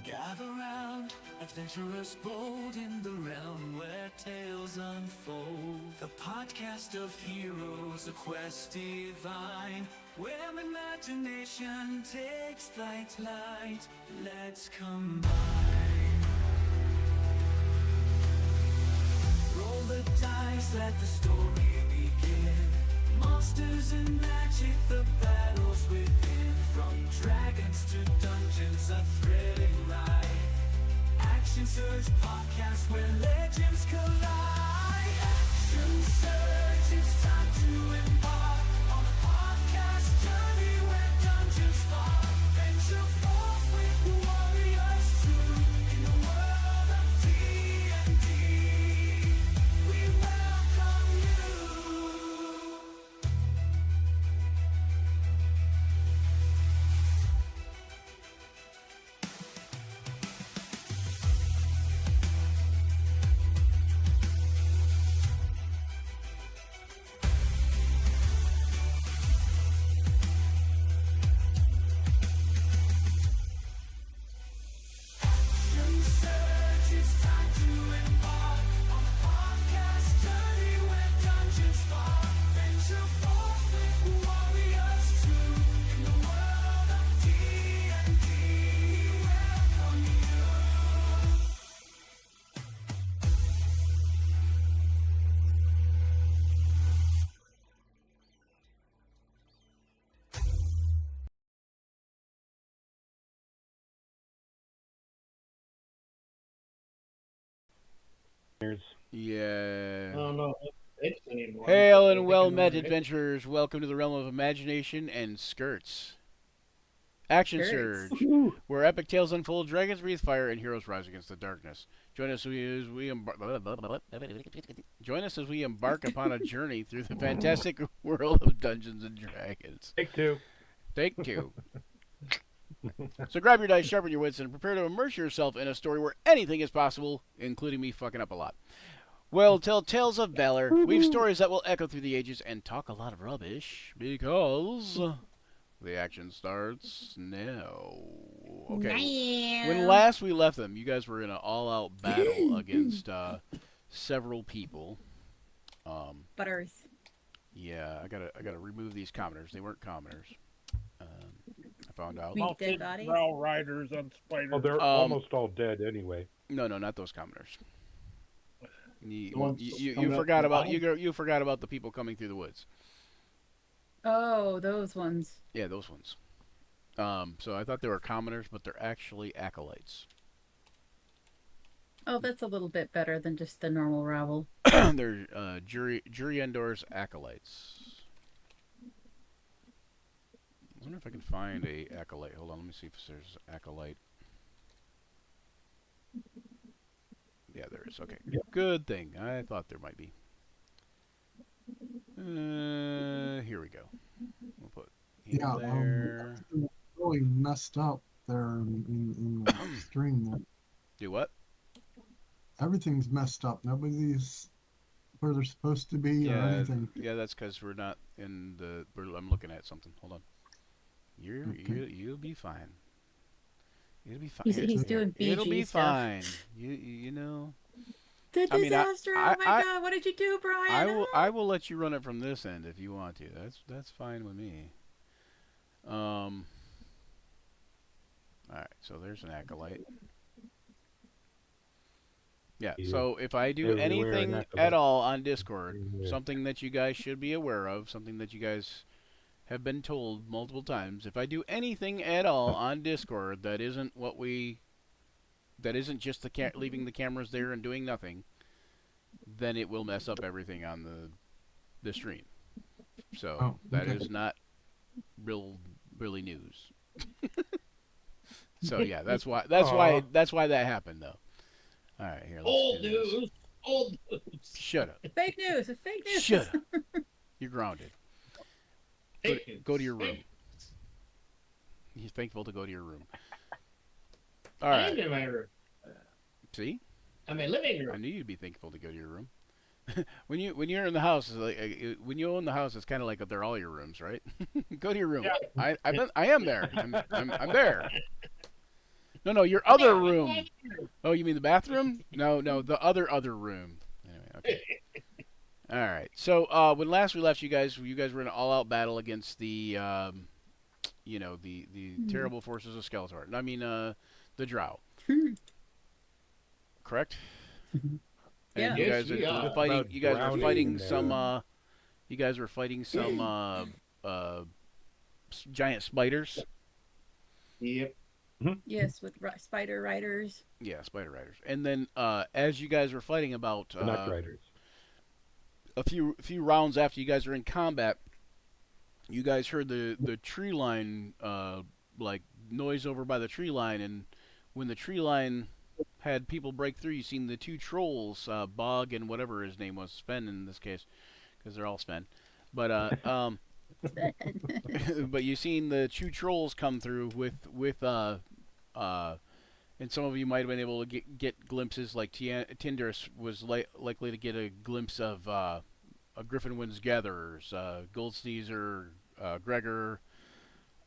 Gather round, adventurers bold in the realm where tales unfold. The podcast of heroes, a quest divine, where imagination takes flight. Let's combine. Roll the dice, let the story begin. Monsters and magic, the battles within. From dragons to dungeons, a thrilling ride. Action Surge podcast where legends collide. Action Surge, it's time to embark on a podcast journey where dungeons spark. Venture forth with warriors true in the world of D&D. We welcome you. Action Surge, it's time to embark on a podcast journey where dungeons spark. Venture forth with warriors true in the world of D&D. We welcome you. Yeah. I don't know if it's anymore. Hail I and think well I know met it is. adventurers. Welcome to the realm of imagination and skirts. Action Skirts. Surge, where epic tales unfold, dragons breathe fire, and heroes rise against the darkness. Join us as we embark upon a journey through the fantastic world of Dungeons and Dragons. Take two. Take two. So grab your dice, sharpen your wits, and prepare to immerse yourself in a story where anything is possible, including me fucking up a lot. We'll tell tales of valor, weave stories that will echo through the ages, and talk a lot of rubbish, because the action starts now. Okay. When last we left them, you guys were in an all-out battle against several people. Butters. Yeah, I gotta remove these commoners. They weren't commoners. I found out. Sweet dead bodies. Drow riders on spiders. Oh, they're almost all dead anyway. No, not those commoners. You, The ones you coming up forgot the about bottom? you forgot about the people coming through the woods. Oh, those ones. Yeah, those ones. So I thought they were commoners, but they're actually acolytes. Oh, that's a little bit better than just the normal rabble. They're Jury Endor's acolytes. I wonder if I can find a acolyte. Hold on, let me see if there's acolyte. Yeah, there is. Okay, good thing. I thought there might be. Here we go. We'll put him there. Everything was really messed up there in the stream. There. Do what? Everything's messed up. Nobody's where they're supposed to be or Yeah, anything. yeah, that's because we're not in the. I'm looking at something. Hold on. You'll be fine. It'll be fine. He's doing BG It'll be stuff. fine. You know. The I mean, disaster! Oh my God! What did you do, Brian? I will let you run it from this end if you want to. That's fine with me. All right. So there's an acolyte. Yeah. Yeah. So if I do Everywhere an anything acolyte. at all on Discord, Everywhere. something that you guys should be aware of, something that you guys have been told multiple times, if I do anything at all on Discord that isn't just leaving the cameras there and doing nothing, then it will mess up everything on the stream. So that okay. is not really news. So yeah, that's why that happened though. All right, here. Let's Old do this. news. Old news. Shut up. Fake news! Fake news! Shut up. You're grounded. Fake news. Go to your room. Fake- He's thankful to go to your room. All I am right. in my room. See, I'm in my living I room. knew you'd be thankful to go to your room. when you're in the house, it's like when you own the house, it's kind of like they're all your rooms, right? Go to your room. Yeah. I am there. I'm there. No, your other room. Oh, you mean the bathroom? No, the other room. Anyway, okay. All right. So when last we left you guys were in an all-out battle against the the terrible forces of Skeletor. I mean the Drow. Correct? And Yeah. you Yes, guys we were are. fighting. About You guys were drowning fighting in there. some. You guys were fighting some giant spiders. Yep. Yes, with spider riders. Yeah, spider riders. And then as you guys were fighting about The Nut Riders. a few rounds after you guys were in combat, you guys heard the tree line like noise over by the tree line, and when the tree line had people break through, you seen the two trolls, Bog and whatever his name was, Sven in this case, because they're all Sven. But but you seen the two trolls come through with and some of you might have been able to get glimpses, like Tindris was likely to get a glimpse of Griffin Wind's Gatherers, Gold Sneezer, Gregor,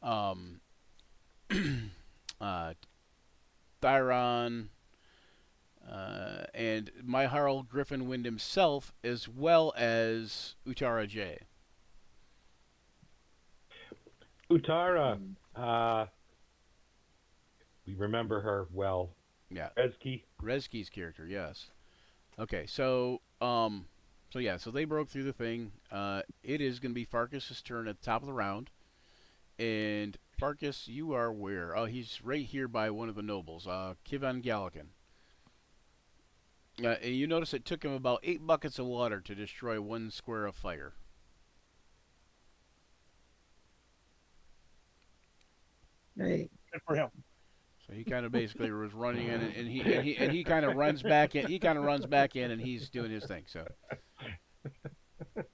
um, Thyron, and my Harl Griffin Wind himself, as well as Utara J. Utara. We remember her well. Yeah. Ezki. Rezki's character, yes. Okay, so so they broke through the thing. It is going to be Farkas's turn at the top of the round, and Farkas, you are where? Oh, he's right here by one of the nobles, Kivan Gallican. And you notice it took him about 8 buckets of water to destroy 1 square of fire. Right. Good for him. So he kind of basically was running in, and he kind of runs back in. He kind of runs back in, and he's doing his thing. So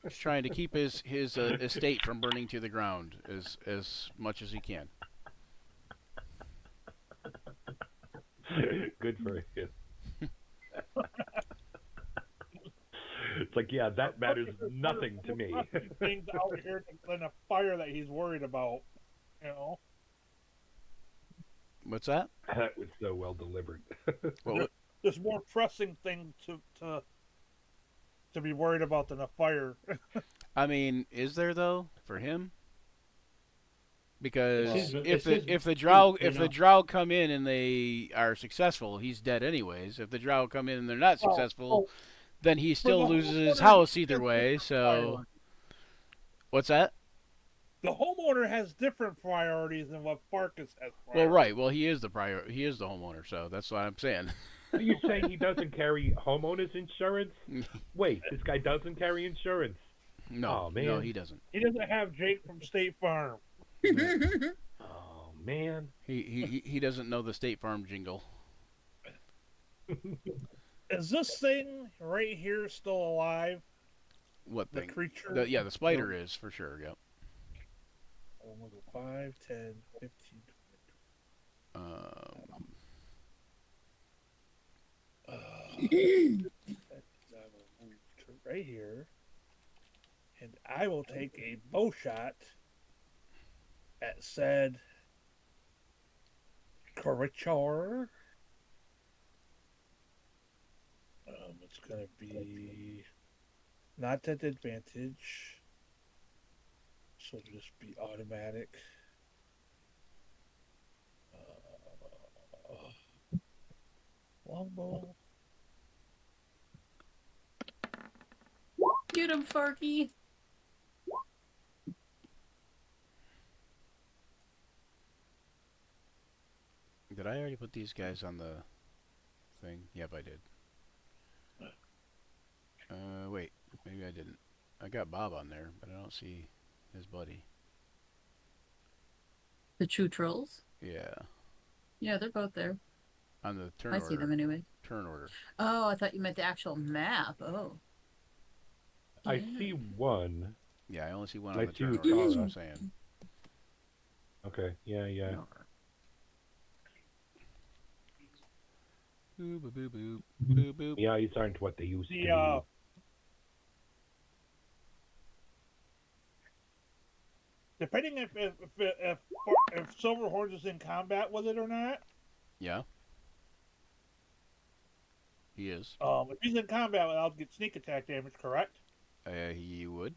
he's trying to keep his estate from burning to the ground as much as he can. Good for him. It's like, yeah, that matters nothing to me. Things out here than a fire that he's worried about. You know. What's that? That was so well delivered. Well, There's more pressing thing to be worried about than a fire. I mean, is there though for him? Because Well, if it's the his drow food, you know. drow come in and they are successful, he's dead anyways. If the drow come in and they're not successful, then he still the loses his homeowner house has either way. different So priorities. what's that? The homeowner has different priorities than what Farkas has. Well, Priorities. right. Well, he is the homeowner, so that's what I'm saying. Are you saying he doesn't carry homeowners insurance? Wait, this guy doesn't carry insurance. No, Oh, man. no, he doesn't. He doesn't have Jake from State Farm. Oh, man. He doesn't know the State Farm jingle. Is this thing right here still alive? What The thing? creature? The spider is for sure. Yep. I'm gonna go 5, 10, 15, 20. I will move to right here. And I will take a bow shot at said creature. It's gonna be not at advantage, so it'll just be automatic. Longbow. Get him, Farky. Did I already put these guys on the thing? Yep, I did. Wait, maybe I didn't. I got Bob on there, but I don't see his buddy. The true trolls. Yeah, Yeah, they're both there. on the turn I order. see them anyway. Turn order. Oh, I thought you meant the actual map. Oh. I Yeah. see one. Yeah, I only see one I on the see turn order. Utara. That's what I'm saying. Okay, yeah. Boop boop boop boop boop boop. Yeah, these aren't what they used to The be. depending if Silverhorns is in combat with it or not, Yeah. He is. If he's in combat, I'll get sneak attack damage, correct? He would.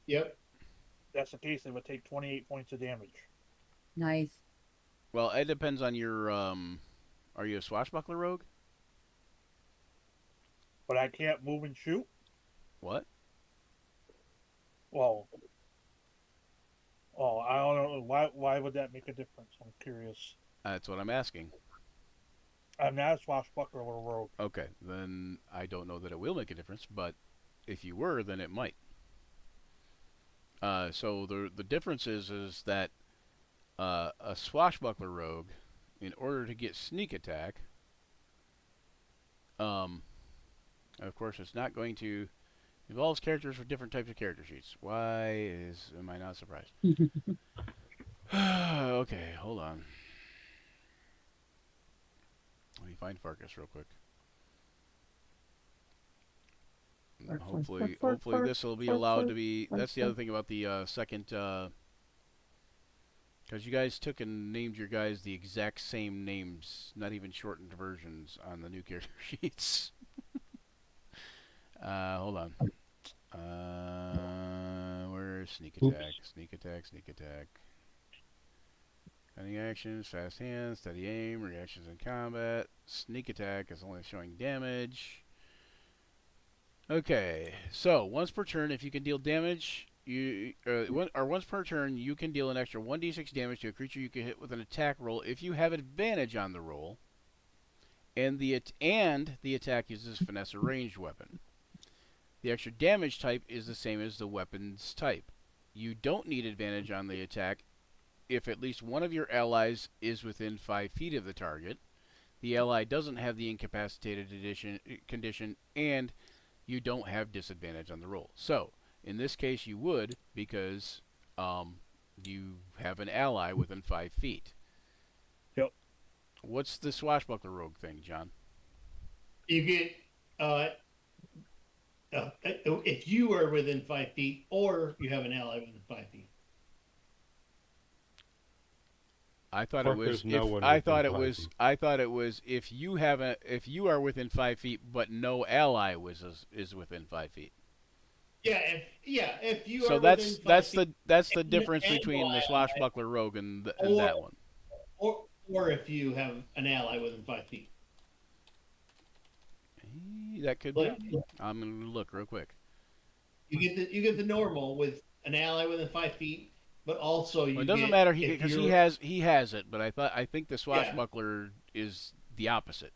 Yep. If that's the case, it would take 28 points of damage. Nice. Well, it depends on your. Are you a swashbuckler rogue? But I can't move and shoot? What? Well, I don't know. Why would that make a difference? I'm curious. That's what I'm asking. I'm not a swashbuckler or a rogue. Okay, then I don't know that it will make a difference, but if you were, then it might. So the difference is that a swashbuckler rogue, in order to get sneak attack, of course, it's not going to involves characters with different types of character sheets. Am I not surprised? Okay, hold on. Let me find Farkas real quick. Hopefully this will be allowed to be. That's the other thing about the second, because you guys took and named your guys the exact same names, not even shortened versions on the new character sheets. Hold on. Where's sneak attack? Sneak attack. Sneak attack. Cunning actions, fast hands, steady aim, reactions in combat. Sneak attack is only showing damage. Okay, so once per turn, if you can deal damage, once per turn, you can deal an extra 1d6 damage to a creature you can hit with an attack roll if you have advantage on the roll, and the attack uses finesse or ranged weapon. The extra damage type is the same as the weapon's type. You don't need advantage on the attack if at least one of your allies is within 5 feet of the target, the ally doesn't have the incapacitated condition, and you don't have disadvantage on the roll. So, in this case, you would, because you have an ally within 5 feet. Yep. What's the swashbuckler rogue thing, John? You get if you are within 5 feet, or you have an ally within 5 feet. I thought Or it was. there's no one I within thought it 5 was. feet. I thought it was if you are within 5 feet, but no ally is within 5 feet. If you So are that's within 5 that's feet, the and- difference and between the ally, swashbuckler rogue and Or- that one. or if you have an ally within 5 feet. That could Like, be. I'm gonna look real quick. you get the normal with an ally within 5 feet, but also you Well, it doesn't get, matter if because you're- he has it, but I think the swashbuckler is the opposite.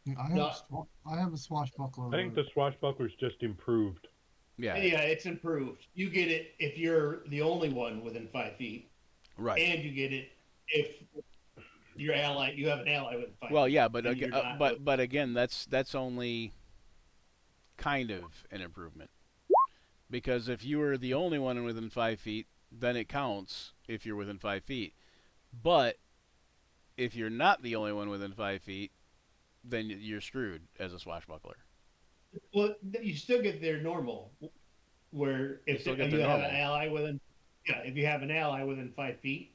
Yeah, I have a swashbuckler. I think the swashbuckler's just improved. Yeah. Yeah, it's improved. You get it if you're the only one within 5 feet, Right. and you get it if you have an ally within 5 Well, feet. yeah, but and you're not but again, that's only kind of an improvement. Because if you are the only one within 5 feet, then it counts if you're within 5 feet. But if you're not the only one within 5 feet, then you're screwed as a swashbuckler. Well, you still get their normal, where if still you get have their an normal. ally within, if you have an ally within 5 feet,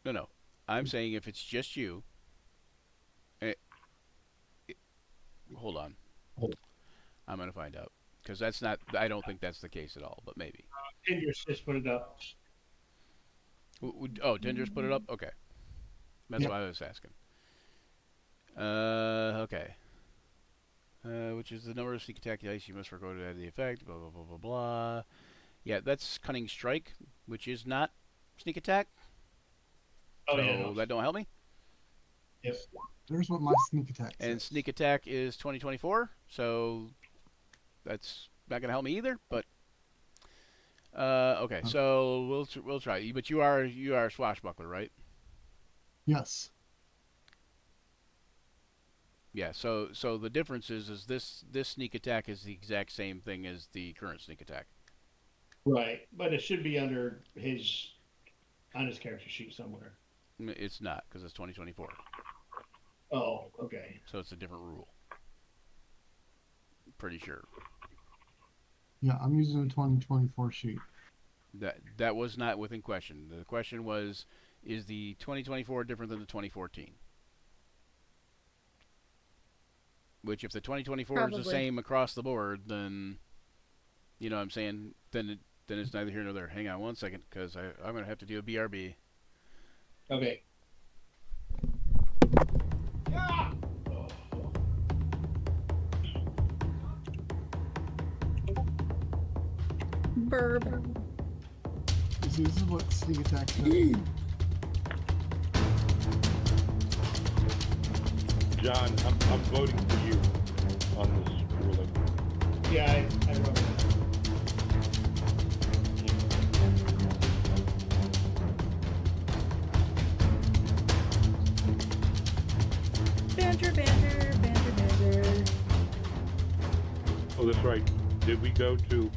No. I'm saying if it's just you. Hold on. I'm gonna find out because that's not. I don't think that's the case at all. But maybe. and you just put it up. Oh, Tinder's put it up. Okay. That's Yep. why I was asking. Okay. Which is the number of sneak attack dice you must forego to add the effect. Blah blah blah blah blah. Yeah, that's cunning strike, which is not sneak attack. Oh so yeah, no. that don't help me. Yep. There's what my sneak attack And says. sneak attack is 2024, so that's not gonna help me either. But okay, so we'll try. But you are a swashbuckler, right? Yes. Yeah. So the difference is this sneak attack is the exact same thing as the current sneak attack. Right, but it should be on his character sheet somewhere. It's not because it's 2024, Oh, okay. so it's a different rule. Pretty sure Yeah, I'm using a 2024 sheet. that was not within question. The question was, is the 2024 different than the 2014? Which, if the 2024 is the Probably. same across the board, then you know what I'm saying. Then it's neither here nor there. Hang on one second, because I'm gonna have to do a BRB. Okay. Burb. This is what sneak attack does. John, I'm voting for you on this ruling. Yeah, I wrote it. Banter, banter, banter, banter. Oh, that's right. Did we go to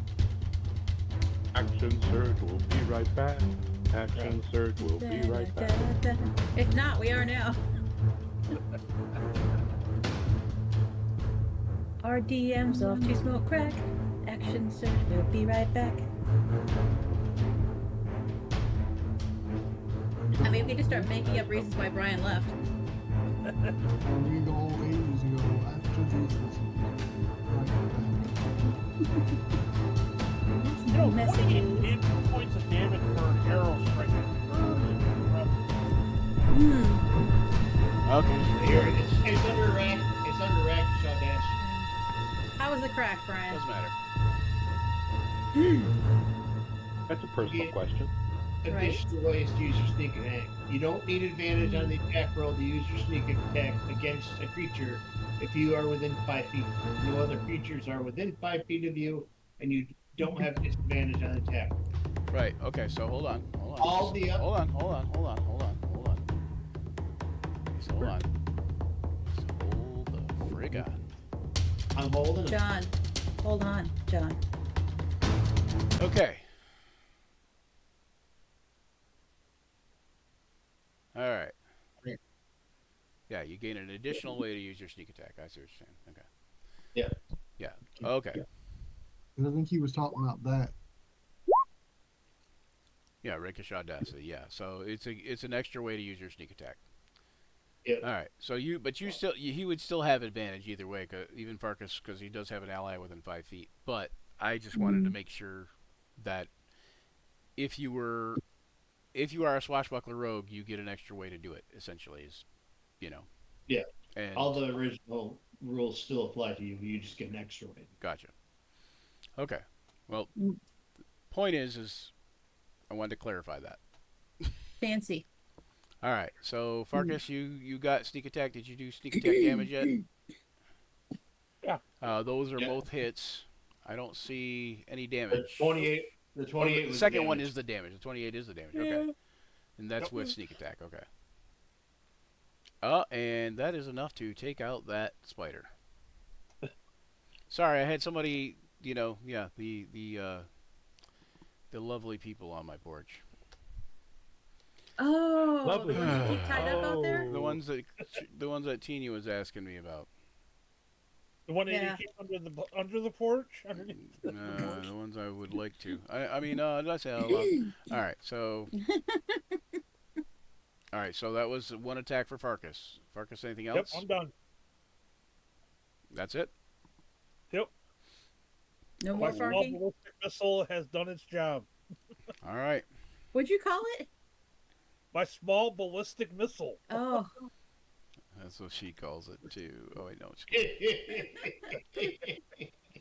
action surge? We'll be right back. Action surge. We'll be right back. If not, we are now. Our DM's off to smoke crack. Action surge, we'll be right back. I mean, we could just start making up reasons why Brian left. We go ages ago after Jesus. You know, Messages. 28 points of damage for an arrow striking. Okay. Here it is. It's under rack. It's under rack. Shot dash. How was the crack, Brian? Doesn't matter. That's a personal Yeah. question. Additional ways to use your sneak attack. You don't need advantage on the attack roll to use your sneak attack against a creature if you are within 5 feet. No other creatures are within 5 feet of you, and you don't have disadvantage on attack. Right. Okay. So hold on. All the up- Hold on. So hold on. So hold the frig on. I'm holding it. John, hold on, John. Okay. All right. Yeah, you gain an additional way to use your sneak attack. I see what you're saying. Okay. Yeah. Yeah. Okay. I think he was talking about that. Yeah, ricochet audacy. Yeah. So it's an extra way to use your sneak attack. Yeah. All right. So he would still have advantage either way, even Farkas, because he does have an ally within 5 feet. But I just wanted to make sure that if you are a swashbuckler rogue, you get an extra way to do it. Essentially, is Yeah. And All the original rules still apply to you. You just get an extra way. gotcha. Okay. Well, point is I wanted to clarify that. Fancy. All right. So Farkas, you got sneak attack. Did you do sneak attack damage yet? Yeah. Those are Yeah. both hits. I don't see any The damage. 28. The 28. The was second damage. one is the damage. The 28 is the damage. Okay. And that's with sneak attack. Okay. And that is enough to take out that spider. Sorry, I had somebody, the lovely people on my porch. Oh, Lovely. the ones you keep tied up out there? The ones that Tina was asking me about. The one that Yeah. you keep under the porch, underneath the porch. The ones I would like to. I mean, that's all. All right, so. All right, so that was one attack for Farkas. Farkas, anything Yep, else? I'm done. That's it. Yep. No My more small farting? ballistic missile has done its job. All right. What'd you call it? My small ballistic missile. Oh, That's what she calls it too. Oh, wait, no.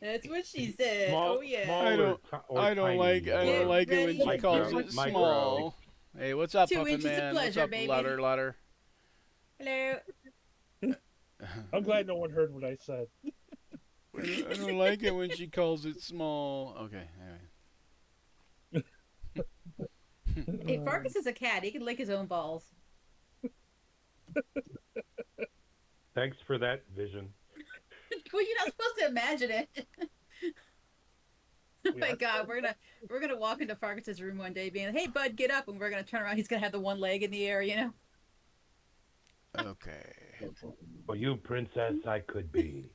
that's what she said. Small, Oh, yeah. small I don't- or ti- or I don't tiny? like Get it when ready she for calls some it micro. small. Hey, what's up, 2 Puffin inches of Man? pleasure, What's up, baby. louder? Hello. I'm glad no one heard what I said. I don't like it when she calls it small. Okay, anyway. Hey, Farkas is a cat. He can lick his own balls. Thanks for that vision. Well, you're not supposed to imagine it. Oh We my are- God, we're gonna walk into Farkas's room one day, being like, "Hey, bud, get up!" And we're gonna turn around. He's gonna have the one leg in the air, you know. Okay. For you, princess, I could be.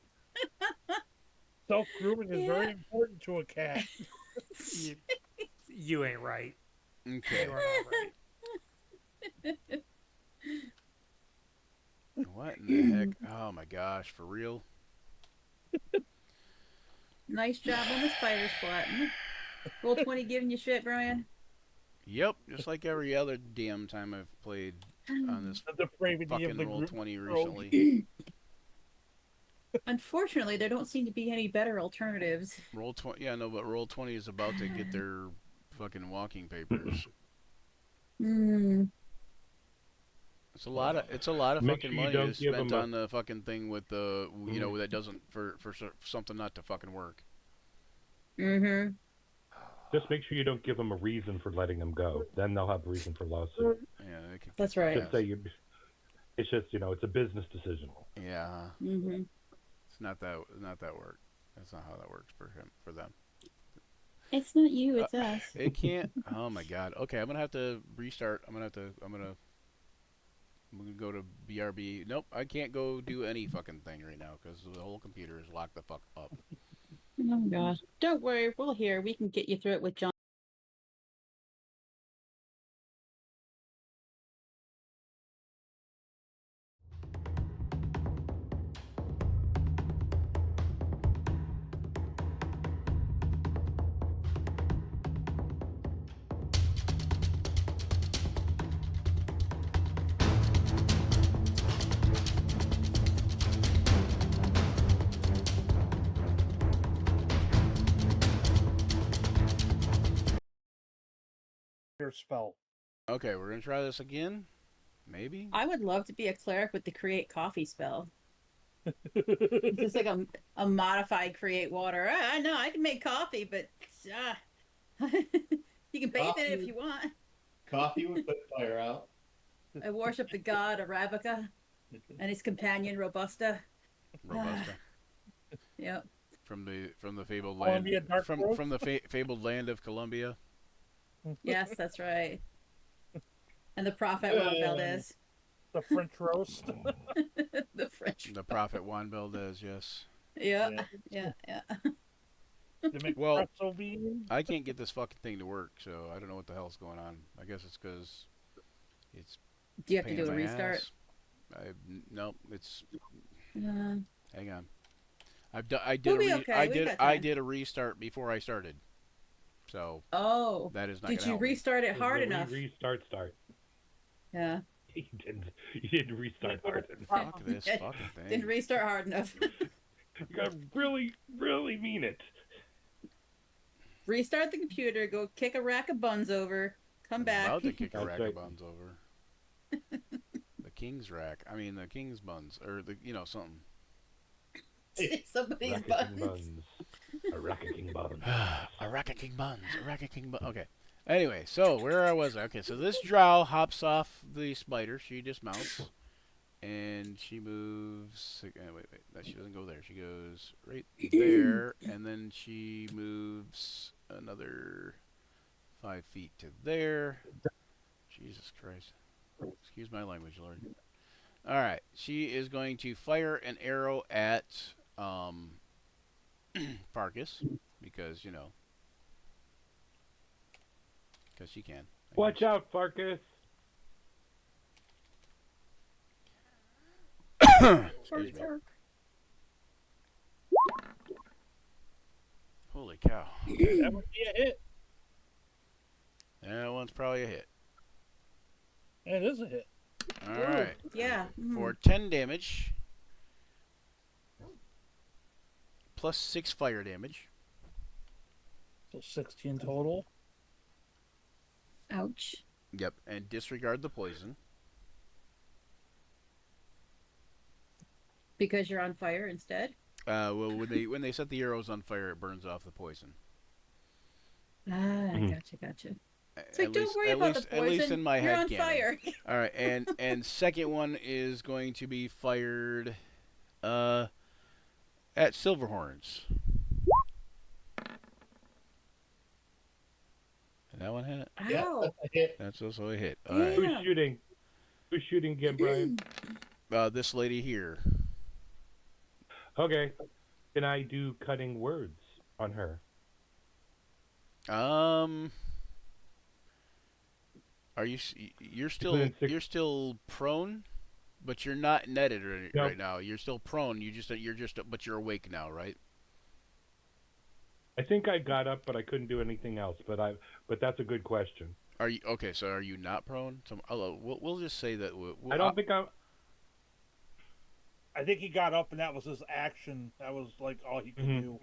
Self-grooming is very important to a cat. You ain't right. Okay. You are not right. What in the heck? Oh my gosh, for real? Nice job on the spider splatting. Roll 20 giving you shit, Brian. Yep, just like every other damn time I've played on this The depravity of fucking the roll group. 20 recently. Unfortunately, there don't seem to be any better alternatives. Roll 20, yeah, no, but roll 20 is about to get their fucking walking papers. Hmm. It's a lot of Make fucking sure you money don't to give spent them a. on the fucking thing with the that doesn't for something not to fucking work. Mm-hmm. Just make sure you don't give them a reason for letting them go. Then they'll have a reason for lawsuit. Yeah, they could That's kick my right. Just ass. say you. It's just it's a business decision. Yeah, Mm-hmm. it's not that work. That's not how that works for them. It's not you, it's us. It can't. Oh my god. Okay, I'm gonna have to restart. I'm gonna go to BRB. Nope, I can't go do any fucking thing right now because the whole computer is locked the fuck up. Oh gosh. Don't worry, we're here. We can get you through it with John. Your spell. Okay, we're gonna try this again. Maybe. I would love to be a cleric with the create coffee spell. It's just like a modified create water. I know I can make coffee, but you can bathe in it if you want. Coffee would put fire out. I worship the god Arabica and his companion Robusta. Robusta. Yep. From the fabled land Columbia Dark Roast? from the fabled land of Colombia. Yes, that's right. And the prophet Juan Valdez. The French roast. The French. The prophet Juan Valdez, yes. Yeah. Yeah. Yeah. They make Well, pretzel beans. I can't get this fucking thing to work, so I don't know what the hell's going on. I guess it's because it's Do you have to paying do a my restart? ass. Nope, it's Uh, hang on. I did We'll a be okay, we got I time. did a restart before I started. So oh. that is not Did gonna you help me. restart it hard The enough? Restart. Yeah. You didn't restart hard enough. Fuck this Yeah, fucking thing. Didn't restart hard enough. You gotta really, really mean it. Restart the computer, go kick a rack of buns over, come I'm back. about to kick a That's rack right. of buns over. The king's rack. I mean the king's buns or the something. Somebody's Racketing buns. buns. A racketing buns. A rack of king buns. A rack of king buns. Okay. Anyway, so where was I? Okay, so this drow hops off the spider. She dismounts. And she moves. Wait. No, she doesn't go there. She goes right there. And then she moves another 5 feet to there. Jesus Christ. Excuse my language, Lord. Alright. She is going to fire an arrow at Farkas. Because, because she can. Watch out, Farkas. Excuse me. Holy cow. That would be a hit. That one's probably a hit. It is a hit. Alright. Yeah. For 10 damage. Plus 6 fire damage. So 16 total. Ouch. Yep. And disregard the poison. Because you're on fire instead? Well, when they set the arrows on fire, it burns off the poison. Ah, gotcha. At So don't worry about the poison. At least in my you're head on canon. fire. All right, and second one is going to be fired at Silverhorns. And that one hit. Yeah, Ow. that's a hit. That's also a hit. All right. Who's shooting? Who's shooting again, Brian? This lady here. Okay. Can I do cutting words on her? Are you're Within still prone? But you're not netted No. right now. You're still prone. But you're awake now, right? I think I got up, but I couldn't do anything else. But that's a good question. Are you okay? So are you not prone? So we'll just say that. I don't think I'm. I think he got up and that was his action. That was like all he could Mhm. do.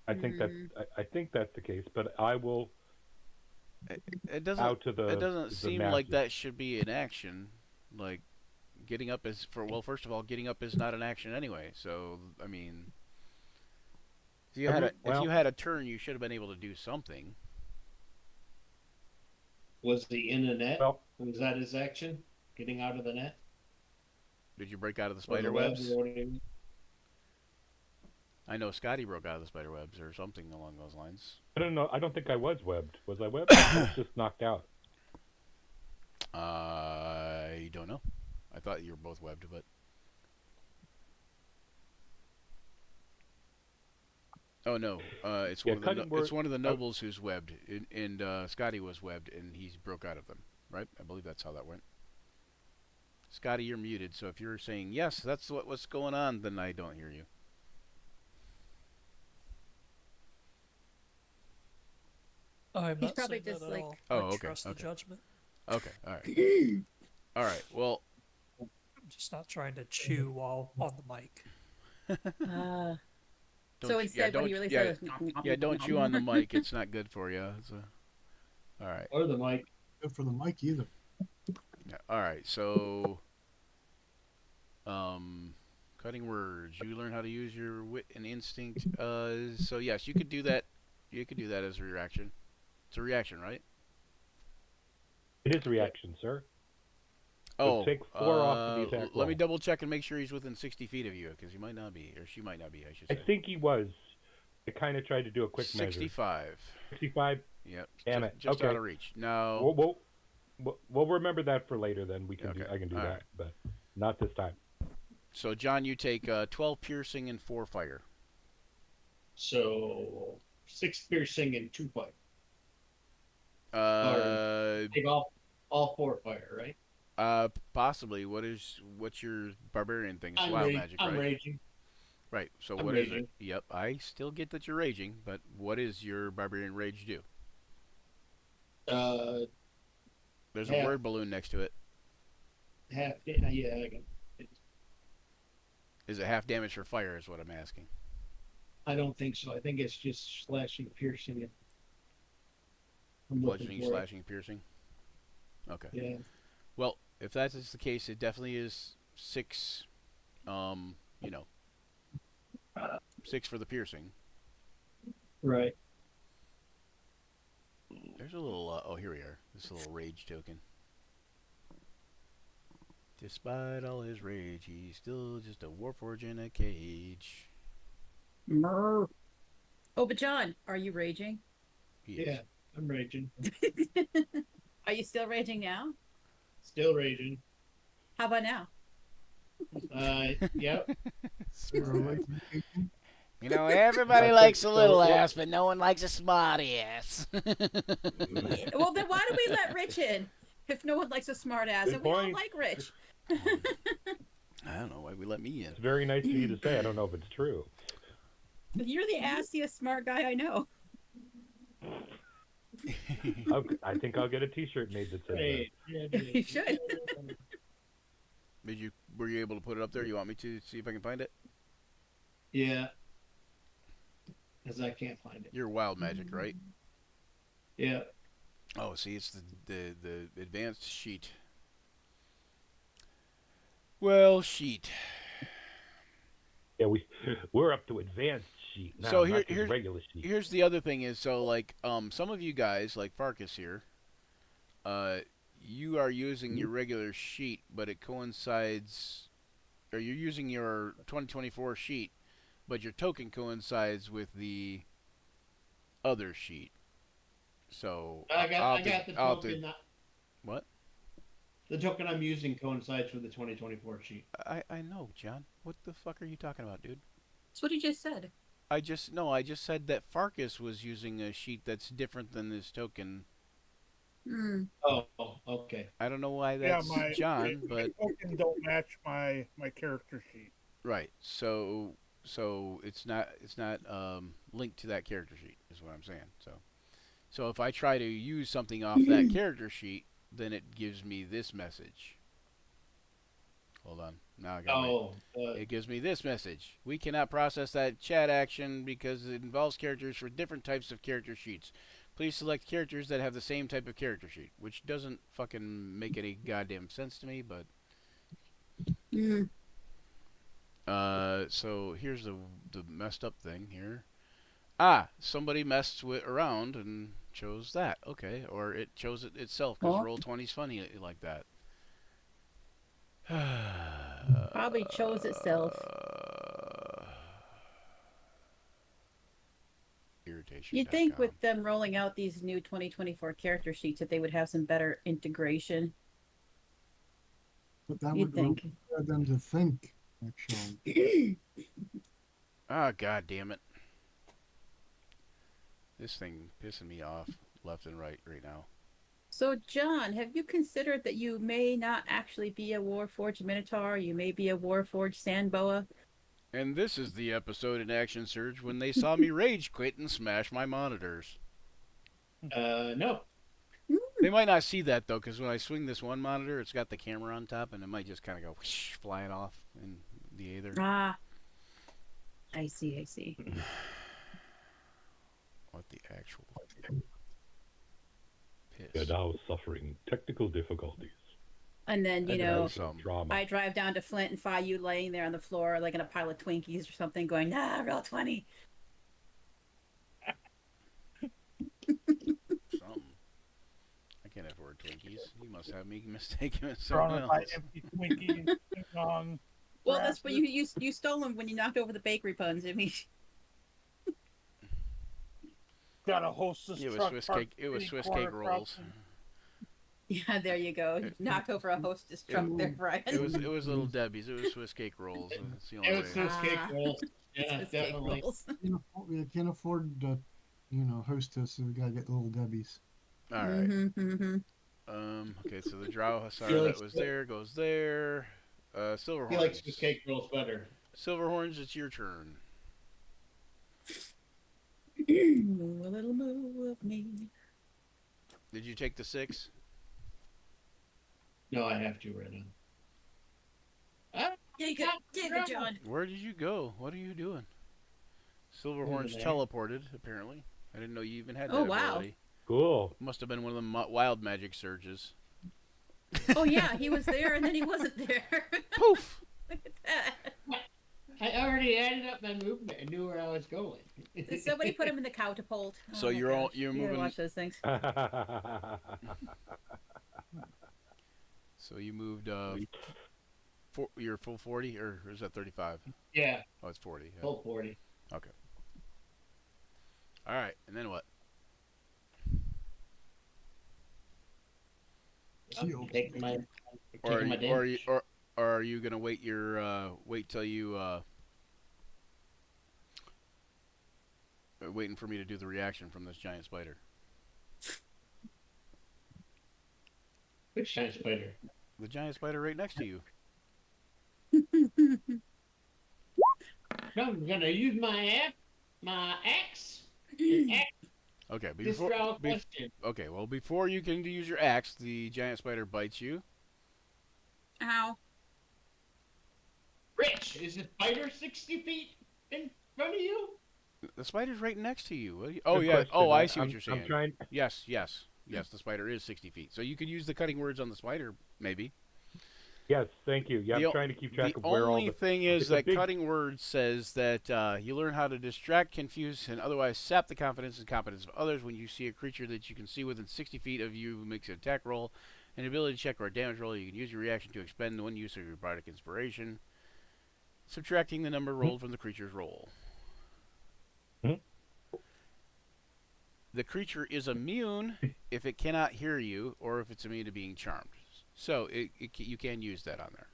I think that I think that's the case. But I will It doesn't. out to the. It doesn't the seem masses. like that should be an action. Like getting up is first of all, getting up is not an action anyway. So I mean, if you had a turn, you should have been able to do something. Was he in the net? Well, Was that his action? Getting out of the net? Did you break out of the Or the spider web, webs? or whatever? I know Scotty broke out of the spider webs or something along those lines. I don't know. I don't think I was webbed. Was I webbed? I was just knocked out. I don't know. I thought you were both webbed, but oh no, it's Yeah, it's one of the nobles who's webbed, and Scotty was webbed, and he broke out of them. Right? I believe that's how that went. Scotty, you're muted, so if you're saying yes, that's what's going on, then I don't hear you. I'm He's not probably saying just that like- at all. Oh, I okay, trust the okay. judgment. Okay, all right, all right. Well, I'm just not trying to chew while on the mic. don't So you- instead, what he really yeah, said was, yeah, don't chew on the mic. It's not good for you. All right. Or the mic. Good for the mic either. Yeah, all right. So, cutting words. You learn how to use your wit and instinct. So yes, you could do that. You could do that as a reaction. It's a reaction, right? It is reaction, sir. Oh, take 4 off of the attack let me roll. double check and make sure he's within 60 feet of you, because he might not be, or she might not be. I should I say. think he was. I kind of tried to do a quick measure. 65. 65. Yep. Damn it. Just Okay. out of reach. Now. We'll remember that for later. Then we can. Okay. I can do All that, right. but not this time. So John, you take 12 piercing and 4 fire. So 6 piercing and 2 fire. Take all 4 fire, right? Possibly. What's your barbarian thing? It's I'm, wild magic, I'm right? raging. Right. So I'm what is it? raging. Yep. I still get that you're raging, but what is your barbarian rage do? There's a half- word balloon next to it. Half. Yeah, I got it. Is it half damage for fire? Is what I'm asking. I don't think so. I think it's just slashing, piercing it. I'm looking Bludgeoning, for it. slashing, piercing. Okay. Yeah. Well, if that is the case, it definitely is 6. You know, 6 for the piercing. Right. There's a little. Oh, here we are. This little rage token. Despite all his rage, he's still just a warforged in a cage. Oh, but John, are you raging? He is. Yeah, I'm raging. Are you still raging now? Still raging. How about now? Yep. Smart. You know, everybody likes a little ass, but no one likes a smart ass. Well, then why do we let Rich in if no one likes a smart ass? Good And we all point. like Rich. I don't know why we let me in. It's very nice of you to say. I don't know if it's true. You're the assiest smart guy I know. I think I'll get a T-shirt made that says Hey, You should. Were you able to put it up there? You want me to see if I can find it? Yeah. Because I can't find it. You're wild magic, right? Yeah. Oh, see, it's the advanced sheet. Well, sheet. that. Yeah, we're up to advanced sheet now, So not just regular sheet. Here's the other thing is, so like some of you guys, like Farkas here, you are using your regular sheet, but it coincides, or you're using your 2024 sheet, but your token coincides with the other sheet. So I got I'll the have to- token. What? The token I'm using coincides with the 2024 sheet. I know, John. What the fuck are you talking about, dude? That's what he just said. I just said that Farkas was using a sheet that's different than this token. Oh, okay. I don't know why Yeah, that's my John, but tokens don't match my character sheet. right. So it's not linked to that character sheet is what I'm saying. So if I try to use something off that character sheet, then it gives me this message. Hold on. Now I gotta wait. Oh, It gives me this message. We cannot process that chat action because it involves characters for different types of character sheets. Please select characters that have the same type of character sheet, which doesn't fucking make any goddamn sense to me, but so here's the messed up thing here. Ah, somebody messed with around and chose that. Okay, or it chose it itself because Huh? Roll20's funny like that. Probably chose itself. Irritation. You'd think with them rolling out these new 2024 character sheets that they would have some better integration. But that You'd would think. require them to think, actually. Ah, god damn it. This thing pissing me off left and right now. So, John, have you considered that you may not actually be a Warforged Minotaur? You may be a Warforged Sandboa? And this is the episode in Action Surge when they saw me rage quit and smash my monitors. no. They might not see that, though, because when I swing this one monitor, it's got the camera on top, and it might just kind of go whoosh, flying off in the aether. Ah, I see. What the actual piss. You're now suffering technical difficulties. And then, you know, Drama. I drive down to Flint and find you laying there on the floor like in a pile of Twinkies or something going, roll 20. Something. I can't afford Twinkies. You must have me mistaken with someone Surrounded by else. empty Twinkies. on Well, that's what grasses. you stole them when you knocked over the bakery puns. I mean, Got a hostess It was truck Swiss parked cake. It was kitty Swiss corner cake across rolls. yeah, there you go. Knocked over a hostess truck there, Brian. It was Little Debbie's. It was Swiss cake rolls. That's the only It way. was Swiss cake rolls. Yeah, Swiss cake definitely. rolls. We can't afford to, hostess, so we gotta get Little Debbie's. All right. Mm-hmm. Okay, so the Drow Hussar He that likes was it. there goes there. He Silverhorns. likes Swiss cake rolls better. Silverhorns, it's your turn. Move a little move of me. Did you take the 6? No, I have to right now. Ah, Take it, John. Where did you go? What are you doing? Silverhorns there. teleported, apparently. I didn't know you even had that Oh, wow. ability. Cool. Must have been one of the wild magic surges. Oh yeah, he was there and then he wasn't there. Poof! Look at that. I already added up my movement and knew where I was going. Did somebody put him in the catapult? So Oh my you're all- gosh. you're You gotta moving- watch those things. So you moved, your full 40, or is that 35? Yeah, Oh, it's 40. Yeah. full 40. Okay. All right, and then what? I'm taking my, Or are taking my you, or, are you, damage. or are you gonna wait your wait till you waiting for me to do the reaction from this giant spider? Which giant spider? The giant spider right next to you. No, I'm gonna use my axe. Okay, This before Drow question. okay, well before you can use your axe, the giant spider bites you. Ow. Rich, is the spider 60 feet in front of you? The spider's right next to you. Oh Good yeah. question. Oh, I see what I'm- you're saying. I'm trying. Yes. The spider is 60 feet. So you could use the cutting words on the spider, maybe. Yes, thank you. Yeah, The I'm o- trying to keep track The of where all only the. thing is it's a that big- cutting words says that you learn how to distract, confuse, and otherwise sap the confidence and competence of others when you see a creature that you can see within 60 feet of you who makes an attack roll, an ability check, or a damage roll. You can use your reaction to expend one use of your bardic inspiration, subtracting the number rolled from the creature's roll. Hmm? The creature is immune if it cannot hear you or if it's immune to being charmed. So you can use that on there.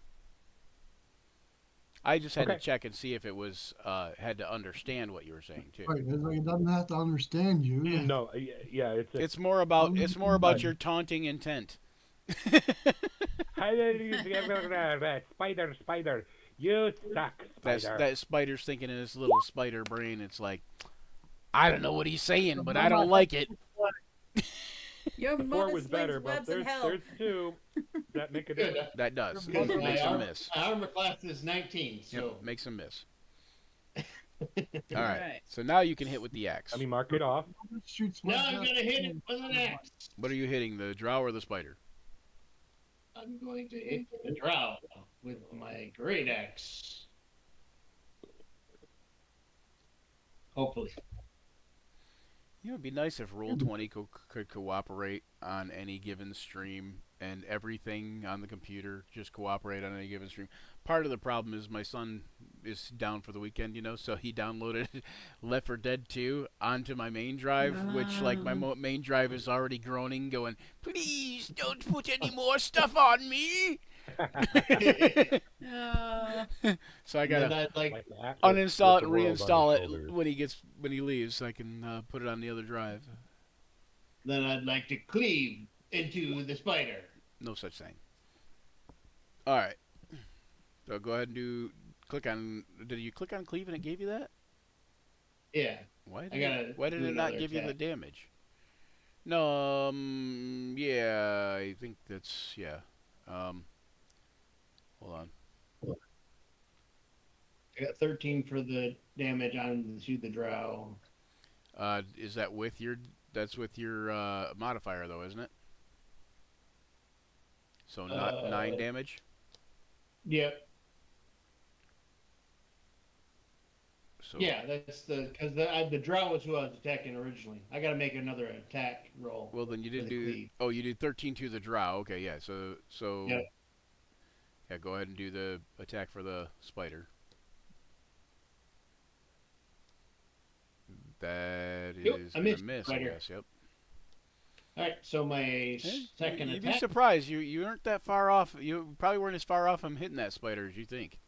I just had to Okay. check and see if it was had to understand what you were saying too. Right, it's like it doesn't have to understand you. No, yeah, it's a, It's more about your taunting intent. spider, spider, you suck, spider. That spider's thinking in his little spider brain. It's like, I don't know what he's saying, but I don't like it. Your Four mother was slings better, but webs in there's hell. there's two. Does that make a difference? That does. Good. It makes My him armor, miss. my armor class is 19, so Yep, makes him miss. All right. Alright. So now you can hit with the axe. Let me mark it off. Shoots now webs I'm out. gonna hit it with an axe. What are you hitting? The drow or the spider? I'm going to hit the drow with my great axe. Hopefully. You know, it'd be nice if Roll20 could cooperate on any given stream and everything on the computer just cooperate on any given stream. Part of the problem is my son is down for the weekend, you know, so he downloaded Left 4 Dead 2 onto my main drive, which, like, my main drive is already groaning, going, please don't put any more stuff on me. So I gotta Then I'd like, Like that. uninstall it With and the world on his reinstall shoulders. it when he leaves, so I can put it on the other drive. then I'd like to cleave into the spider. No such thing. All right. So go ahead and click on. Did you click on cleave and it gave you that? Yeah. Why I did gotta why did do it not another give you the attack. damage? No. Yeah. I think that's yeah. Hold on. I got 13 for the damage on to the drow. Is that with your? That's with your modifier though, isn't it? So not 9 damage. Yep. So Yeah, that's because the drow was who I was attacking originally. I got to make another attack roll. well then you for did the do. cleave. Oh, you did 13 to the drow. Okay, yeah. So. Yep. Yeah, go ahead and do the attack for the spider. That Yep, is I gonna missed, miss, I spider. guess. Yep. All right, so my Hey, second you'd be attack. surprised. You aren't that far off. You probably weren't as far off from hitting that spider as you think.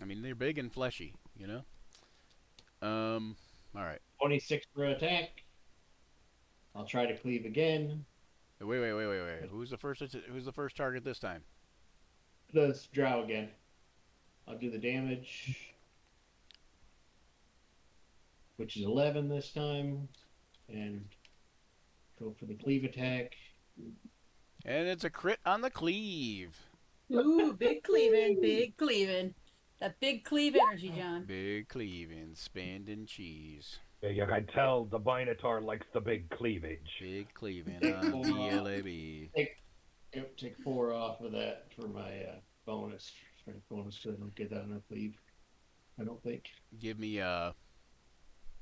I mean, they're big and fleshy, you know. All right. 26 for attack. I'll try to cleave again. Wait. Who's the first target this time? The drow again. I'll do the damage, which is 11 this time, and go for the cleave attack. And it's a crit on the cleave. Ooh, big cleaving. That big cleave energy, John. Big cleaving, spanding cheese. Yeah, you can tell the Minotaur likes the big cleavage. Big cleaving on BLAB. Take 4 off of that for my bonus. Strength bonus, because I don't get that on a cleave. I don't think. Give me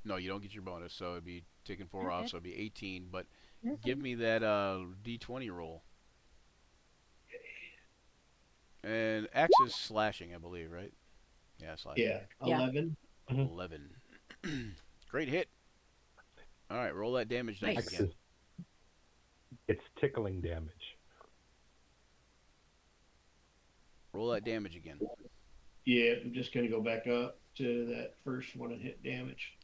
no, you don't get your bonus, so it'd be taking 4 off, so it'd be 18. But give me that D20 roll. And X is slashing, I believe, right? Yeah, slashing. Yeah, Yeah. 11. 11. Great hit. All right, roll that damage dice Nice. again. It's tickling damage. Roll that damage again. Yeah, I'm just gonna go back up to that first one and hit damage.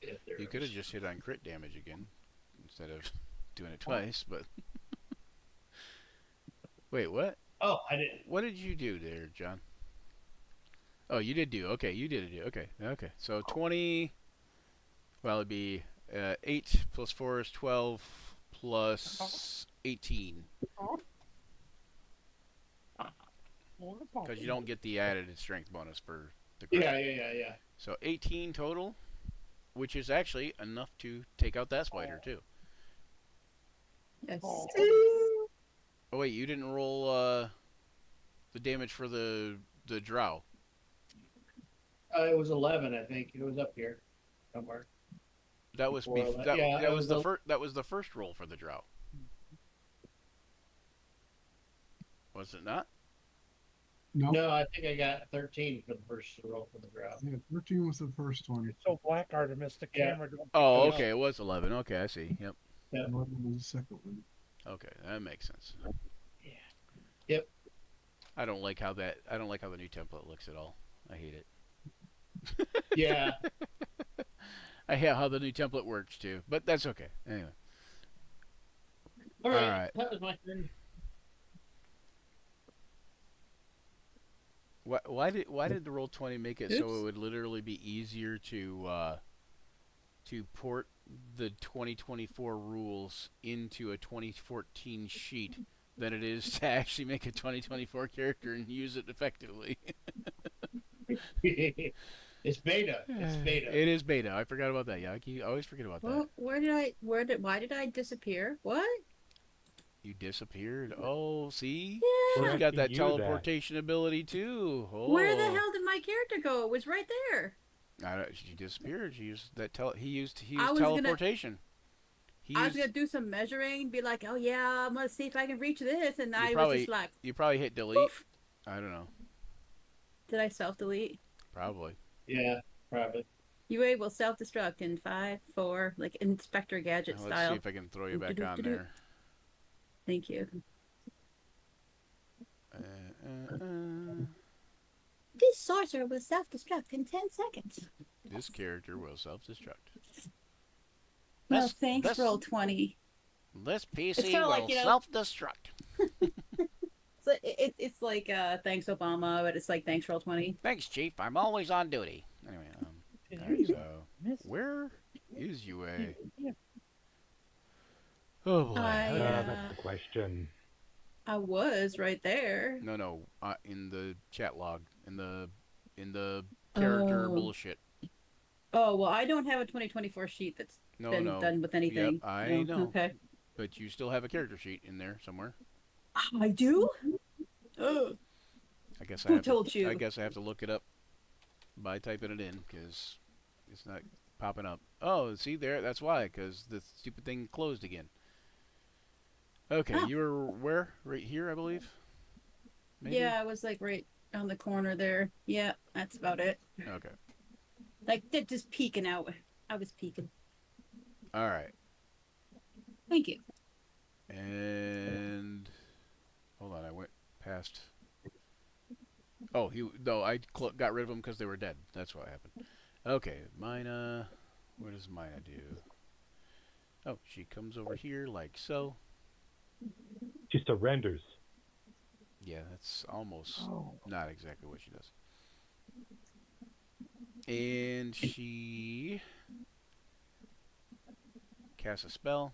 Yeah, there You it could have is. just hit on crit damage again instead of doing it twice, but wait, what? Oh, I didn't. What did you do there, John? Oh, you did do. Okay, you did do. Okay. So 20. Well, it'd be 8 plus 4 is 12 plus 18. Because you don't get the added strength bonus for the crit. Yeah. So 18 total, which is actually enough to take out that spider, too. Yes. Oh, wait, you didn't roll the damage for the drow. It was 11, I think. It was up here somewhere. That was Before that, that- yeah, that it was was the a- first. That was the first roll for the drow. Was it not? No, No, I think I got 13 for the first roll for the drow. yeah, 13 was the first one. It's so black, Artemis, the Yeah. camera don't. Oh, Yeah. okay. It was 11. Okay, I see. Yep. Yep. And what was the second one? Okay, that makes sense. Yeah. Yep. I don't like how the new template looks at all. I hate it. Yeah. I hate how the new template works too, but that's okay. Anyway. All right. Alright. That was my turn. Why did the Roll20 make it so Oops. it would literally be easier to port the 2024 rules into a 2014 sheet than it is to actually make a 2024 character and use it effectively? It's beta. It's beta. It is beta. I forgot about that. Yeah, I always forget about that. Well, why did I disappear? What? You disappeared. Oh, see, Yeah. she's got that You that. teleportation ability too. Oh. Where the hell did my character go? It was right there. She disappeared. She used that he used I was gonna- teleportation. I was gonna do some measuring, be like, oh yeah, I'm gonna see if I can reach this, and I probably- was just like, You probably hit delete. poof. I don't know. Did I self-delete? Probably. Yeah, probably. UA will self-destruct in 5, 4, like Inspector Gadget Let's style. see if I can throw you back on Do-do-do-do-do. there. Thank you. This sorcerer will self-destruct in 10 seconds. This character will self-destruct. Well, This- thanks, this- Roll20. This PC It's kinda will like, you know- self-destruct. So it's like thanks Obama, but it's like thanks Roll20. Thanks, Chief. I'm always on duty. Anyway, alright, so where is UA? Oh boy. That's the question. I was right there. No, in the chat log, in the character Oh. bullshit. Oh well, I don't have a 2024 sheet that's No, been no. done with anything. Yep, I No, know. Okay. But you still have a character sheet in there somewhere. I do. Oh. I guess Who I have told to, you? I guess I have to look it up by typing it in because it's not popping up. Oh, see there, that's why, because the stupid thing closed again. Okay, Oh. you were where? Right here, I believe. Maybe? Yeah, I was like right on the corner there. Yeah, that's about it. Okay. Like just peeking out. I was peeking. All right. Thank you. And hold on, I went past. Oh, I got rid of them because they were dead. That's what happened. Okay, Mina. What does Mina do? Oh, she comes over here like so. She surrenders. Yeah, that's almost Oh. not exactly what she does. And she casts a spell.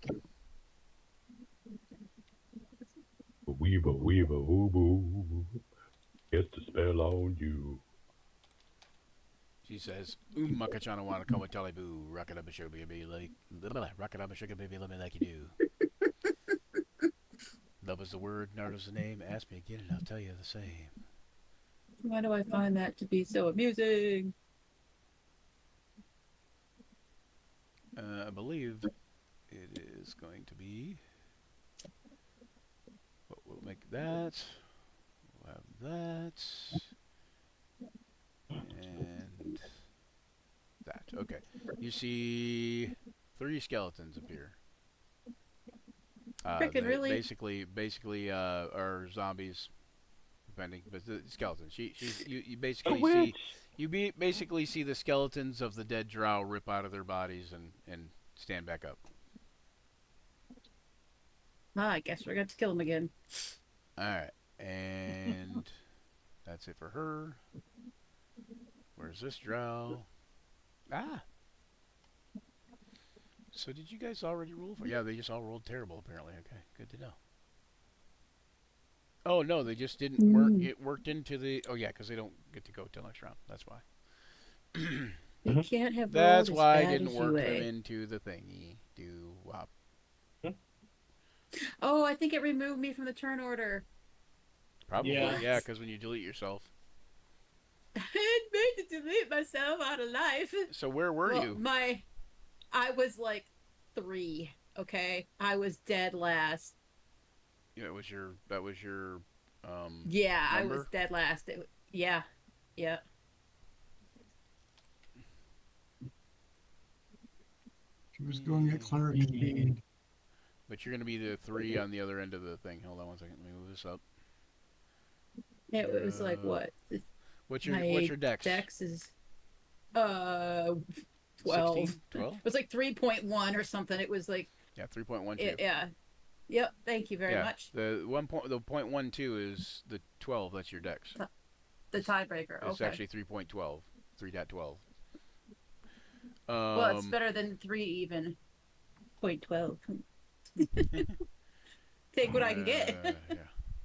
Weeba weeba woo boo. Gets the spell on you. She says, Makachana wanna come with Tally Boo, rock it up and sugar baby like rock it up and sugar baby, let me like you do. Love is the word, Naruto's the name. Ask me again and I'll tell you the same. Why do I find that to be so amusing? I believe it is going to be. We'll make that. We'll have that. And that. Okay. You see 3 skeletons appear. Frickin' They really? basically are zombies, depending, but the skeletons. You basically A see witch. basically see the skeletons of the dead drow rip out of their bodies and stand back up. I guess we're going to kill him again. All right, and that's it for her. Where's this drow? Ah. So did you guys already roll for? Yeah, they just all rolled terrible apparently. Okay, good to know. Oh no, they just didn't work. It worked into the. Oh yeah, because they don't get to go till next round. That's why. They can't have That's rolled why as I bad didn't as work UA. them into the thingy. Do wop. Oh, I think it removed me from the turn order. Probably, Yeah. yeah, because when you delete yourself. It made to delete myself out of life. So where were Well, you? I was like 3. Okay, I was dead last. Yeah, that was your. Yeah, I was number? dead last. Yeah. She was going at cleric speed. But you're going to be the 3 on the other end of the thing. Hold on one second. Let me move this up. It was like what? What's My your dex? dex is 12. 16? 12? It was like 3.1 or something. It was like Yeah, 3.12. yeah. Yep. Thank you very yeah, much. The 0.12 is the 12. That's your dex. The tiebreaker. It's Okay. actually 3.12. 3.12. Well, it's better than 3 even. 0.12. Take what I can get. Yeah.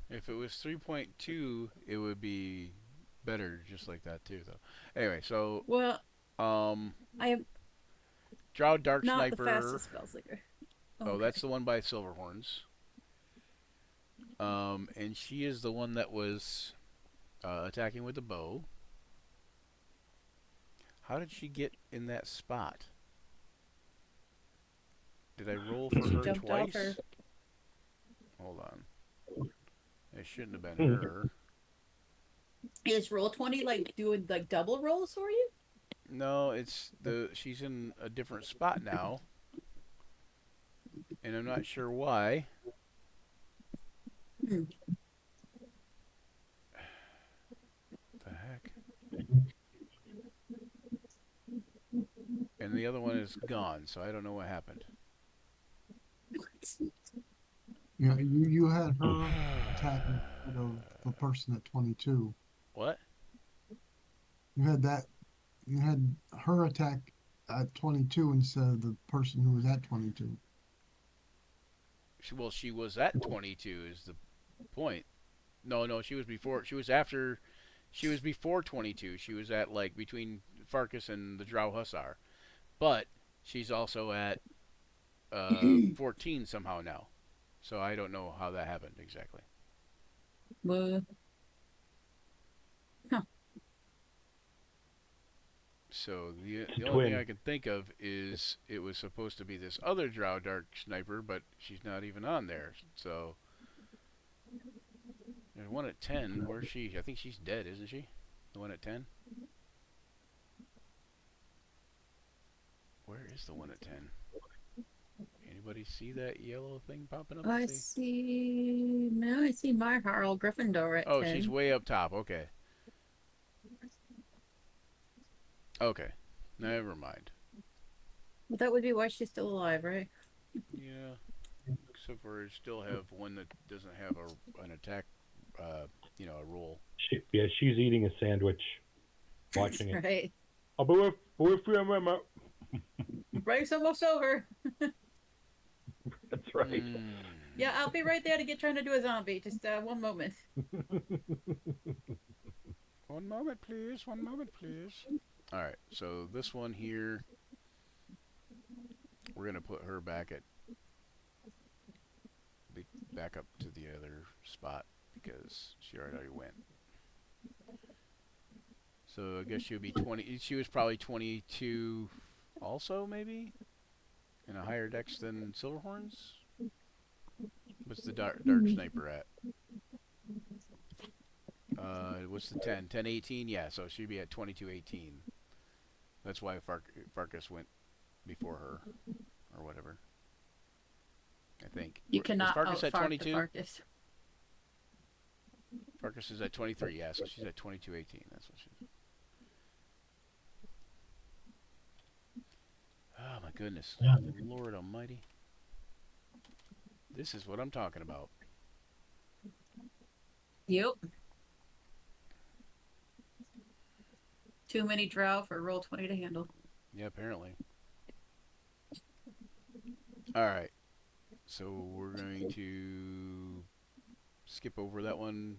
If it was 3.2, it would be better just like that too, though. Anyway, so Well, I am Drow Dark not Sniper. the fastest spellslinger. Oh, that's the one by Silverhorns. And she is the one that was attacking with the bow. How did she get in that spot? Did I roll for her jumped twice? off her. Hold on. It shouldn't have been her. Is Roll20 like doing like double rolls for you? No, she's in a different spot now. And I'm not sure why. Hmm. The heck? And the other one is gone, so I don't know what happened. Yeah, you had her attacking instead of the person at 22. What? You had her attack at 22 instead of the person who was at 22. Well, she was at 22 is the point. No, she was before. She was after. She was before 22. She was at like between Farkas and the Drow Hussar, but she's also at 14 somehow now. So I don't know how that happened exactly. What? Huh. So the only thing I can think of is it was supposed to be this other Drow Dark Sniper, but she's not even on there. So there's one at 10. Where's she? I think she's dead, isn't she? The one at 10? Where is the one at 10? Anybody see that yellow thing popping up? I see. No, I see my Harl Gryffindor at 10. Oh, she's way up top. Okay. Okay. Never mind. Well, that would be why she's still alive, right? Yeah. Except for still have one that doesn't have an attack, a roll. She's eating a sandwich, watching it. Right. I'll be with you, Mama. Break's almost over. That's right. Yeah, I'll be right there to get trying to do a zombie. Just 1 moment. 1 moment, please. 1 moment, please. All right. So this one here, we're gonna put her back up to the other spot because she already went. So I guess she would be 20. She was probably 22, also maybe, and a higher dex than Silverhorns. What's the dark sniper at? What's the 10? 10-18? Yeah, so she'd be at 22-18. That's why Farkas went before her, or whatever. I think. You cannot is Farkas at 22? Farkas. Farkas is at 23, yeah, so she's at 22-18. That's what she's. Oh my goodness. Lord almighty. This is what I'm talking about. Yep. Too many Drow for Roll20 to handle. Yeah, apparently. Alright. So we're going to skip over that one.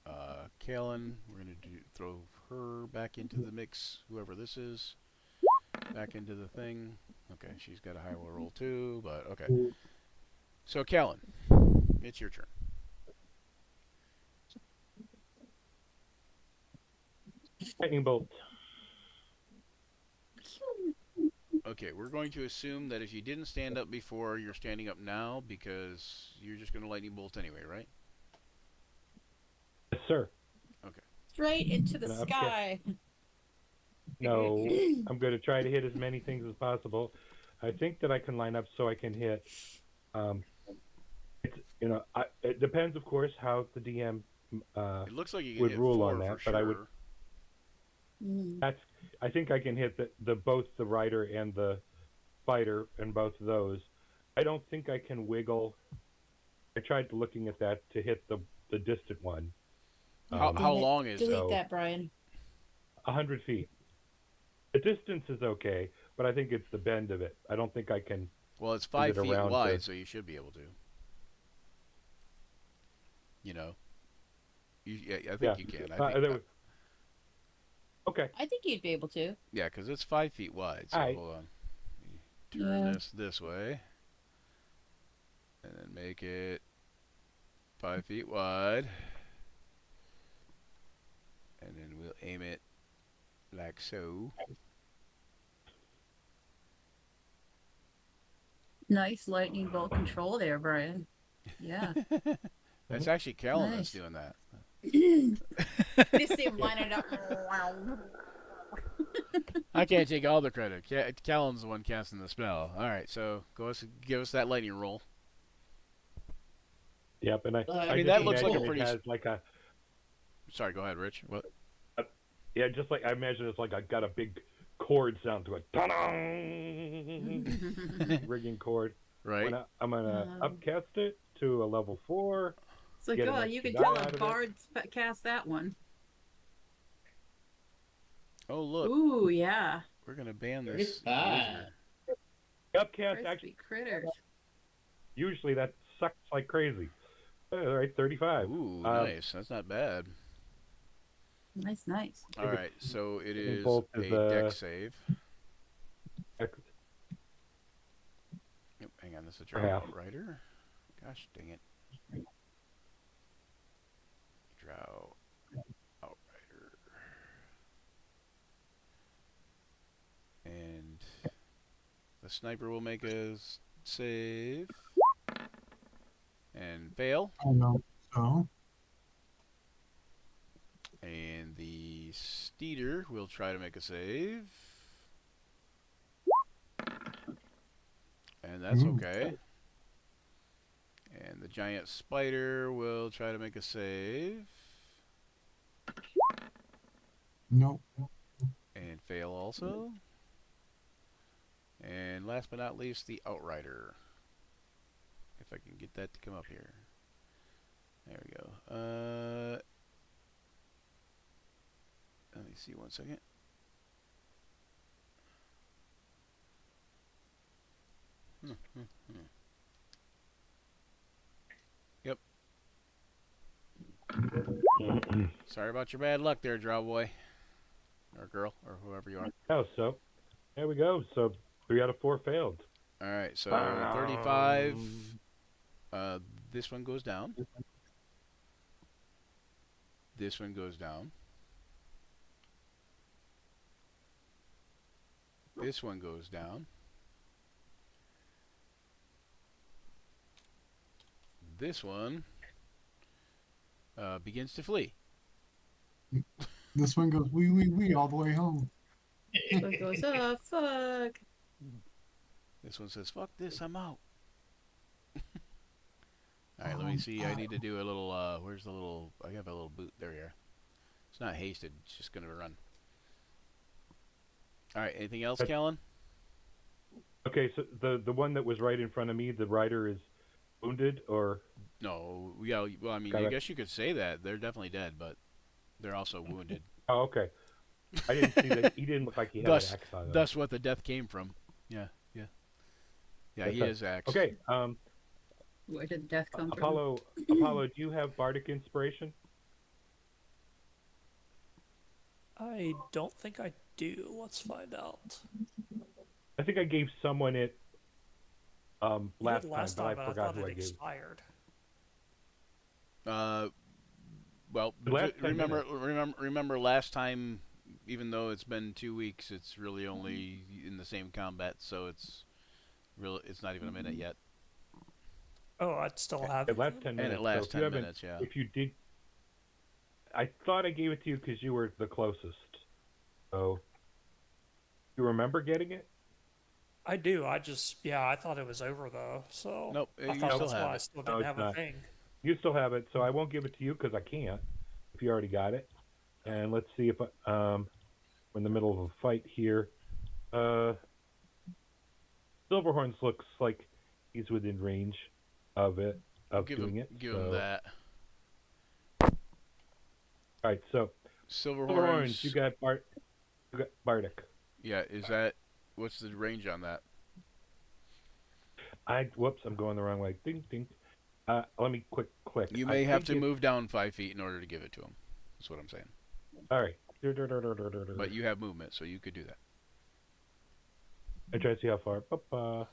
Kalen, we're going to throw her back into the mix, whoever this is. Back into the thing. Okay, she's got a high roll too, but okay. So, Kellen, it's your turn. Lightning bolt. Okay, we're going to assume that if you didn't stand up before, you're standing up now because you're just going to lightning bolt anyway, right? Yes, sir. Okay. Straight into the sky. No, I'm going to try to hit as many things as possible. I think that I can line up so I can hit It's it depends, of course, how the DM It looks like you can would hit rule 4 on that, for but I would. sure. I think I can hit the both the rider and the fighter and both of those. I don't think I can wiggle. I tried looking at that to hit the distant one. How Damn it. long is Delete it? that, Brian. 100 feet. The distance is okay, but I think it's the bend of it. I don't think I can. Well, it's it 5 feet around wide, to- so you should be able to. You know. I think you can. Okay. I think you'd be able to. Yeah, because it's 5 feet wide. So Alright. hold on. Turn Yeah. this way. And then make it 5 feet wide. And then we'll aim it like so. Nice lightning bolt control there, Brian. Yeah. That's actually Callan that's Nice. doing that. You see him lining it up. I can't take all the credit. Callan's the one casting the spell. All right, so give us that lightning roll. Yep, and I mean, just that looks like a imagine pretty it has like a Sorry, go ahead, Rich. What? yeah, just like I imagine it's like I got a big cord sound to it. Ta-dang! Rigging cord. Right. I'm gonna upcast it to a level 4. It's like, Get an oh, extra you can die tell out a of it. bard cast that one. Oh, look. Ooh, yeah. We're going to ban this. 35. wizard. Upcast actually Crispy critters. usually that sucks like crazy. All right, 35. Ooh, nice. That's not bad. Nice, nice. All right, so it is bolt a is, deck save. Yep, hang on, this is a Drow Yeah. Outrider. Gosh dang it. Drow Outrider. And the sniper will make a save. And fail. I know. So, And the Steeder will try to make a save. And that's Ooh. okay. And the giant spider will try to make a save. nope. And fail also. And last but not least, the Outrider. If I can get that to come up here. There we go. Let me see 1 second. Yep. Sorry about your bad luck there, Drow boy. Or girl, or whoever you are. Oh, so there we go. So 3 out of 4 failed. Alright, so 35. This one goes down. This one goes down. This one goes down. This one begins to flee. This one goes wee all the way home. So it goes, oh, fuck. This one says, fuck this, I'm out. Alright, let me see. I need to do a little, where's the little, I have a little boot. There we are. It's not hasted. It's just going to run. Alright, anything else, Callan? Okay, so the one that was right in front of me, the rider is wounded, or No, yeah, well, I mean, Got I it. guess you could say that. They're definitely dead, but they're also wounded. oh, okay. I didn't see that. He didn't look like he had Thus- an axe on him. That's what the death came from. Yeah, yeah. Yeah, he Okay. is axed. Okay. Where did death come from? Apollo, do you have bardic inspiration? I don't think I do. Let's find out. I think I gave someone it You last did time, last but time, I but I forgot thought who I it gave. expired. Well, The last 10 remember last time, even though it's been 2 weeks, it's really only in the same combat, so it's not even a minute yet. Oh, I'd still have It it. lasts 10 And minutes. it lasts so 10 if you haven't- minutes, yeah. If you did, I thought I gave it to you because you were the closest. So, you remember getting it? I do. I thought it was over though. So Nope, I you thought still that's have why I it. still No, didn't it's have a not. thing. You still have it, so I won't give it to you because I can't. If you already got it, and let's see if we're in the middle of a fight here. Uh, Silverhorns looks like he's within range of it of Give him, doing it. give So him that. all right, so Silverhorns, Silverhorns. You got Bardic. Yeah, is that what's the range on that? Whoops, I'm going the wrong way. Ding ding. Let me quick click. You I may have think to it's move down 5 feet in order to give it to him. That's what I'm saying. all right. But you have movement, so you could do that. I try to see how far. Ba-ba.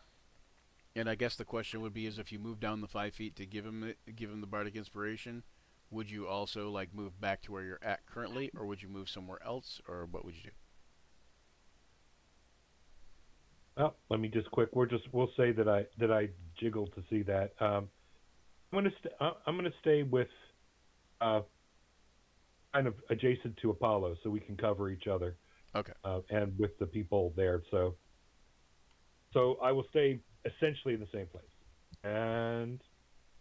And I guess the question would be: is if you move down the 5 feet to give him the bardic inspiration, would you also like move back to where you're at currently, or would you move somewhere else, or what would you do? Well, let me just quick. We'll say that I jiggled to see that. I'm gonna stay with kind of adjacent to Apollo, so we can cover each other. Okay. And with the people there, so I will stay essentially in the same place, and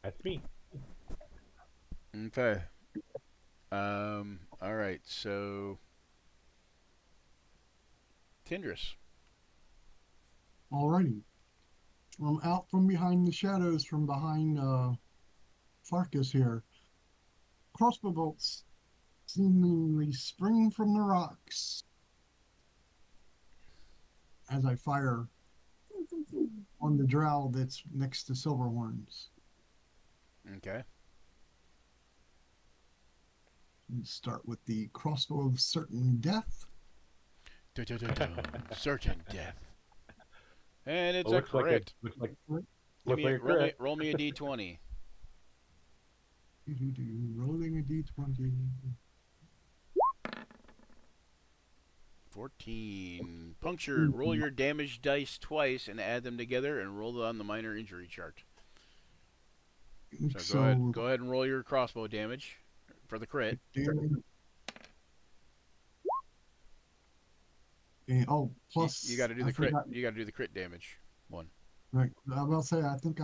that's me. Okay. All right. So, Tindris. Alrighty. From out from behind the shadows, from behind Farkas here, crossbow bolts seemingly spring from the rocks as I fire on the drow that's next to Silverhorns. Okay. And start with the crossbow of certain death. Certain death. And it's Well, a crit. looks like Give me a crit. roll me a d20. Rolling a d20. 14. Punctured. Roll your damage dice twice and add them together and roll it on the minor injury chart. So go ahead and roll your crossbow damage for the crit. Plus You got to do the crit. You got to do the crit damage one. Right. I will say I think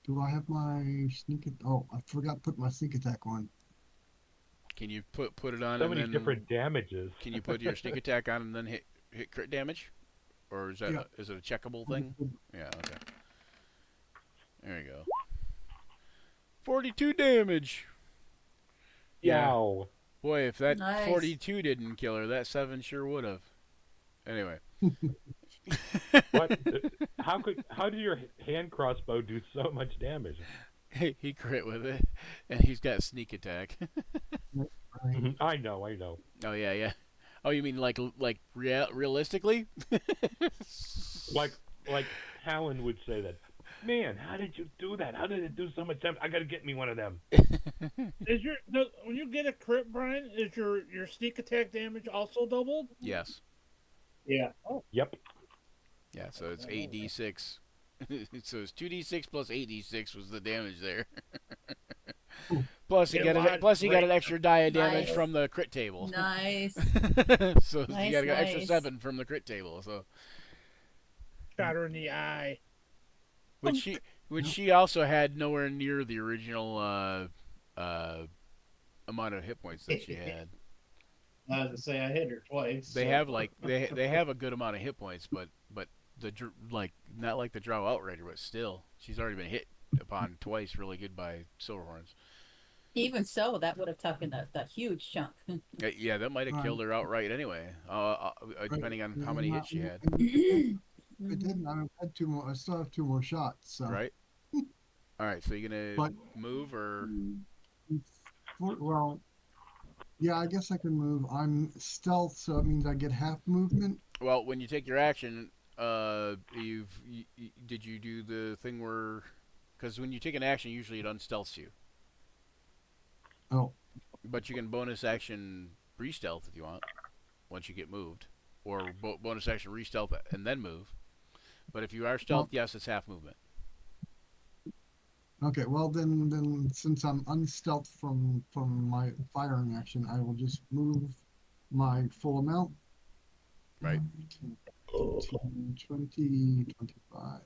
do I have my sneak? I forgot to put my sneak attack on. Can you put it on? So and many then, different damages. Can you put your sneak attack on and then hit crit damage, or is that is it a checkable thing? Yeah. Okay. There you go. 42 damage. Yeah. Yow. Boy, if that Nice. 42 didn't kill her, that 7 sure would have. Anyway. What? How did your hand crossbow do so much damage? He crit with it, and he's got sneak attack. I know. Oh yeah. Oh, you mean like realistically? Like Talon would say that. Man, how did you do that? How did it do so much damage? I gotta get me one of them. When you get a crit, Brian, is your sneak attack damage also doubled? Yes. Yeah. Oh, Yep. Yeah, so it's 8d6. So it's 2d6 plus 8d6 was the damage there. Plus you got an extra die of damage Nice. from the crit table. Nice. So you Nice, got an extra nice. 7 from the crit table. So shot her in the eye. which she also had nowhere near the original amount of hit points that she had. I was to say I hit her twice. They have they have a good amount of hit points, but not like the Drow Outrider, but still she's already been hit upon twice really good by Silverhorns. Even so, that would have taken a huge chunk. Yeah, that might have killed her outright anyway, depending on how many hits she had. I didn't. I had 2 more. I still have 2 more shots. So. Right. All right. So you're gonna move or? Well, yeah. I guess I can move. I'm stealth, so it means I get half movement. Well, when you take your action, did you do the thing where? Because when you take an action, usually it unstealths you. Oh. But you can bonus action re-stealth if you want, once you get moved, or bonus action re-stealth and then move. But if you are stealth, yes, it's half movement. Okay, well then since I'm unstealth from my firing action, I will just move my full amount. Right. 15, 20, 25,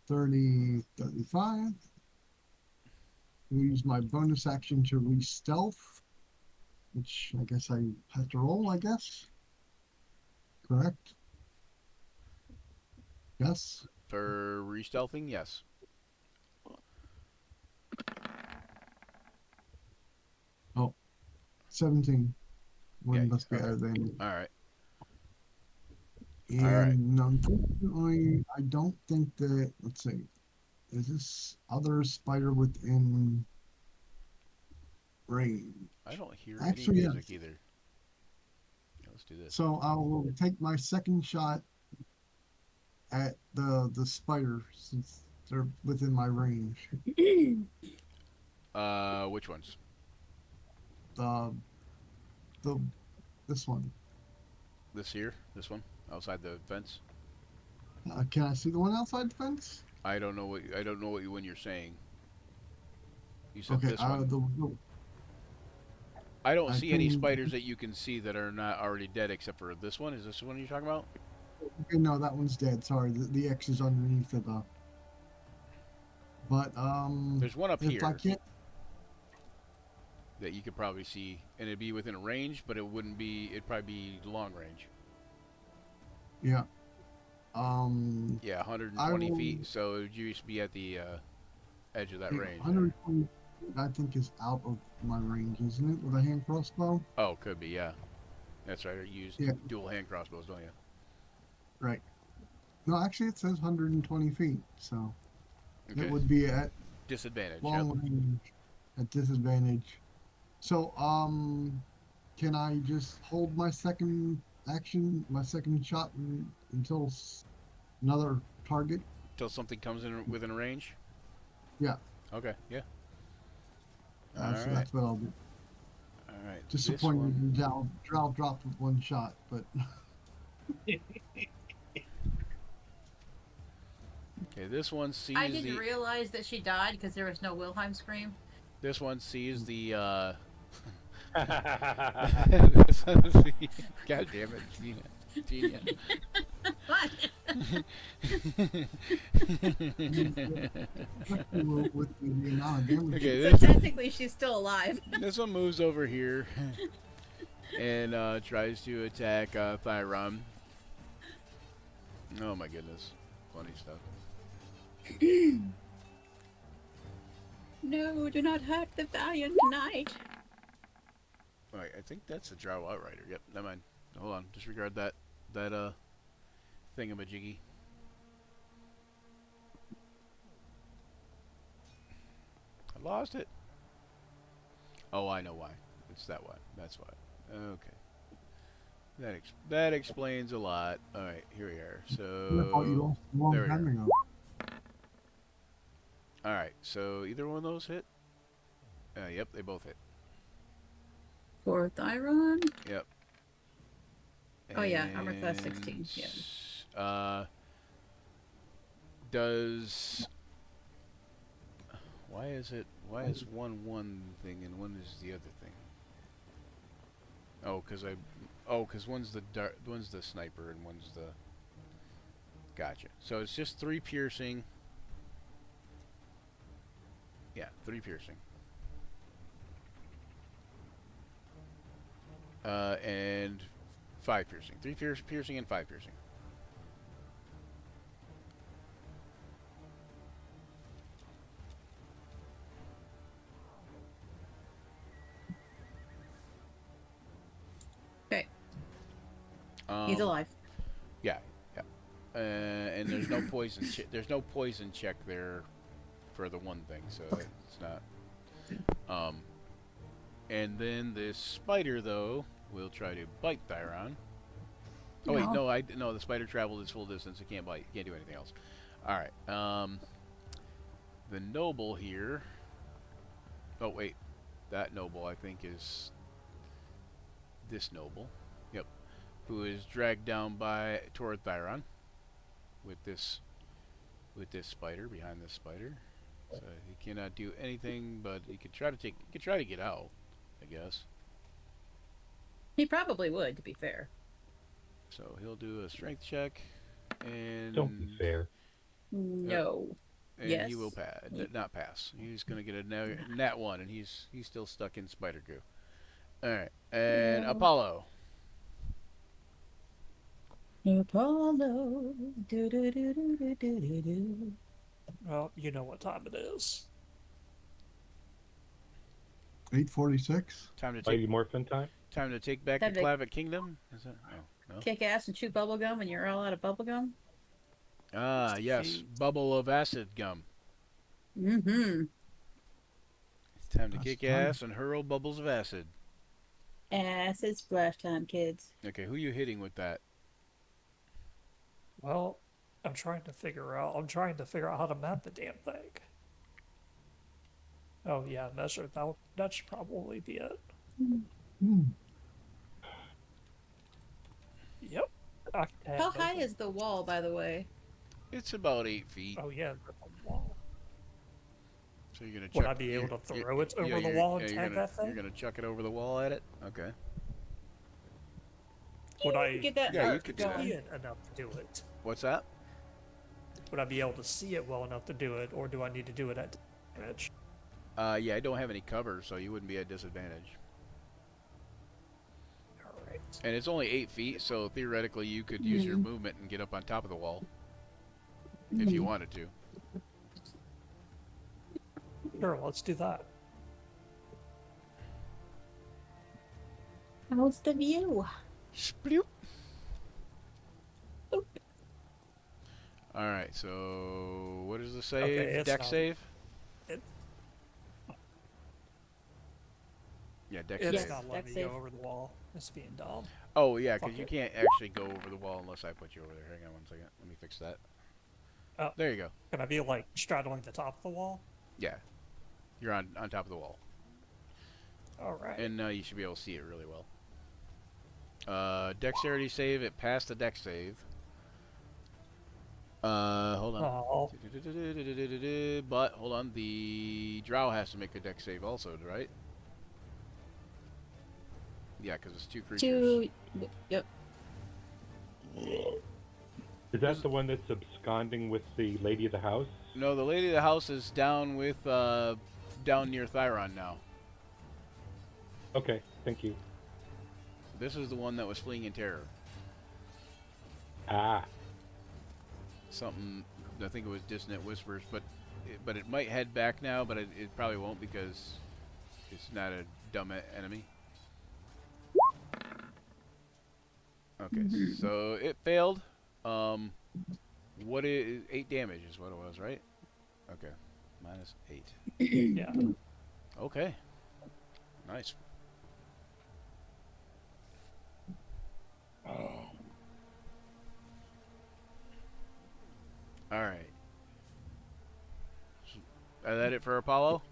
30, 35. We'll use my bonus action to re-stealth, which I guess I have to roll, I guess. Correct? Yes? For re-stealthing, yes. Oh, 17. Yeah. One must be Okay. out then. All right. All right. And unfortunately, I don't think that, let's see, is this other spider within range? I don't hear any Actually, music yes. either. Yeah, let's do this. So I will take my second shot at the spider since they're within my range. Which ones? The the this one. This here? This one? Outside the fence? Can I see the one outside the fence? I don't know what you when you're saying. You said Okay. this one. The I don't I see any can. spiders that you can see that are not already dead except for this one. Is this the one you're talking about? Okay, no, that one's dead. Sorry, the X is underneath it. But There's one up if I here can't, that you could probably see, and it'd be within a range, but it wouldn't be. It'd probably be long range. yeah. Yeah, I 120 will. feet. So it would just be at the edge of that Yeah, range there. 120. I think is out of my range, isn't it? With a hand crossbow. Oh, could be. Yeah, that's right. You used Yeah. dual hand crossbows, don't you? Right. No, actually, it says 120 feet, so it Okay. would be at Disadvantage. Yep. long range at disadvantage. So, can I just hold my second action, my second shot until another target? Till something comes in within range. Yeah. Okay. Yeah. All So right. that's what I'll do. All right. This one. Disappointing. Drow dropped with one shot, but Okay. This one sees I didn't the. realize that she died because there was no Wilhelm scream. This one sees the. I God damn it, Gina. Gina. What? with the amount of damage. Okay, So this technically, she's still alive. this one moves over here and tries to attack Thyron. Oh my goodness, funny stuff. No, do not hurt the valiant knight. All right, I think that's a Drow Outrider. Yep, never mind. Hold on, disregard that thingamajiggy. I lost it. Oh, I know why. It's that why. That's why. Okay. That explains a lot. All right, here we are. I thought you So lost a long there we time are. ago. All right, so either one of those hit. Yep, they both hit. For Thyron? Yep. Oh, yeah, armor class 16, yeah. Does why is one thing and one is the other thing? Oh, cause one's the sniper and one's the. Gotcha. So it's just 3 piercing. Yeah, 3 piercing. And 5 piercing. 3 piercing and 5 piercing. Okay, Um, he's alive. Yeah, yeah. And there's no poison. There's no poison check there for the one thing, so it's not. And then this spider though will try to bite Thyron. Oh wait, no, the spider traveled its full distance. It can't bite. It can't do anything else. All right. The noble here. Oh wait, that noble I think is this noble. Yep. Who is dragged down by toward Thyron with this spider behind this spider. So he cannot do anything, but he could try to get out, I guess. He probably would, to be fair. So he'll do a strength check. And Don't be fair. No. and he will Yes. not pass. He's gonna get a nat 1, and he's still stuck in spider goo. All right, and No. Apollo. Apollo. Do, do, do, do, do, do, do, do. Well, you know what time it is. 8:46. Time to take Mighty Morphin time? back the Time to Clavic Kingdom. Is that? Oh no. Kick ass and chew bubblegum, and you're all out of bubblegum? Ah yes, Defeat. bubble of acid gum. Mm-hmm. It's time to That's kick time. ass and hurl bubbles of acid. Acid splash time, kids. Okay, who you hitting with that? Well, I'm trying to figure out how to map the damn thing. Oh yeah, measure. That should probably be it. Hmm. Yep. I can How have high both. is the wall, by the way? It's about 8 feet. Oh yeah, the wall. So you're gonna Would chuck. I be able to you're- throw it over yeah, the you're- wall and yeah, tag that You're thing? gonna chuck it over the wall at it. Okay. Would I Get that Yeah, you arc could do that. going. see it enough to do it? What's that? Would I be able to see it well enough to do it, or do I need to do it at disadvantage? Yeah, I don't have any cover, so you wouldn't be at disadvantage. All right. And it's only 8 feet, so theoretically you could use your movement and get up on top of the wall if you wanted to. Sure, let's do that. How's the view? Sploop. All right, so what is the save? Okay, it's Deck not- save? It, Yeah, deck it's Yes, save. not letting deck me save. go over the wall. It's being dumb. Oh, yeah, because Fuck you it. can't actually go over the wall unless I put you over there. Hang on one second. Let me fix that. Oh. There you go. Can I be like straddling the top of the wall? Yeah. You're on top of the wall. All right. And now you should be able to see it really well. Dexterity save. It passed the deck save. Hold on. Oh, But hold on, the Drow has to make a deck save also, right? Yeah, because it's 2 creatures. Yep. Is that the one that's absconding with the lady of the house? No, the lady of the house is down with down near Thyron now. Okay, thank you. This is the one that was fleeing in terror. Ah, Something, I think it was Dissonant Whispers, but it might head back now, but it probably won't because it's not a dumb enemy. Okay, so it failed. What is 8 damage is what it was, right? Okay, -8. yeah. Okay, nice. All right. Is that it for Apollo?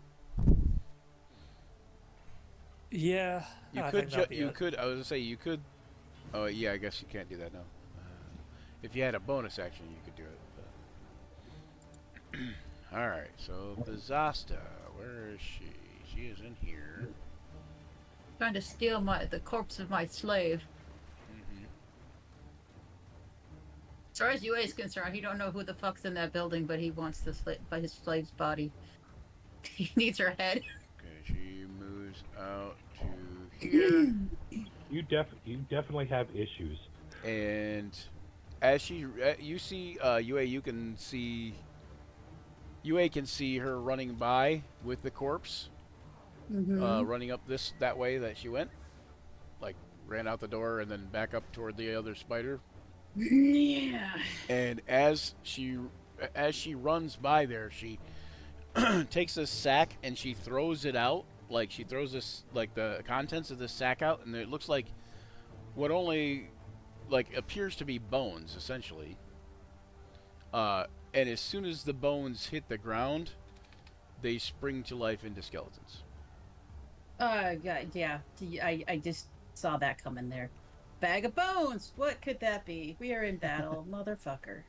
Yeah. You I could. think that'll be You it. could. I was gonna say you could. Oh yeah, I guess you can't do that now. If you had a bonus action, you could do it. But all right. So the Zasta, where is she? She is in here. Trying to steal the corpse of my slave. Mm-hmm. As far as UA is concerned, he don't know who the fuck's in that building, but he wants his slave's body. He needs her head. Okay, she moves out to here, you definitely have issues. and as she, you see, UA, you can see. UA can see her running by with the corpse. Running up that way that she went, like ran out the door and then back up toward the other spider. Yeah. And as she runs by there, she takes this sack and she throws it out. Like she throws this, like the contents of this sack out, and it looks like what only like appears to be bones, essentially. And as soon as the bones hit the ground, they spring to life into skeletons. God, yeah. I just saw that coming there. Bag of bones. What could that be? We are in battle, motherfucker.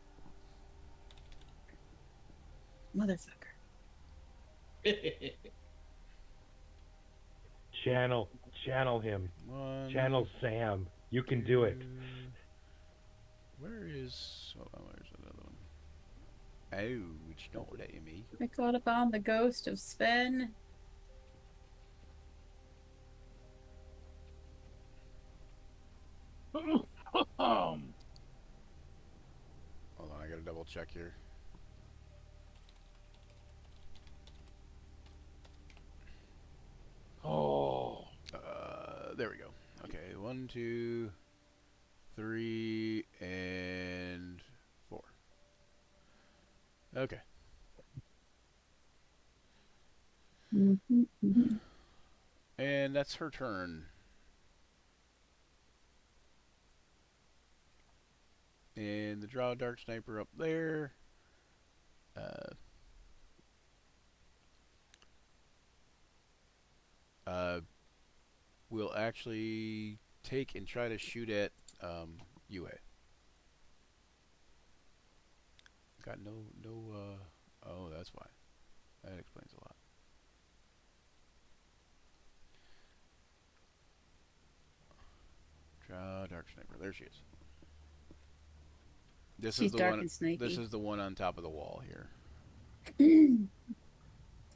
Motherfucker. Channel him. One, Channel Sam. You can do it. Where is... Hold on, where's another one? Ouch, don't let me. I caught upon the ghost of Sven. Hold on, I gotta double check here. Oh. There we go. Okay, 1, 2, 3, and 4. Okay. And that's her turn. And the Drow Dark Sniper up there. Will actually take and try to shoot at UA. Got no, oh, that's why. That explains a lot. Drow Dark Sniper. There she is. This She's is the dark one. and snaky. This is the one on top of the wall here.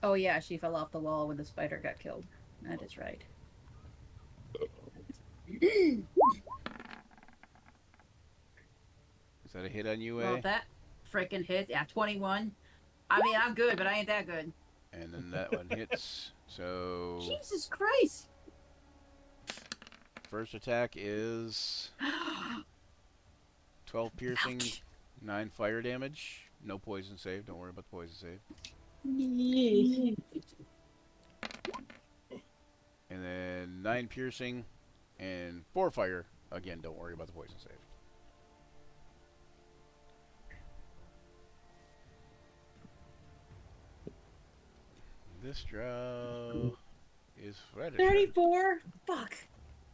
Oh yeah, she fell off the wall when the spider got killed. That is right. Is that a hit on UA? Well, that freaking hit. Yeah, 21. I mean, I'm good, but I ain't that good. And then that one hits. So Jesus Christ! first attack is 12 piercing, Ouch. 9 fire damage. No poison save. Don't worry about the poison save. And then 9 piercing and 4 fire. Again, don't worry about the poison save. This Drow is reddish. 34? Fuck.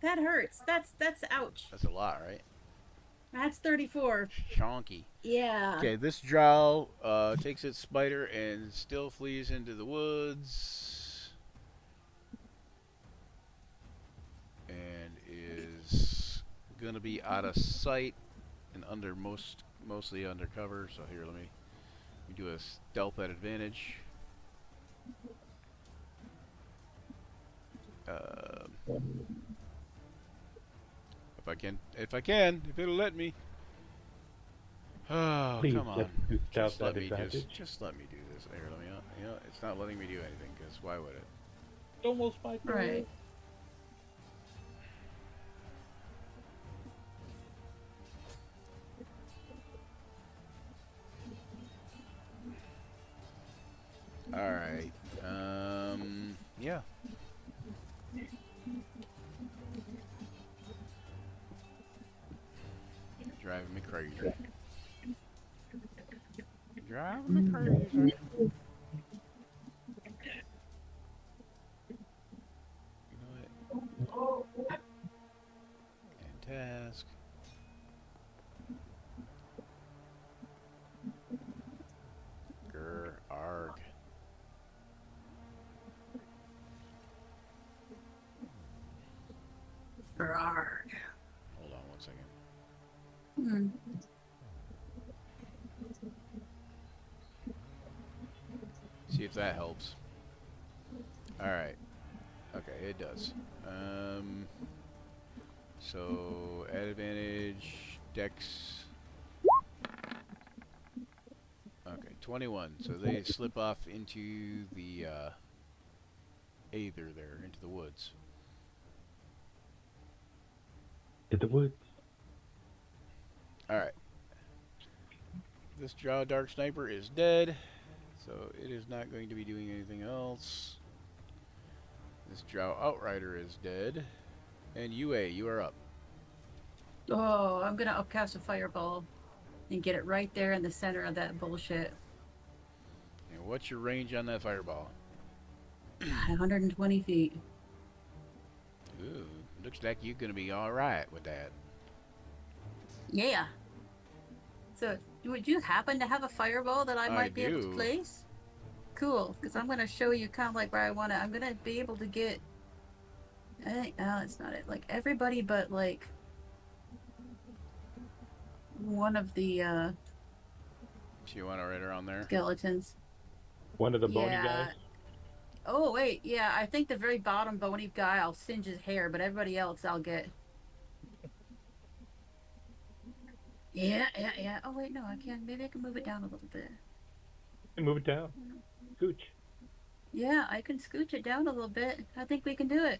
That hurts. That's ouch. That's a lot, right? That's 34. Chonky. Yeah. Okay, this Drow takes its spider and still flees into the woods. And is gonna be out of sight and mostly undercover. So here, let me do a stealth at advantage. If it'll let me. Oh, Please, come on. let's do stealth Just let at me advantage. just let me do this. Here, let me. You know, it's not letting me do anything. Cause why would it? Almost my turn. Right. All right. Yeah. Driving me crazy. Driving me crazy. You know what? And task. Grr, arg. Arrgh. Hold on 1 second. Hmm. See if that helps. Alright. Okay, it does. So, at advantage, dex. Okay, 21. So they slip off into the, Aether there, into the woods. In the woods. Alright. This Drow Dark Sniper is dead, so it is not going to be doing anything else. This Drow Outrider is dead. And UA, you are up. Oh, I'm gonna upcast a fireball and get it right there in the center of that bullshit. And what's your range on that fireball? 120 feet. Ooh, looks like you're gonna be alright with that. Yeah. So, would you happen to have a fireball that I might be able to do. place? Cool, because I'm going to show you kind of like where I want to. I'm going to be able to get. I think, oh, that's not it. Like everybody but like. one of the So you want to right around there? skeletons. One of the bony Yeah. guys. Oh wait, yeah. I think the very bottom bony guy, I'll singe his hair, but everybody else, I'll get. Yeah, yeah, yeah. Oh wait, no, I can. Maybe I can move it down a little bit. And move it down. Scooch. Yeah, I can scooch it down a little bit. I think we can do it.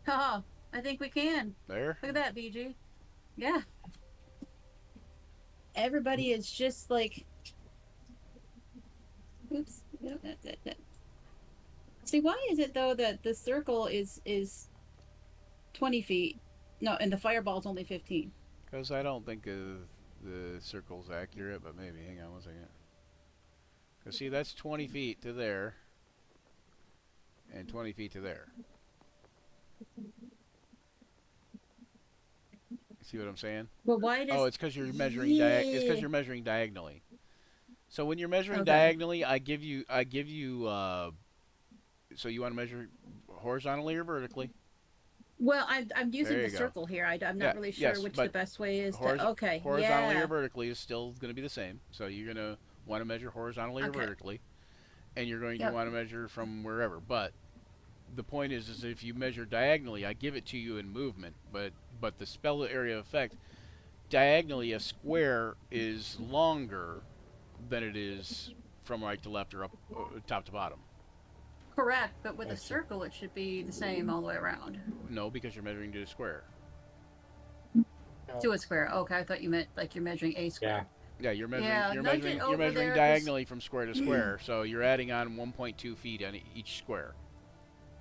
Haha, I think we can. There. Look at that, BG. Yeah. Everybody is just like. Oops. See, why is it though that the circle is 20 feet? No, and the fireball's only 15. Because I don't think the circle's accurate, but maybe. Hang on one second. Because see, that's 20 feet to there, and 20 feet to there. See what I'm saying? But why does? Oh, it's because you're measuring it's because you're measuring diagonally. So when you're measuring Okay. diagonally, I give you. So you want to measure horizontally or vertically? Well, I'm using There the you go. circle here. I'm Yeah, not really sure yes, which the but best way is Horiz- to. Okay. horizontally Yeah. or vertically is still going to be the same. So you're going to want to measure horizontally or Okay. vertically, and you're going to Yep. want to measure from wherever. But the point is if you measure diagonally, I give it to you in movement. But the spell area effect, diagonally, a square is longer than it is from right to left or up, top to bottom. Correct, but with a Gotcha. circle, it should be the same all the way around. No, because you're measuring to a square. To a square. Okay, I thought you meant like you're measuring a square. Yeah, you're measuring. Yeah, you're nudge measuring. it You're over measuring there, 'cause- diagonally from square to square. So you're adding on 1.2 feet on each square.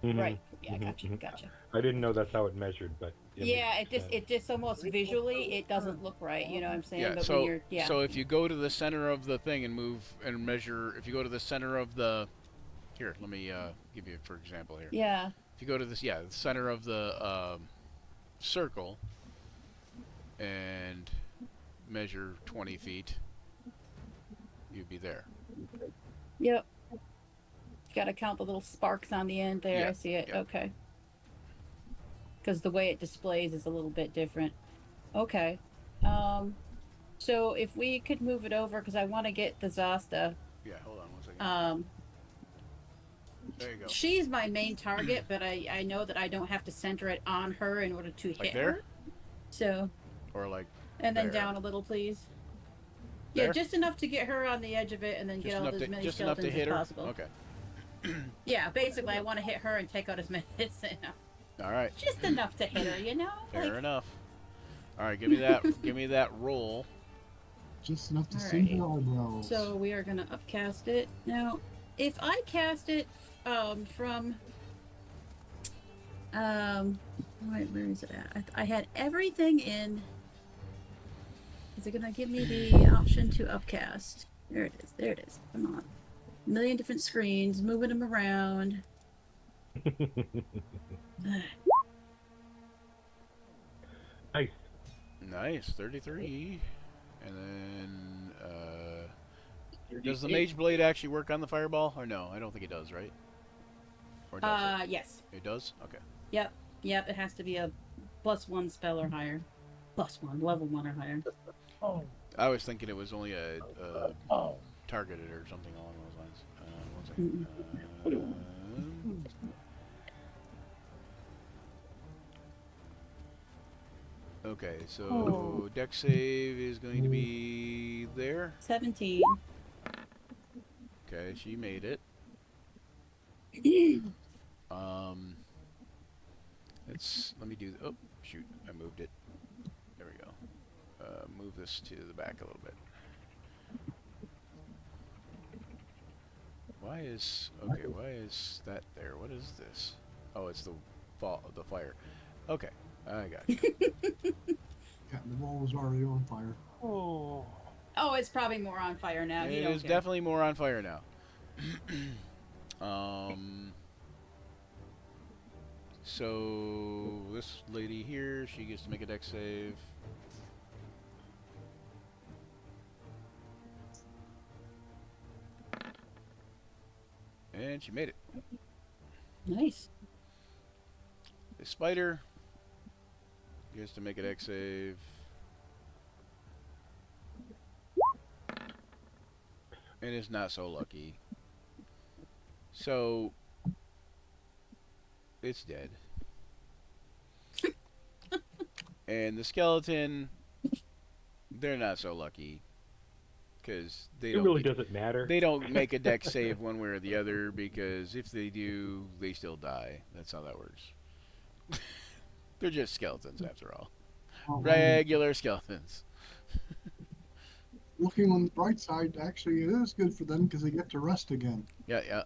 Mhm. Right. Yeah, Mhm, gotcha. mhm. Gotcha. I didn't know that's how it measured, but Yeah, makes sense. it just almost visually it doesn't look right. You know what I'm saying? Yeah. But So when you're so if you go to the center of the thing and move and measure, if you go to the center of the, here, let me give you for example here. yeah. If you go to this, the center of the circle and measure 20 feet, you'd be there. Yep. Got to count the little sparks on the end there. Yeah, I see it. yeah. Okay. Because the way it displays is a little bit different. Okay. So if we could move it over, because I want to get the Zasta. Yeah. Hold on one second. There you go. She's my main target, but I know that I don't have to center it on her in order to Like hit there? her. So, Or like and then there. down a little, please. There? Yeah, just enough to get her on the edge of it, and then get all as many just enough skeletons to hit as her. possible. Okay. Yeah, basically, I want to hit her and take out as many as All right. just enough to hit her, you know. Fair Like, enough. All right. Give me that. give me that roll. Just enough to All see right. your eyebrows. so we are gonna upcast it now. If I cast it from wait, where is it at? I had everything in. Is it gonna give me the option to upcast? There it is. There it is. Come on. A million different screens, moving them around. Nice. Nice. 33. And then does the mage blade actually work on the fireball or no? I don't think it does, right? Or does Yes. it? It does. Okay. Yep. Yep. It has to be a +1 spell or higher. +1, level 1 or higher. Oh, I was thinking it was only a oh. targeted or something along those lines. One second. Okay, so Oh. deck save is going to be there. 17. Okay, she made it. Let me do. Oh, shoot! I moved it. There we go. Move this to the back a little bit. Why is that there? What is this? Oh, it's the fire. Okay, I got you. Yeah, the wall was already on fire. Oh. Oh, it's probably more on fire now. You It don't is care. definitely more on fire now. So this lady here, she gets to make a deck save. And she made it. Nice. The spider gets to make a deck save. and is not so lucky. So it's dead. And the skeleton, they're not so lucky because It really doesn't matter. they don't make a deck save one way or the other because if they do, they still die. That's how that works. They're just skeletons after all. Regular skeletons. Looking on the bright side, actually, it is good for them because they get to rest again. Yeah.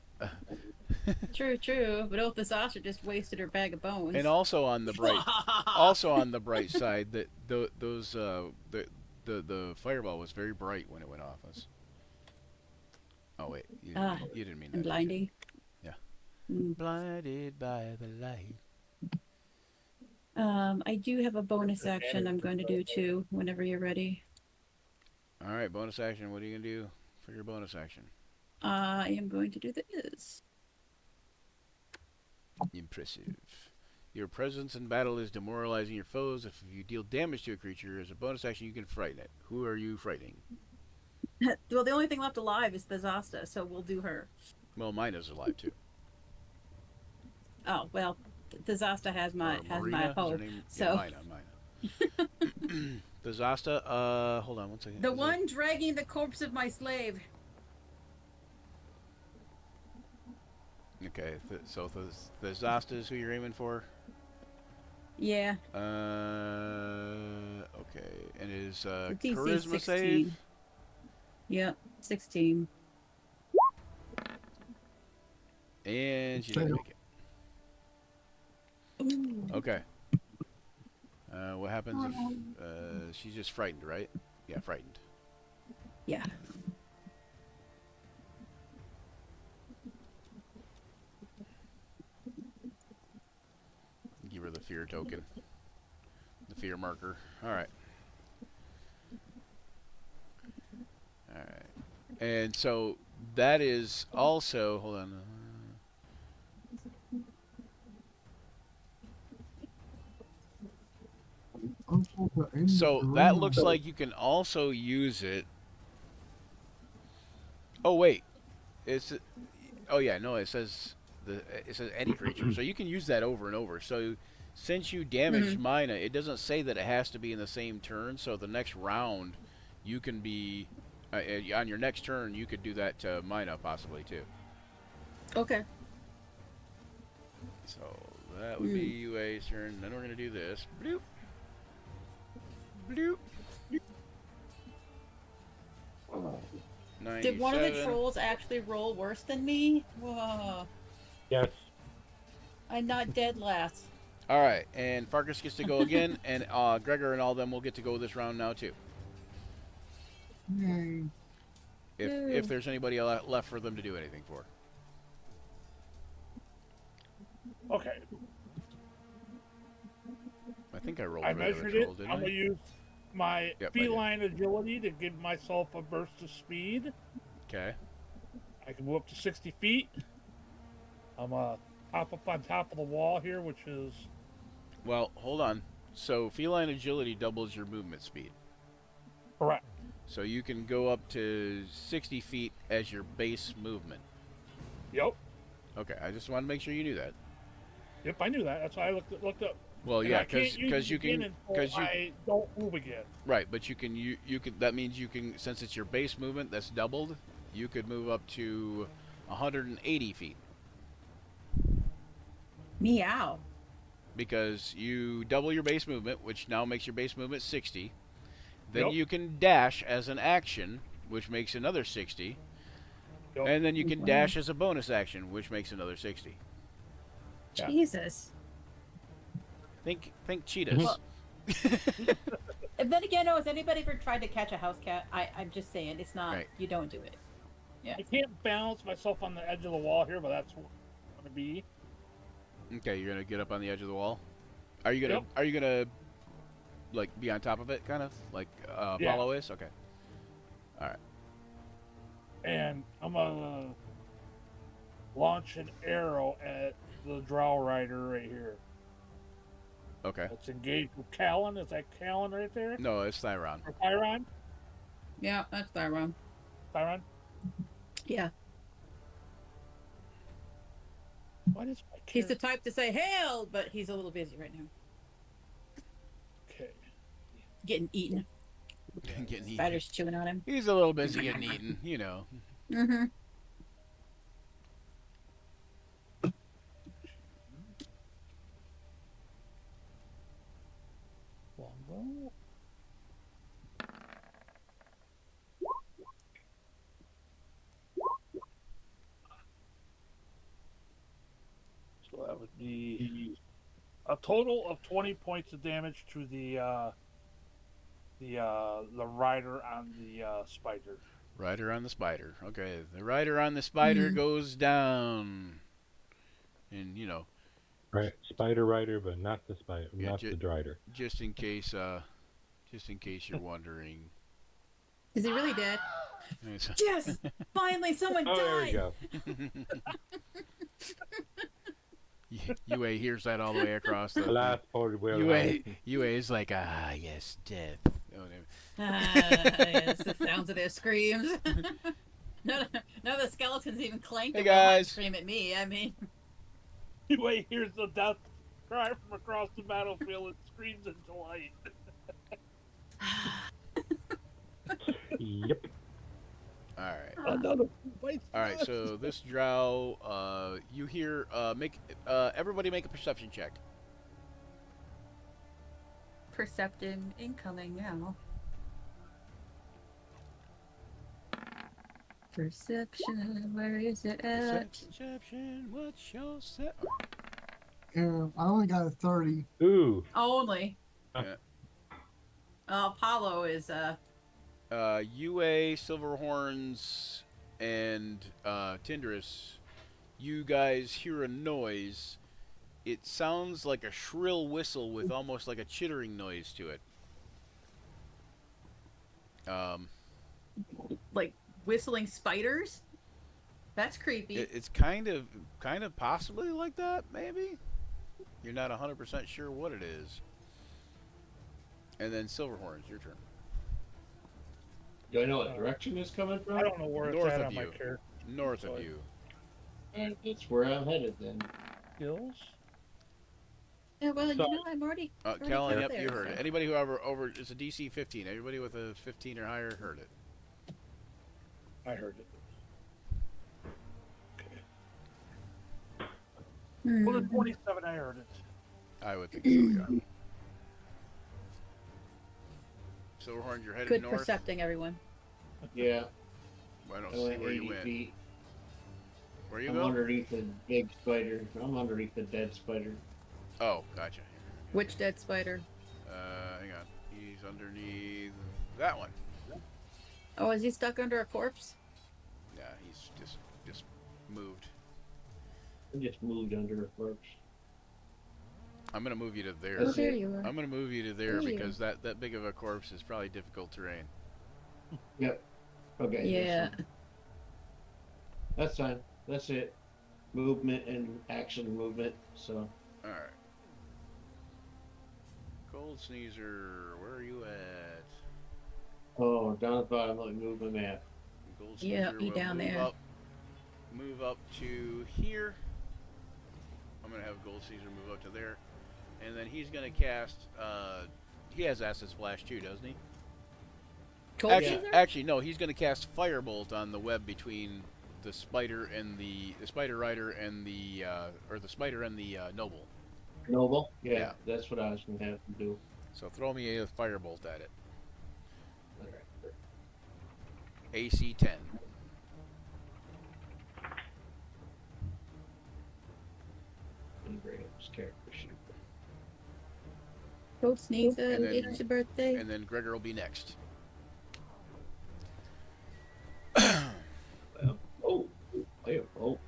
True, true. But the Sasha just wasted her bag of bones. And also on the bright side, that the fireball was very bright when it went off us. Oh wait, you didn't mean that. And blinding. Yeah. Mm. Blinded by the light. I do have a bonus action I'm going to do too, whenever you're ready. All right, bonus action. What are you gonna do for your bonus action? I am going to do this. Impressive. Your presence in battle is demoralizing your foes. If you deal damage to a creature as a bonus action, you can frighten it. Who are you frightening? Well, the only thing left alive is the Zasta, so we'll do her. Well, mine is alive too. Oh well, the Zasta has my Marina? Is hope. her name? So Yeah, Mina. The Zasta. Hold on one second. the one dragging the corpse of my slave. Okay, so the Zasta is who you're aiming for. Yeah. Okay, and is The DC charisma 16. save? Yep, 16. And she didn't make it. Ooh. Okay. What happens if she's just frightened, right? Yeah, frightened. Yeah. Give her the fear token. The fear marker. Alright. Alright. And so that is also... Hold on. So that looks like you can also use it... Oh, wait. It's... Oh, yeah. No, it says any creature. So you can use that over and over. So... Since you damaged Mina, it doesn't say that it has to be in the same turn. So the next round, you can be on your next turn. You could do that to Mina possibly too. Okay. So that would be UA's turn. Then we're gonna do this. Bloop. Bloop. 97. Did one of the trolls actually roll worse than me? Whoa. Yes. I'm not dead last. All right, and Farkas gets to go again, and Gregor and all of them will get to go this round now too. Yay. If there's anybody left for them to do anything for. Okay. I think I rolled. I regular measured troll, it. didn't I'm I? going to use my Yep, feline agility to give myself a burst of speed. Okay. I can move up to 60 feet. I'm going to hop up on top of the wall here, which is... Well, hold on. So feline agility doubles your movement speed. Correct. So you can go up to 60 feet as your base movement. Yep. Okay, I just want to make sure you knew that. Yep, I knew that. That's why I looked up. Well, And yeah, I can't use because it you again can until I don't move again. right, but you can that means you can, since it's your base movement that's doubled, you could move up to 180 feet Meow. because you double your base movement, which now makes your base movement 60. Then Yep. you can dash as an action, which makes another 60. Yep. And then you can dash as a bonus action, which makes another 60. Yeah. Jesus. Think cheetahs. Well- And then again, has anybody ever tried to catch a house cat? I'm just saying, it's not. Right. You don't do it. I can't balance myself on the edge of the wall here, but that's what I'm going to be. Okay, you're gonna get up on the edge of the wall. Are you gonna Yep. like be on top of it, kind of like Yeah. Apollo is? Okay. All right. And I'm going to launch an arrow at the Drow rider right here. Okay. Let's engage with Callan. Is that Callan right there? No, it's Thyron. Or Tyron? Yeah, that's Thyron. Tyron? Yeah. What is my He's the character? type to say hail, but he's a little busy right now. Okay. Getting eaten. Getting eaten. Spider's chewing on him. He's a little busy getting eaten, you know. Mm-hmm. Longbow. So that would be a total of 20 points of damage to the rider on the spider. Rider on the spider. Okay, the rider on the spider goes down. And, you know, Right, spider rider, but not the spider, Yeah, not the drider. just in case you're wondering. Is he really dead? It's- Yes! Finally, someone Oh, there we died! go. UA hears that all the way across the. Alas, poor Will. UA is like, ah, yes, death. Oh, no. Yes, the sounds of their screams. None of the skeletons even clanked Hey, their will guys. scream at me. I mean, Anyway, here's the death cry from across the battlefield and screams in delight. Yep. All right. Another fight. All right. So this drow, you hear, everybody make a perception check. percepting incoming now. Perception, where is it at? Perception, what's your set? Yeah, I only got a 30. Ooh. Only. Yeah. Apollo is UA, Silverhorns, and Tindris, you guys hear a noise. It sounds like a shrill whistle with almost like a chittering noise to it. like whistling spiders. That's creepy. It's kind of possibly like that, maybe. You're not 100% sure what it is. And then Silverhorns, your turn. Do I know what direction it's coming from? I don't know where North it's at of on my you. character North of you. Alright, that's where I'm headed then. skills. Yeah, well, you So- know, I'm already. Callan, got yep, there, you heard so. it. Anybody who over it's a DC 15. Everybody with a 15 or higher heard it. I heard it. Hmm. Well, at 27, I heard it. I would think so, yeah. Silverhorn, you're headed Good north. percepting, everyone. Yeah, I don't I see went where you 80 went. feet. Where you I'm go? underneath the big spider. I'm underneath the dead spider. Oh, gotcha. Which dead spider? Hang on. He's underneath that one. Oh, is he stuck under a corpse? Yeah, he's just moved. I just moved under a corpse. I'm gonna move you to there. Oh, there you are. I'm gonna move you to there There you because that big of a corpse is probably difficult terrain. Yep. Okay. Yeah. That's fine. That's it. Movement and action movement. So All right. Cold Sneezer, where are you at? oh, down at the bottom. Let me move my map. Gold Yeah, Sneezer he will down there. Move up to here. I'm gonna have Gold Caesar move up to there, and then he's gonna cast. He has Acid Splash too, doesn't he? Cold Caesar? Actually, no. He's gonna cast Firebolt on the web between the spider and the spider rider and the or the spider and the noble. Noble. Yeah, Yeah. that's what I was gonna have to do. So throw me a Firebolt at it. All right. AC 10. Let me bring up this character sheet. Cold sneeze. And then- It's your birthday. And then Gregor will be next. Well, oh, oh.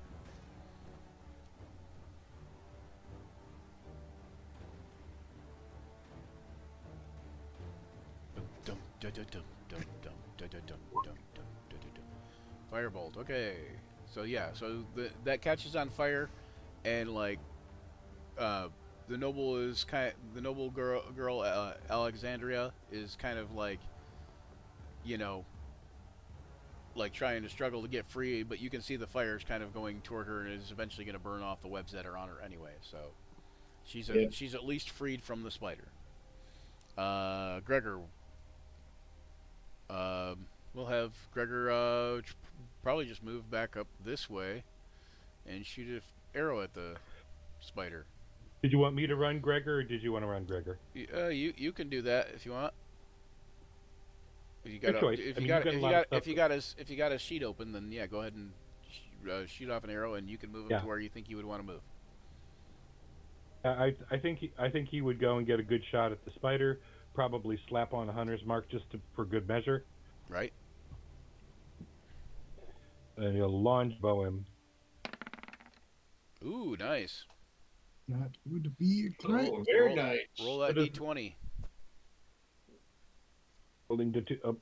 Dum, dum, dum, dum, dum, dum, dum, dum, dum, dum, dum, dum, dum. Firebolt. Okay. So yeah. So that catches on fire, and like, the noble is the noble girl Alexandria is kind of like, you know, like trying to struggle to get free, but you can see the fire is kind of going toward her and is eventually going to burn off the webs that are on her anyway. So she's Yeah. she's at least freed from the spider. Gregor. We'll have Gregor probably just move back up this way and shoot an arrow at the spider. Did you want me to run Gregor, or did you want to run Gregor? You can do that if you want. If you Good got choice. if I you mean, got you've got if a you lot got of stuff if you got if you got a sheet open, then yeah, go ahead and shoot off an arrow, and you can move him Yeah. to where you think you would want to move. I think he would go and get a good shot at the spider, probably slap on a hunter's mark just for good measure, Right? and he'll longbow him. Ooh, nice. That would be a crit. Oh, very Roll- nice. Roll that What is- d20. Rolling the two up.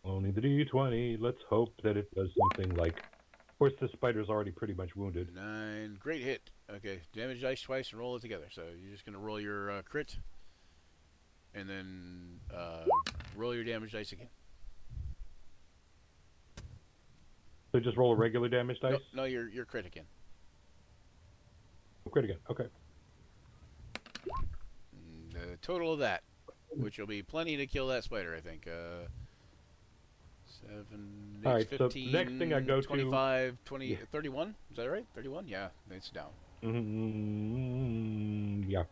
Only the d20. Let's hope that it does something like. Of course, the spider's already pretty much wounded. 9. Great hit. Okay, damage dice twice and roll it together. So you're just gonna roll your crit, and then roll your damage dice again. So just roll a regular damage dice. No, your crit again. Oh, crit again. Okay. And the total of that, which will be plenty to kill that spider, I think. 7, 8, All right, so 15, next thing I go to- 25, 20, Yeah. 31? Is that right? 31? Yeah, it's down. Yeah.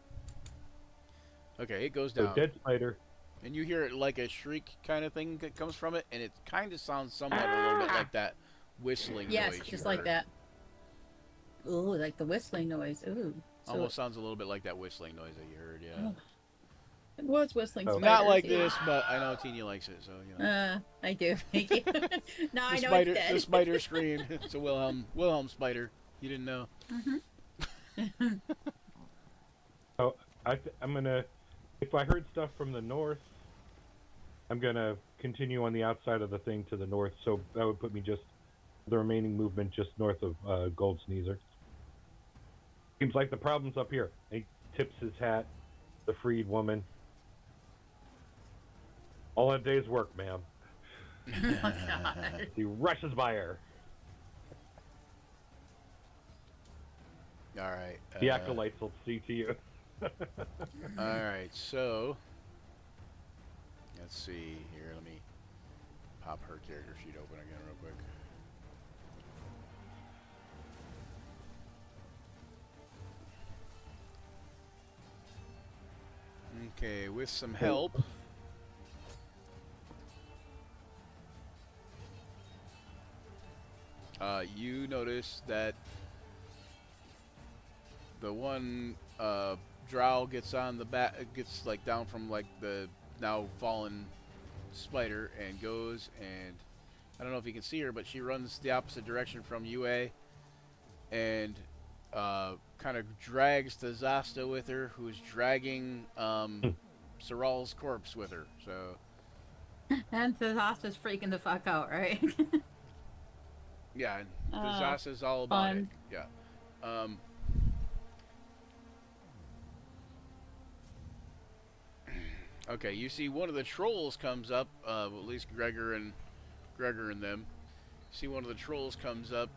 Okay, it goes So down. dead spider. And you hear it like a shriek kind of thing that comes from it, and it kind of sounds somewhat a little bit like that whistling Yes, noise. just you like heard. that. Ooh, like the whistling noise. Ooh. So Almost sounds a little bit like that whistling noise that you heard, yeah. it was whistling Oh. spiders. Not like yeah. this, but I know Tina likes it, so, you know. I do. Thank you. Now I The know spider, it's dead. the spider screamed. It's a Wilhelm spider. You didn't know. Oh, I'm gonna. If I heard stuff from the north, I'm gonna continue on the outside of the thing to the north. So that would put me just the remaining movement just north of Gold Sneezer. Seems like the problem's up here. He tips his hat. The freed woman. All a day's work, ma'am. Oh, God. He rushes by her. All right. The acolytes will see to you. All right, so let's see here. Let me pop her character sheet open again real quick. Okay, with some help. You notice that the one Drow gets on the back, gets like down from like the now fallen spider and goes, and I don't know if you can see her, but she runs the opposite direction from UA and kind of drags the Zasta with her, who's dragging Saral's corpse with her. So And the Zasta's freaking the fuck out, right? yeah, and the Oh, Zasta's all about it. fun. Yeah. Okay, you see one of the trolls comes up, at least Gregor and them. See one of the trolls comes up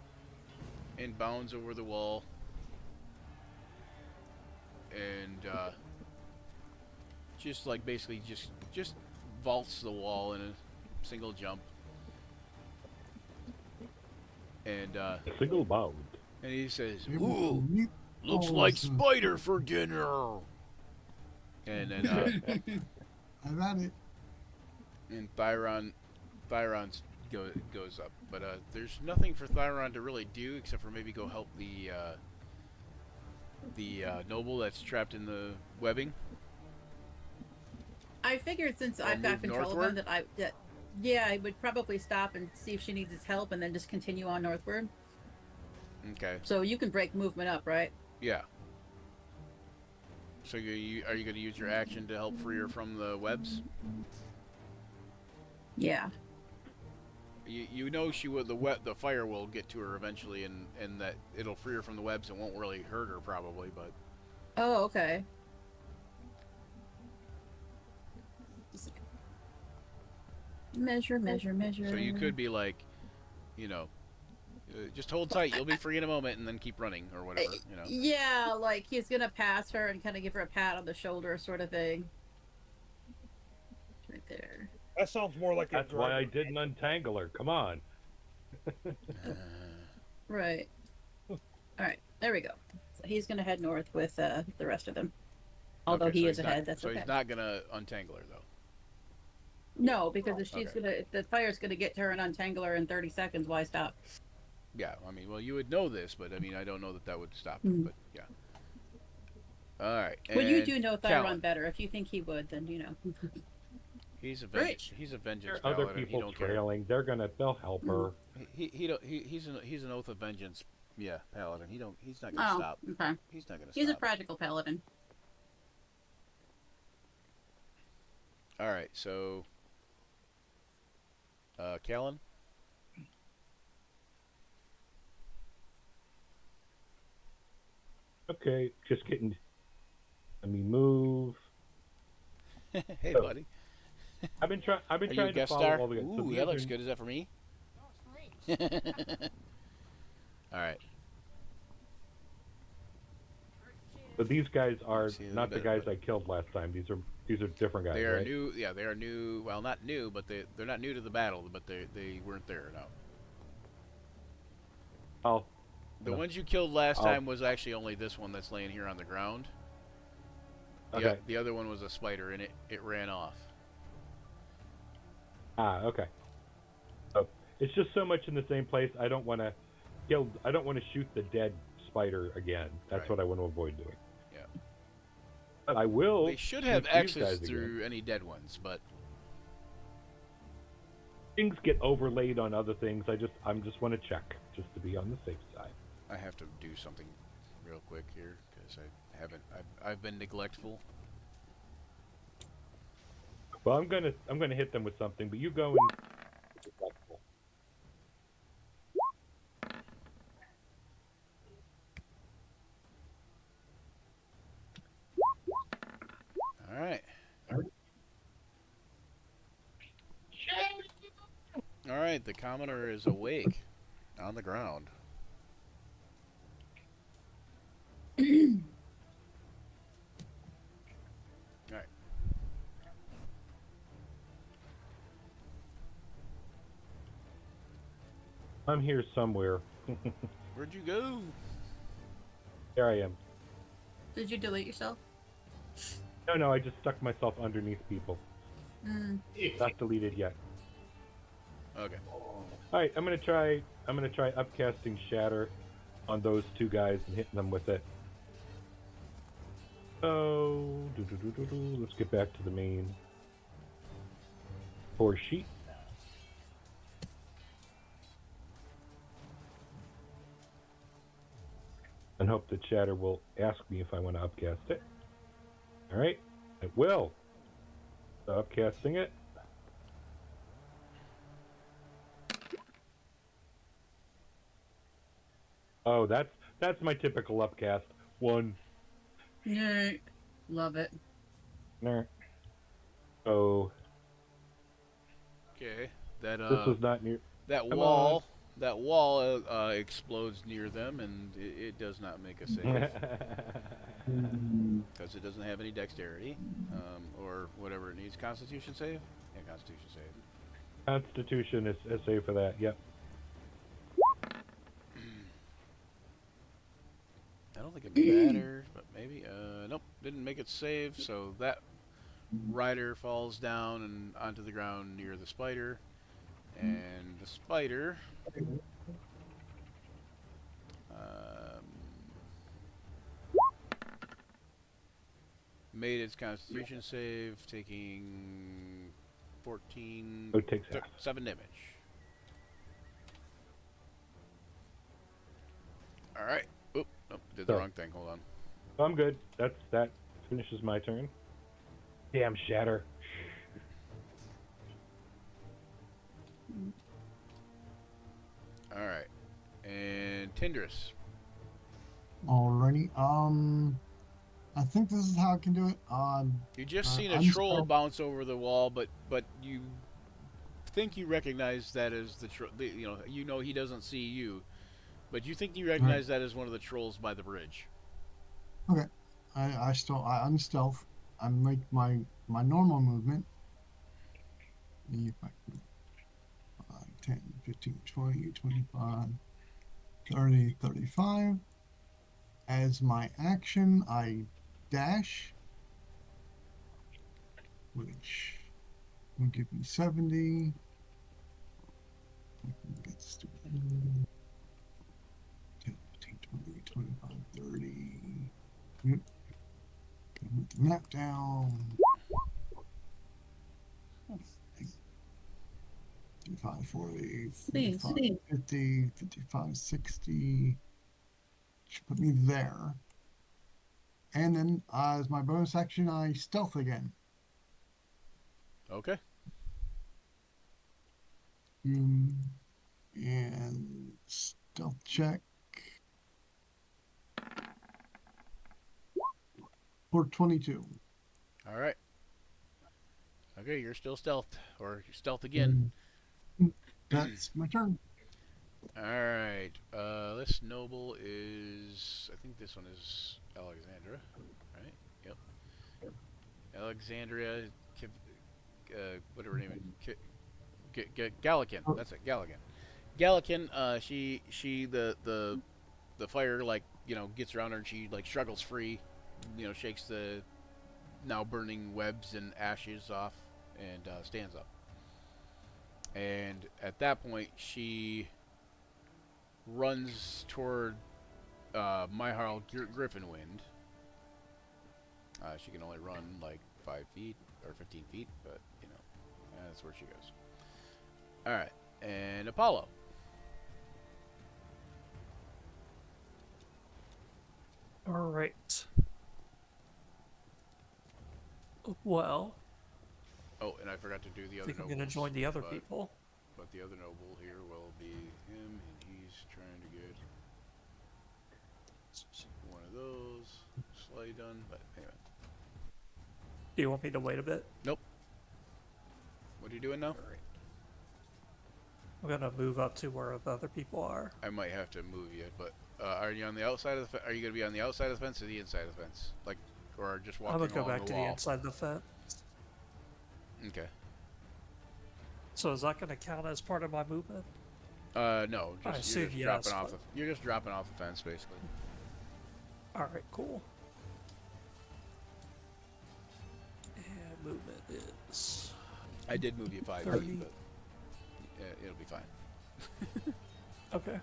and bounds over the wall and just like basically just vaults the wall in a single jump. And Single bound. he says, It "Ooh, would- looks oh, like it's a- spider for dinner." And then I've had it. and Thyron goes up, but there's nothing for Thyron to really do except for maybe go help the noble that's trapped in the webbing. I figured since Or I've got move control northward? of them that yeah, I would probably stop and see if she needs his help and then just continue on northward. Okay, So you can break movement up, right? yeah. So are you going to use your action to help free her from the webs? Yeah. You know she will, the fire will get to her eventually, and that it'll free her from the webs and won't really hurt her probably, but Oh, okay. Measure, measure, measure. So you could be like, you know, just hold tight. You'll be free in a moment, and then keep running or whatever. You know. Yeah, like he's gonna pass her and kind of give her a pat on the shoulder, sort of thing. Right there. That sounds more like That's a why I driver. didn't untangle her. Come on. Right. All right. There we go. So he's gonna head north with the rest of them. Although Okay, he so is he's ahead, not, that's so okay. he's not gonna untangle her though. No, because if she's Okay. if the fire's gonna get to her and untangle her in 30 seconds, why stop? Yeah, I mean, well, you would know this, but I mean, I don't know that would stop it. Hmm. But yeah. All right. Well, you and do know Callan. Thyron better. If you think he would, then you know. He's a Rich. He's a vengeance There are other paladin. He people don't care. trailing. They'll help her. He's an oath of vengeance. Yeah, paladin. He's not gonna Oh, stop. okay. He's not gonna He's a stop. practical paladin. All right, so Callan. Okay, just getting. Let me move. Hey, So, buddy. I've been Are you a trying to guest follow star? all the. Ooh, these that looks are- good. Is that for me? All right. So these guys are See a little not the bit, guys but- I killed last time. These are different guys. They are right? new. Yeah, they are new. Well, not new, but they're not new to the battle, but they weren't there. No. Oh, The Yeah. ones you killed last I'll- time was actually only this one that's laying here on the ground. okay. The other one was a spider, and it ran off. Ah, okay. So it's just so much in the same place. I don't want to kill. I don't want to shoot the dead spider again. That's Right. what I want to avoid doing. Yeah. But I will. They should shoot have these access guys again. through any dead ones, but Things get overlaid on other things. I'm just want to check just to be on the safe side. I have to do something real quick here because I haven't. I've been neglectful. Well, I'm gonna hit them with something, but you go and. All right. All right. The commoner is awake, on the ground. All right. I'm here somewhere. Where'd you go? There I am. Did you delete yourself? No, I just stuck myself underneath people. Mm. Not deleted yet. Okay. All right, I'm gonna try upcasting Shatter on those two guys and hitting them with it. So, let's get back to the main core sheet. And hope that Shatter will ask me if I want to upcast it. All right, it will. So upcasting it. Oh, that's my typical upcast. One. Yay. Love it. Nah. So Okay. That this was not near. that Come wall. That wall explodes near them, and it does not make a save because it doesn't have any dexterity or whatever it needs. Constitution save? Yeah, Constitution save. Constitution is SA for that. Yep. I don't think it matters, but maybe. Nope, didn't make it save, so that rider falls down and onto the ground near the spider, and the spider. Made its Constitution save, taking 14. Oh, it takes half. 7 damage. All right. Oop, nope, did the So- wrong thing. Hold on. I'm good. That finishes my turn. Damn Shatter. All right. And Tindris. Alrighty. I think this is how I can do it. You just seen a I'm troll sorry. bounce over the wall, but you think you recognize that as you know he doesn't see you, but you think you recognize that as one of the trolls by the bridge. Okay. I unstealth. I make my normal movement. If I can, 5, 10, 15, 20, 25, 30, 35. As my action, I dash, which will give me 70. Get stupid. 10, 15, 20, 25, 30. Yep. Move the map down. 55, 40, Please. 45, 50, 55, 60. Should put me there. And then as my bonus action, I stealth again. Okay. And stealth check for 22. All right. Okay, you're still stealthed, or stealth again. That's my turn. All right. This noble is. I think this one is Alexandra, right? Yep. Alexandria, whatever her name is, Gallican. That's it, Gallican. Gallican. She the fire gets around her and she struggles free, shakes the now burning webs and ashes off and stands up. And at that point, she runs toward Myharl Griffinwind. She can only run 5 feet or 15 feet, but that's where she goes. All right, and Apollo. All right. Well, Oh, and I forgot to do the I other think I'm nobles. going to join the other but, people. But the other noble here will be him, and he's trying to get one of those. Slightly done, but anyway. Do you want me to wait a bit? Nope. What are you doing now? All right. I'm going to move up to where the other people are. I might have to move you, but are you on the outside of the? Are you going to be on the outside of the fence or the inside of the fence? Or just walking I'm going to go along back the to wall? the inside of the fence. Okay. So is that going to count as part of my movement? No. I Just, you're assume just yes, dropping off but- you're just dropping off the fence, basically. All right, cool. And movement is I did move you 5 30. feet, but it'll be fine. okay.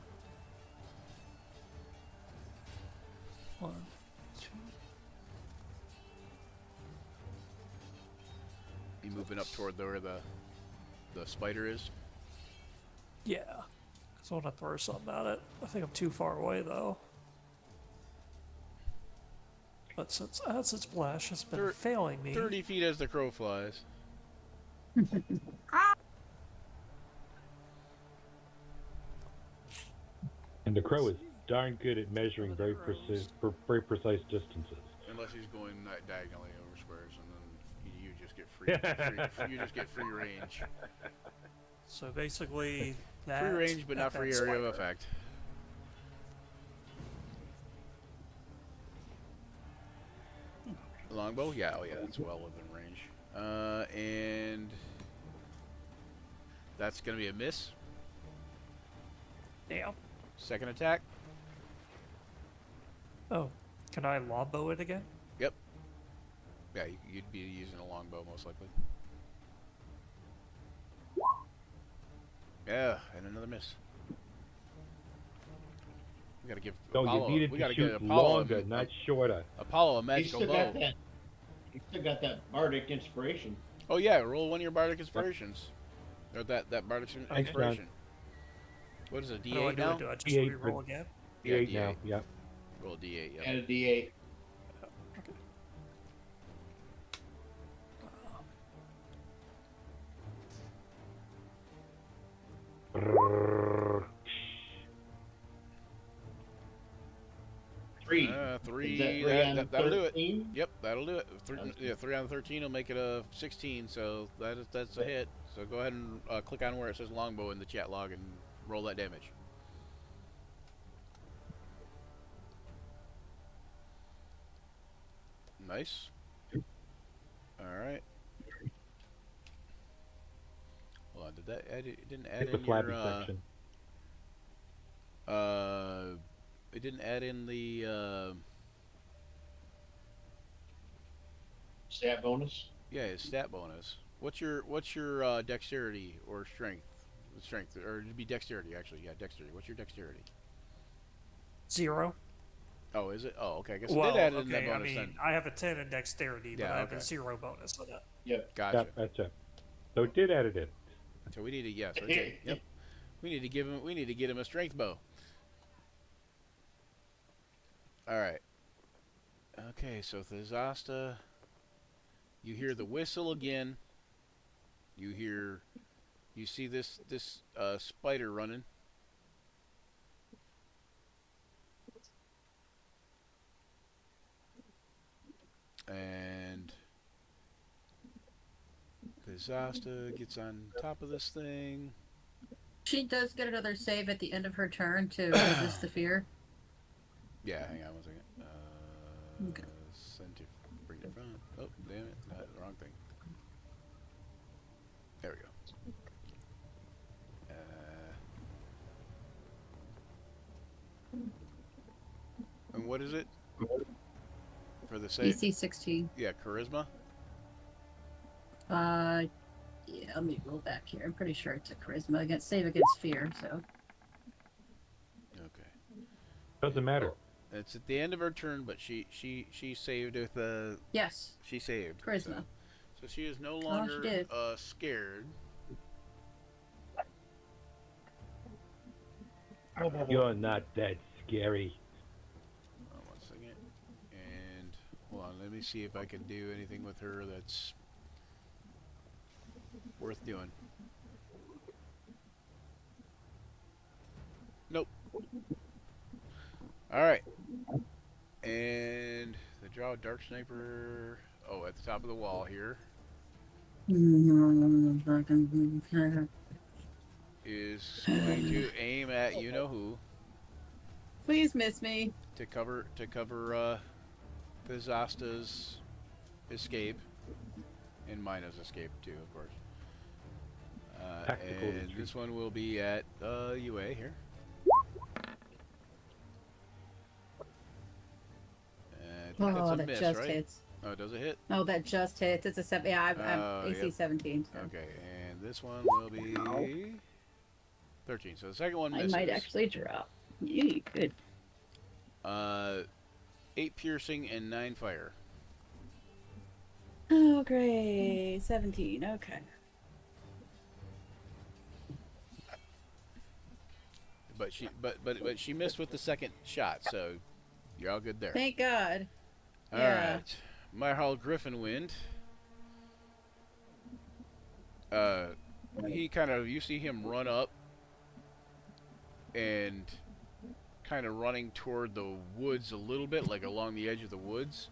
1, 2. You moving up toward where the spider is? Yeah. So I want to throw something at it. I think I'm too far away though. But since Splash has been failing me. 30 feet as the crow flies. And the crow is darn good at measuring very precise distances. Unless he's going diagonally over squares, and then you just get free. You just get free range. So basically, that Free range, but not that free area of slider. effect. Longbow? Yeah, oh yeah, that's well within range. And that's gonna be a miss. Damn. Second attack. Oh, can I longbow it again? Yep. Yeah, you'd be using a longbow most likely. Yeah, and another miss. We gotta give No, Apollo. you needed We to gotta shoot get Apollo, longer, not shorter. Apollo a He's magical still bow. got that. He's still got that bardic inspiration. Oh yeah, roll one of your bardic inspirations. Or that bardic inspiration. What is it? How do I D8 do now? it? Do I just D8 re-roll again? Yeah, D8 D8. now, yeah. Roll a D8. Yeah. And a D8. Okay. Three. Three. that 3 on that'll do it. 13? Yep, that'll do it. Sounds Yeah, 3 on 13 will make it a 16, so that's a hit. So go ahead and click on where it says longbow in the chat log and roll that damage. Nice. All right. Hold on, did that add? It didn't add Hit the in flabby your. section. It didn't add in the. Stat bonus. Yeah, his stat bonus. What's your dexterity or strength? Strength, or it'd be dexterity actually. Yeah, dexterity. What's your dexterity? 0. Oh, is it? Oh, okay. I guess Well, it did add in that okay, I bonus mean, then. I have a 10 in dexterity, but Yeah, I have a okay. 0 bonus for that. Yep. Gotcha. Yep, that's it. So it did add it in. So we need to okay. Yep. We need to get him a strength bow. All right. Okay, so Thesasta, you hear the whistle again. You see this spider running. And Thesasta gets on top of this thing. She does get another save at the end of her turn to resist the fear. Yeah, hang on one second. Okay. Send to bring it from. Oh, damn it. No, the wrong thing. There we go. And what is it? For the save? DC 16. Yeah, charisma. Yeah, let me roll back here. I'm pretty sure it's a charisma against save against fear, so. Okay. Doesn't matter. It's at the end of her turn, but she saved with Yes. she saved. Charisma. So she is no she longer did. scared. You're not that scary. One second. And hold on, let me see if I can do anything with her that's worth doing. Nope. Alright. And the Drow Dark Sniper, at the top of the wall here, is going to aim at you-know-who Please miss me. to cover Thesasta's escape, and Mina's escape too, of course. Tactical And retreat. this one will be at UA here. I think that's a that miss, just right? hits. Oh, does it hit? Oh, that just hits. It's a 7. Yeah, I'm Oh, AC yep. 17. So. Okay, and this one will be 13. So the second one I misses. might actually drop. Yee, good. 8 piercing and 9 fire. Oh, great. 17. Okay. But she missed with the second shot, so you're all good there. Thank God. All Yeah. right, Myrhal Griffinwind. He you see him run up and kind of running toward the woods a little bit, like along the edge of the woods,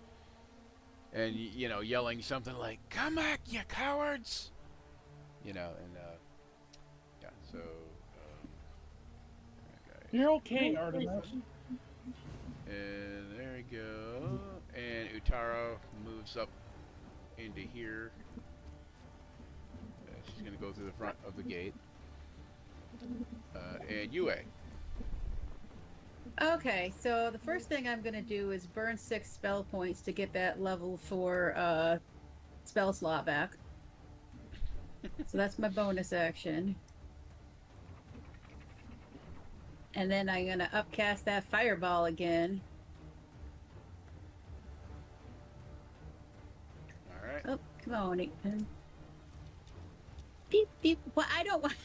and yelling something like "Come back, you cowards!" And yeah. So You're okay, Artemis. and there we go. And Utara moves up into here. She's gonna go through the front of the gate. And Yue. Okay, so the first thing I'm going to do is burn 6 spell points to get that level 4 spell slot back. So that's my bonus action. And then I'm going to upcast that fireball again. All right. Oh, come on, 8-pin. Beep, beep. Well, I don't want...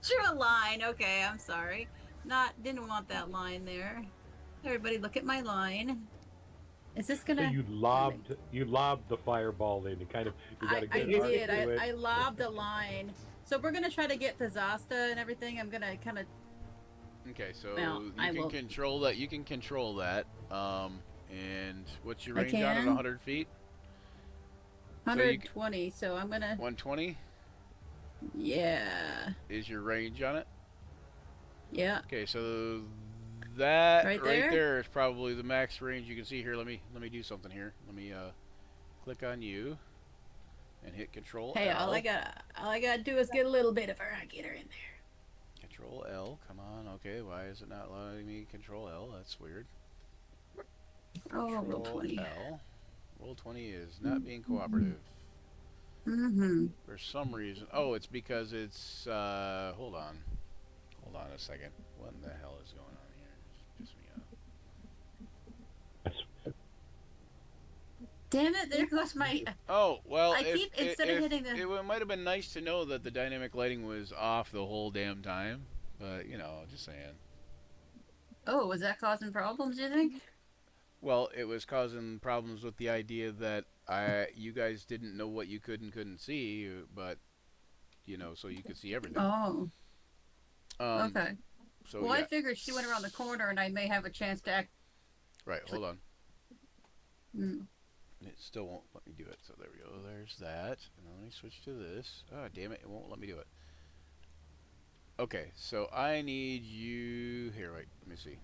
Drew a line. Okay, I'm sorry. Didn't want that line there. Everybody look at my line. Is this So gonna... you lobbed the fireball in. You gotta I get did. to it. I lobbed a line. So we're gonna try to get the Zasta and everything. I'm gonna kind of... Okay, so Well, I you will- can control that. You can control that. And what's your I range on it? can. 100 feet? 120, so I'm gonna. 120 Yeah. is your range on it? Yeah. Okay, so that Right right there? there is probably the max range you can see here. Let me do something here. Let me click on you and hit Control Hey, L. all I gotta do is get a little bit of her. I get her in there. Control L. Come on. Okay, why is it not allowing me Control L? That's weird. Oh, roll Control 20. L. Roll 20 is not being cooperative. Mm-hmm. For some reason. Oh, it's because it's hold on. Hold on a second. What in the hell is going on here? Just piss me off. Damn it! There goes my. Oh, well, I keep instead of hitting the. it might have been nice to know that the dynamic lighting was off the whole damn time, but you know, just saying. Oh, was that causing problems? You think? Well, it was causing problems with the idea that you guys didn't know what you could and couldn't see, but you know, so you could see everything. Oh. Okay. So Well, yeah. I figured she went around the corner, and I may have a chance to act. Right. Hold on. Mm. It still won't let me do it. So there we go. There's that. And then let me switch to this. Oh, damn it. It won't let me do it. Okay. So I need you... Here, wait. Let me see.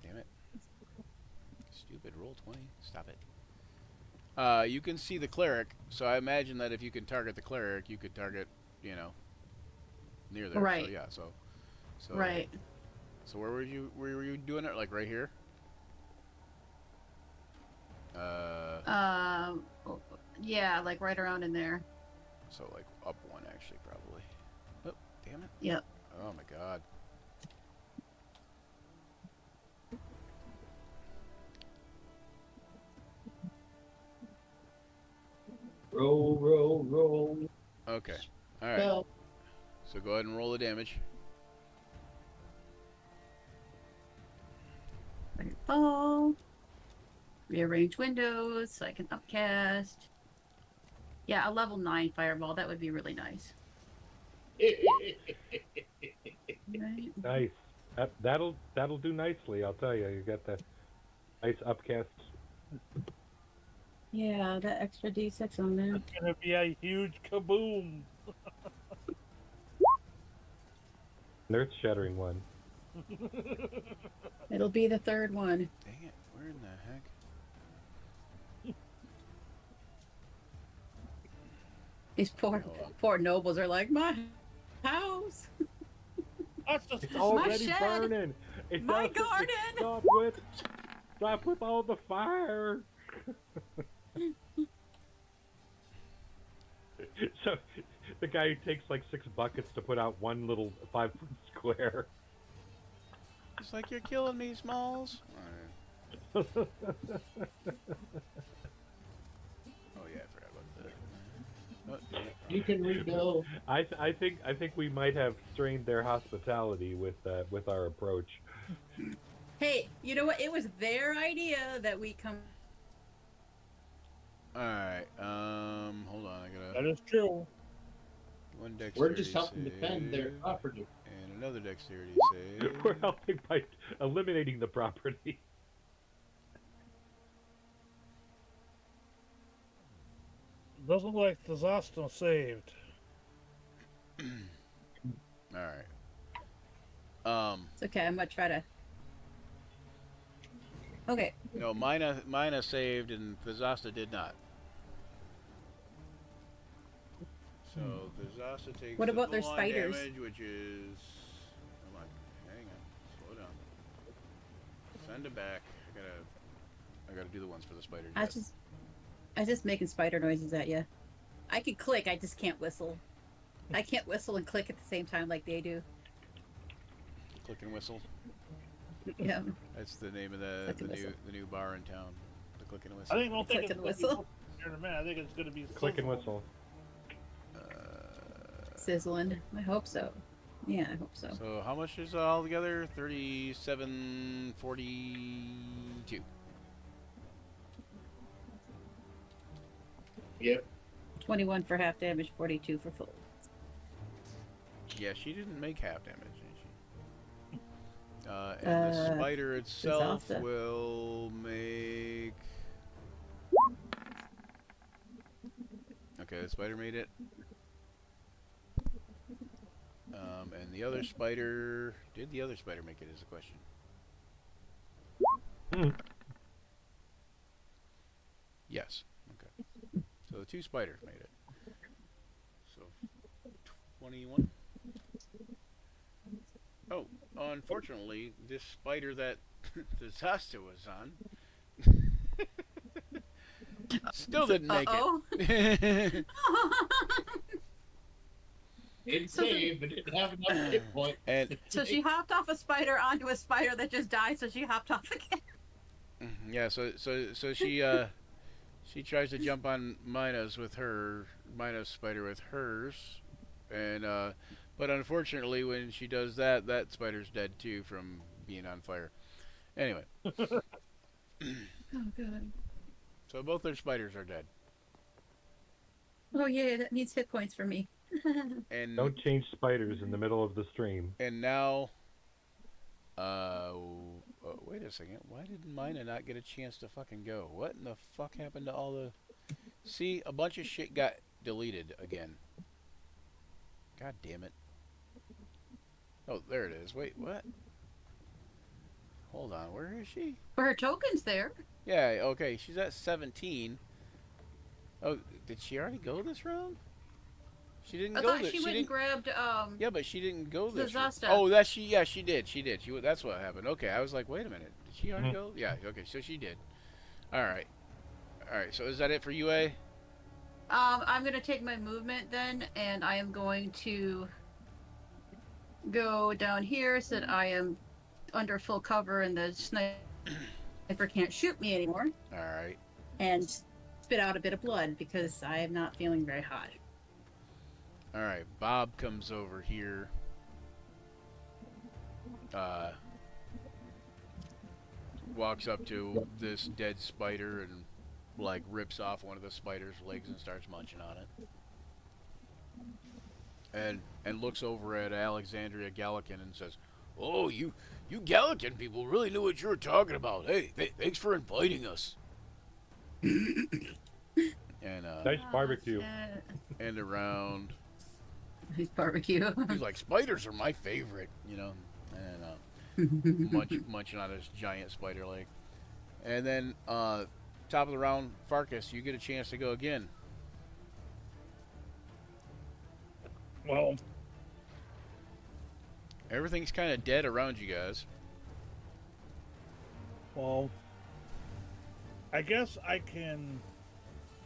Damn it. Stupid roll 20. Stop it. You can see the cleric. So I imagine that if you can target the cleric, you could target, you know, near there. Right. So yeah. So Right. So where were you doing it? Like right here? Yeah, like right around in there. So like up one actually probably. Oh, damn it. Yep. Oh my god. Roll, roll, roll. Okay. All right. Well, So go ahead and roll the damage. Fireball. Rearrange windows so I can upcast. Yeah, a level 9 fireball. That would be really nice. Right. Nice. That'll do nicely. I'll tell you. You got the nice upcast. Yeah, that extra D6 on there. It's gonna be a huge kaboom. An earth-shattering one. It'll be the third one. Dang it. Where in the heck? These poor nobles are like, my house. That's just It's already shed. burning. It My doesn't garden. Stop with all the fire. So the guy who takes like 6 buckets to put out one little 5-foot square. It's like you're killing me, Smalls. Oh yeah, I forgot about that. Oh, damn it. you can rebuild. I think we might have strained their hospitality with our approach. Hey, you know what? It was their idea that we come. Alright, hold on, I that gotta... is true. One dexterity We're just helping defend their save, property. and another dexterity save. We're helping by eliminating the property. Doesn't look like the Zosta saved. Alright. It's okay. I'm gonna try to. Okay. No, Mina saved and Thazasta did not. So Thazasta takes What about the their full-on spiders? damage, which is... Come on, hang on, slow down. Send it back. I gotta do the ones for the spiders. I was just making spider noises at you. I can click. I just can't whistle. I can't whistle and click at the same time like they do. Click and whistle. Yeah. That's the name of the Click and whistle. new bar in town. The click and I whistle. think Click it's and gonna be whistle. here in a minute. I think it's gonna be Click and sizzling. whistle. Sizzling. I hope so. Yeah, I hope so. So how much is all together? 37.42. Yep. 21 for half damage, 42 for full. Yeah, she didn't make half damage, did she? And the spider itself Disaster. will make That spider made it. And the other spider... Did the other spider make it is the question. Hmm. Yes. Okay. So the 2 spiders made it. So 21. Oh, unfortunately, this spider that the Zasta was on still didn't make Uh-oh. it. It So the- saved, but didn't have enough hit point. And So she hopped off a spider onto a spider that just died, so she hopped off again. yeah, so she tries to jump on Mina's spider with hers, and but unfortunately when she does that, that spider's dead too from being on fire. Anyway, Oh, good. so both their spiders are dead. Oh, yeah, that means hit points for me. And Don't change spiders in the middle of the stream. and now, wait a second. Why did Mina not get a chance to fucking go? What in the fuck happened to all the? See, a bunch of shit got deleted again. God damn it. Oh, there it is. Wait, what? Hold on, where is she? But her token's there. Yeah, okay, she's at 17. Oh, did she already go this round? She didn't I go thought this. she went and grabbed Yeah, but she didn't go the this round. Zasta. Oh, that she. Yeah, she did. She did. That's what happened. Okay, I was like, wait a minute. Did she already Mhm. go? Yeah. Okay, so she did. All right. All right. So is that it for UA? I'm gonna take my movement then, and I am going to go down here so that I am under full cover and the sniper can't shoot me anymore, All right. and spit out a bit of blood because I am not feeling very hot. All right. Bob comes over here. Walks up to this dead spider and like rips off one of the spider's legs and starts munching on it. And looks over at Alexandria Gallican and says, "Oh, you Gallican people really knew what you were talking about. Hey, thanks for inviting us." And Nice barbecue. and around. Nice barbecue. He's like, spiders are my favorite, you know, and munching on his giant spider leg. And then top of the round, Farkas, you get a chance to go again. Well, Everything's kind of dead around you guys. I guess I can.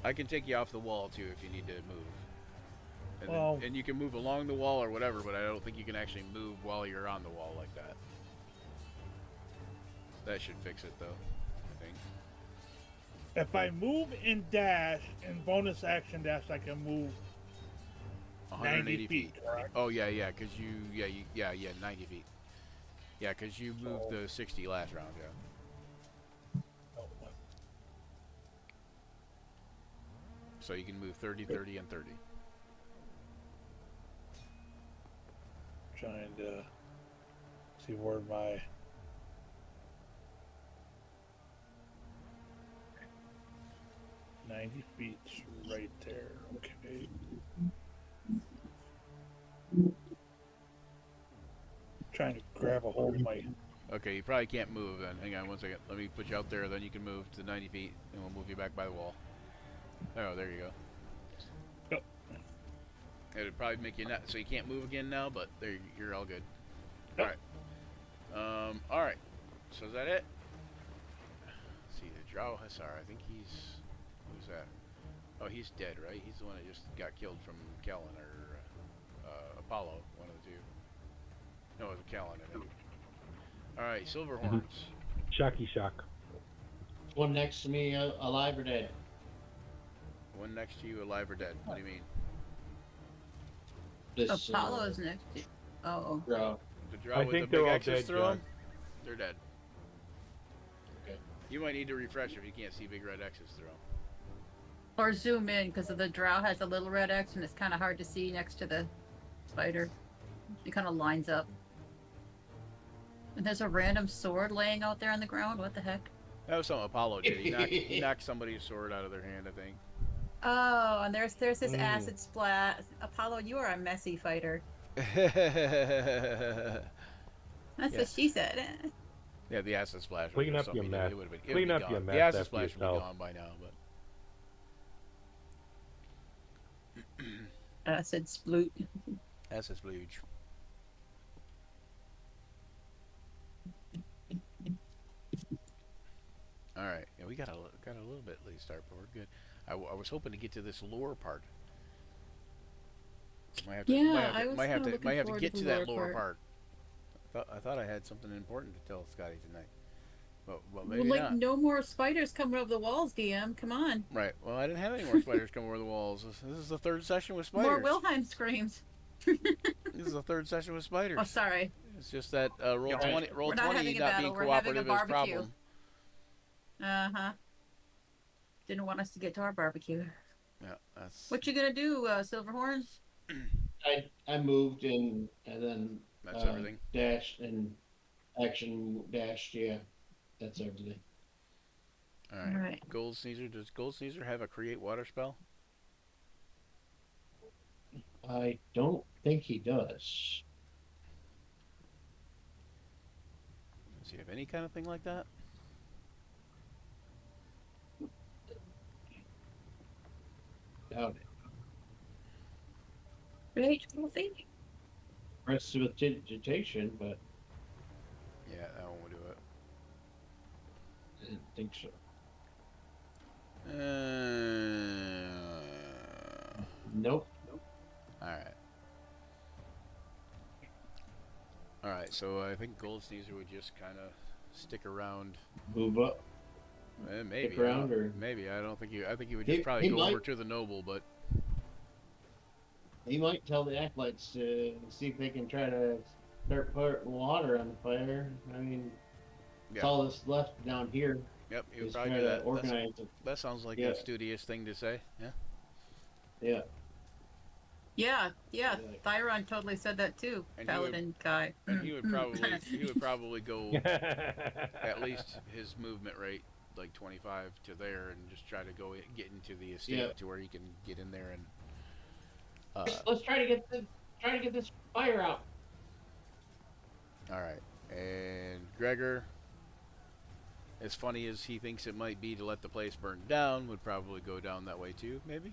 I can take you off the wall too if you need to move. And, Well- and you can move along the wall or whatever, but I don't think you can actually move while you're on the wall like that. That should fix it though, I think. If I move and dash and bonus action dash, I can move 180 90 feet. Correct? Oh yeah, because you 90 feet. Yeah, because you moved the 60 last round, yeah. Oh, So you can move 30, 30, and 30. trying to see where my 90 feet's right there. Okay. Trying to grab a hold of my. Okay, you probably can't move then. Hang on one second. Let me put you out there, then you can move to 90 feet, and we'll move you back by the wall. Oh, there you go. Yep. It'd probably make you not, so you can't move again now, but there you're all good. Yep. All right. So is that it? Let's see, the Drow Hussar. I think he's who's that? Oh, he's dead, right? He's the one that just got killed from Kellen or Apollo, one of the two. No, it was Kellen, I think. All right, Silverhorns. Shocky shock. One next to me, alive or dead? One next to you, alive or dead? What do you mean? This Apollo's next to. Oh. Drow. The Drow I with the think big they're all X's dead, through John. them? They're dead. Okay. You might need to refresh if you can't see big red X's through them. Or zoom in because the drow has a little red X and it's kind of hard to see next to the spider. It kind of lines up. And there's a random sword laying out there on the ground. What the heck? That was something Apollo did. He knocked somebody's sword out of their hand, I think. Oh, and there's this acid splat. Apollo, you are a messy fighter. Yeah, That's what she said. the acid splash would Clean just up your something. mess. It would have been. It would Clean be up your gone. The mess acid after splash would be yourself. gone by now. But Acid sploot. acid splooge. All right, yeah, we got a little bit late start, but we're good. I was hoping to get to this lore part. Might have to, Yeah, I was might have kinda to, looking might have to forward get to to the that lore lower part. part. I thought I had something important to tell Scotty tonight, but Well, maybe like not. no more spiders coming over the walls, DM. Come on. Right. Well, I didn't have any more spiders come over the walls. This is the third session with More spiders. Wilhelm screams. This is the third session with spiders. Oh, sorry. It's just that roll Right. 20, roll We're not 20 having a not battle, being we're having a cooperative is a barbecue. problem. Uh-huh. Didn't want us to get to our barbecue. Yeah, that's What you gonna do, Silverhorns? I moved and then everything. dashed and action dashed. Yeah, that's everything. All right. Right. Gold Sneezer. Does Gold Sneezer have a create water spell? I don't think he does. Does he have any kind of thing like that? Doubt it. Great. Well, thank you. Prestidigitation, but Yeah, that one would do it. I didn't think so. Nope. All right. All right. So I think Gold Sneezer would just kind of stick around. Move up. Maybe. Stick around, or maybe. I don't think you. I think he would He- just probably he go over might. to the noble, but he might tell the acolytes to see if they can try to start putting water on the fire. I mean, it's yeah. all that's left down here Yep. He would is probably try do to that. organize it. That sounds like Yeah. a studious thing to say. Yeah. Yeah. Yeah, Yeah. Thyron totally said that too. And Paladin guy. And he would probably go at least his movement rate like 25 to there and just try to get into the estate Yeah. to where he can get in there and Let's try to get this fire out. all right. And Gregor, as funny as he thinks it might be to let the place burn down, would probably go down that way too, maybe.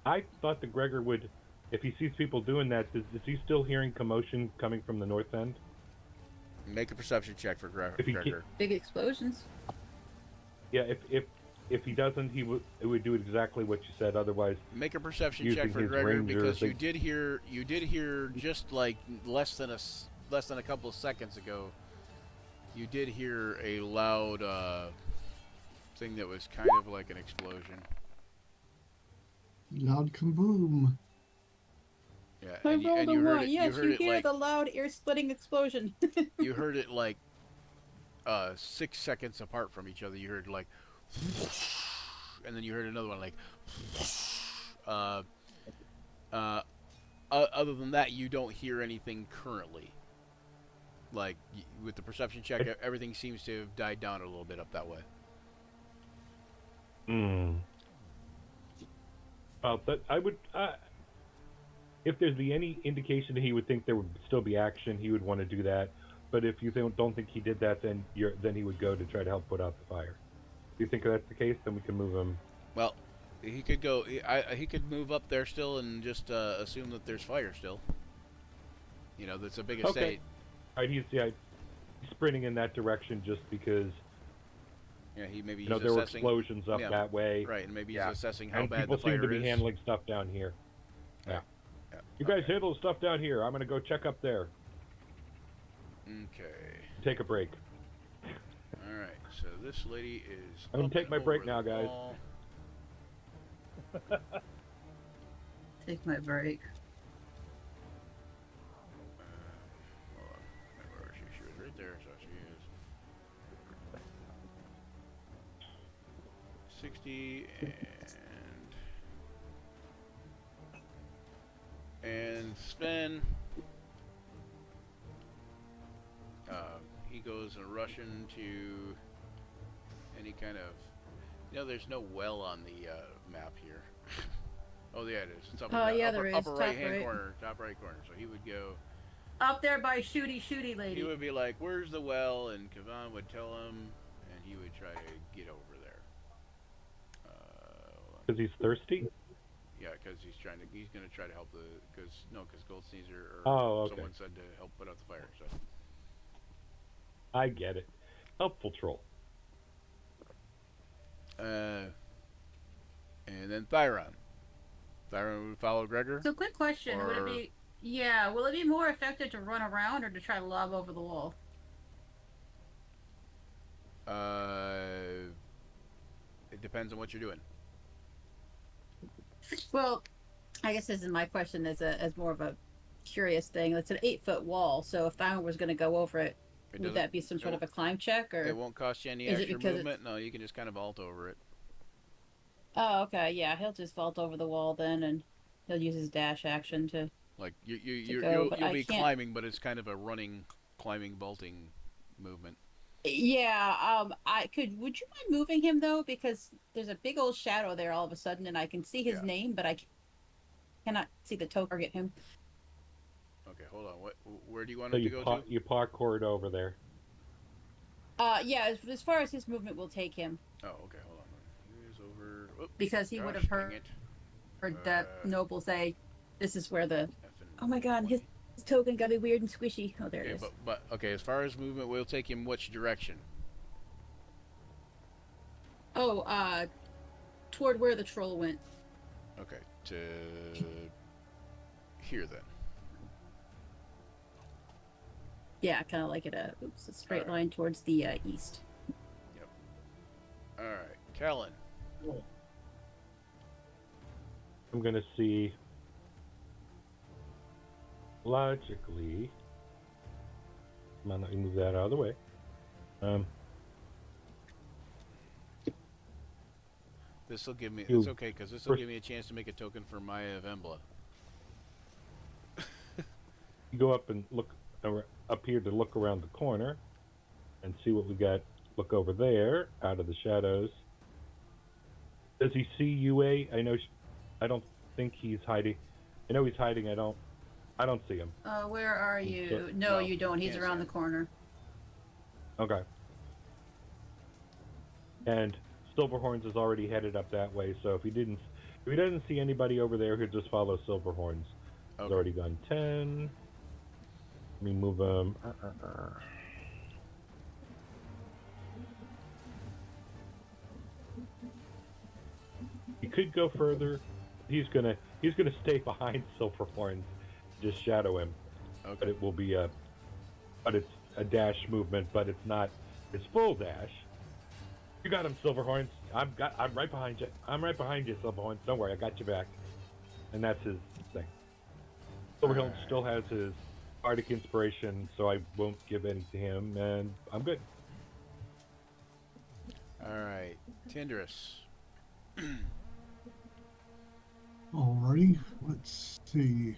I thought that Gregor would, if he sees people doing that, is he still hearing commotion coming from the north end? Make a perception check for If he Gregor. Big explosions. Yeah, if he doesn't, it would do exactly what you said. Otherwise, Make a perception using check for his Gregor ranger because thing. you did hear just like less than a couple of seconds ago. You did hear a loud thing that was kind of like an explosion. Loud kaboom. Yeah, I and rolled a you heard one. it. Yes, you heard you it hear like the loud ear-splitting explosion. you heard it like 6 seconds apart from each other. You heard like, and then you heard another one like. Other than that, you don't hear anything currently. Like with the perception check, everything seems to have died down a little bit up that way. Well, but I would, if there's any indication that he would think there would still be action, he would want to do that. But if you don't think he did that, then he would go to try to help put out the fire. If you think that's the case, then we can move him. Well, he could go. He could move up there still and just assume that there's fire still. You know, that's a big estate. Okay. All right, he's sprinting in that direction just because Yeah, maybe he's there were assessing. explosions up yeah, that way. Right, and maybe he's Yeah. assessing how And bad people the fire seem to be is. handling stuff down here. Yeah. Yeah. You guys handle the stuff down here. I'm gonna go check up there. Okay. Take a break. All right. So this lady is. I'm gonna up take and my break over the now, guys. wall. Take my break. Hold on. Where is she? She was right there, so she is. 60 and spin. He goes and rushing to any kind of. You know, there's no well on the map here. Oh, yeah, it is. It's up Oh, in the yeah, upper, there is. upper Top right hand right. corner. Top right corner. So he would go. Up there by shooty He lady. would be like, "Where's the well?" And Kavan would tell him, and he would try to get over there. Hold on. Because he's thirsty? Yeah, because he's gonna try to help because Goldsteins or Oh, okay. someone said to help put out the fire. So I get it. Helpful troll. and then Thyron. Thyron would follow Gregor. So, quick question: Would it Or- be? Yeah, will it be more effective to run around or to try to lob over the wall? It depends on what you're doing. Well, I guess this is my question as more of a curious thing. It's an 8-foot wall, so if Thyron was going to go over it, would doesn't- that be some sort of a climb check, or? It won't cost you any is it extra because movement. No, you can just kind of vault over it. Oh, okay, yeah, he'll just vault over the wall then, and he'll use his dash action to. Like go, you'll but you'll I be can't- climbing, but it's kind of a running, climbing, vaulting movement. Yeah, Would you mind moving him though, because there's a big old shadow there all of a sudden, and I can see his Yeah. name, but I cannot see the token target him. Okay, hold on. Where do you want So him to go to? you parkoured over there. Yeah, as far as his movement will take him, Oh, okay, hold on. He is over. Oh, because he would gosh, have dang heard it. that noble say, "This is where the." Effing Oh my God, his token got to be weird and squishy. Oh, there it Okay, is. but okay. As far as movement, we'll take him which direction? Oh, toward where the troll went. Okay, to here then. Yeah, kind of like a straight Alright. line towards the east. All right, Kellen. I'm going to see. Logically. Come on, let me move that out of the way. This will give me. You- It's okay because this will first- give me a chance to make a token for Maya of Embla. You go up and look up here to look around the corner and see what we got. Look over there out of the shadows. Does he see UA? I don't think he's hiding. I know he's hiding. I don't see him. Where are you? So- No, No, you don't. you He's can't around see the corner. Okay. And Silverhorns is already headed up that way. So if he doesn't see anybody over there, he'll just follow Silverhorns. He's Okay. already gone 10. Let me move him. He could go further. He's gonna stay behind Silverhorns, just shadow him. But Okay. it will be it's a dash movement, but it's not his full dash. You got him, Silverhorns. I'm right behind you. I'm right behind you, Silverhorns. Don't worry, I got your back. And that's his thing. Silverhorns Alright. still has his Arctic inspiration, so I won't give any to him, and I'm good. All right, Tindris. Alrighty, let's see.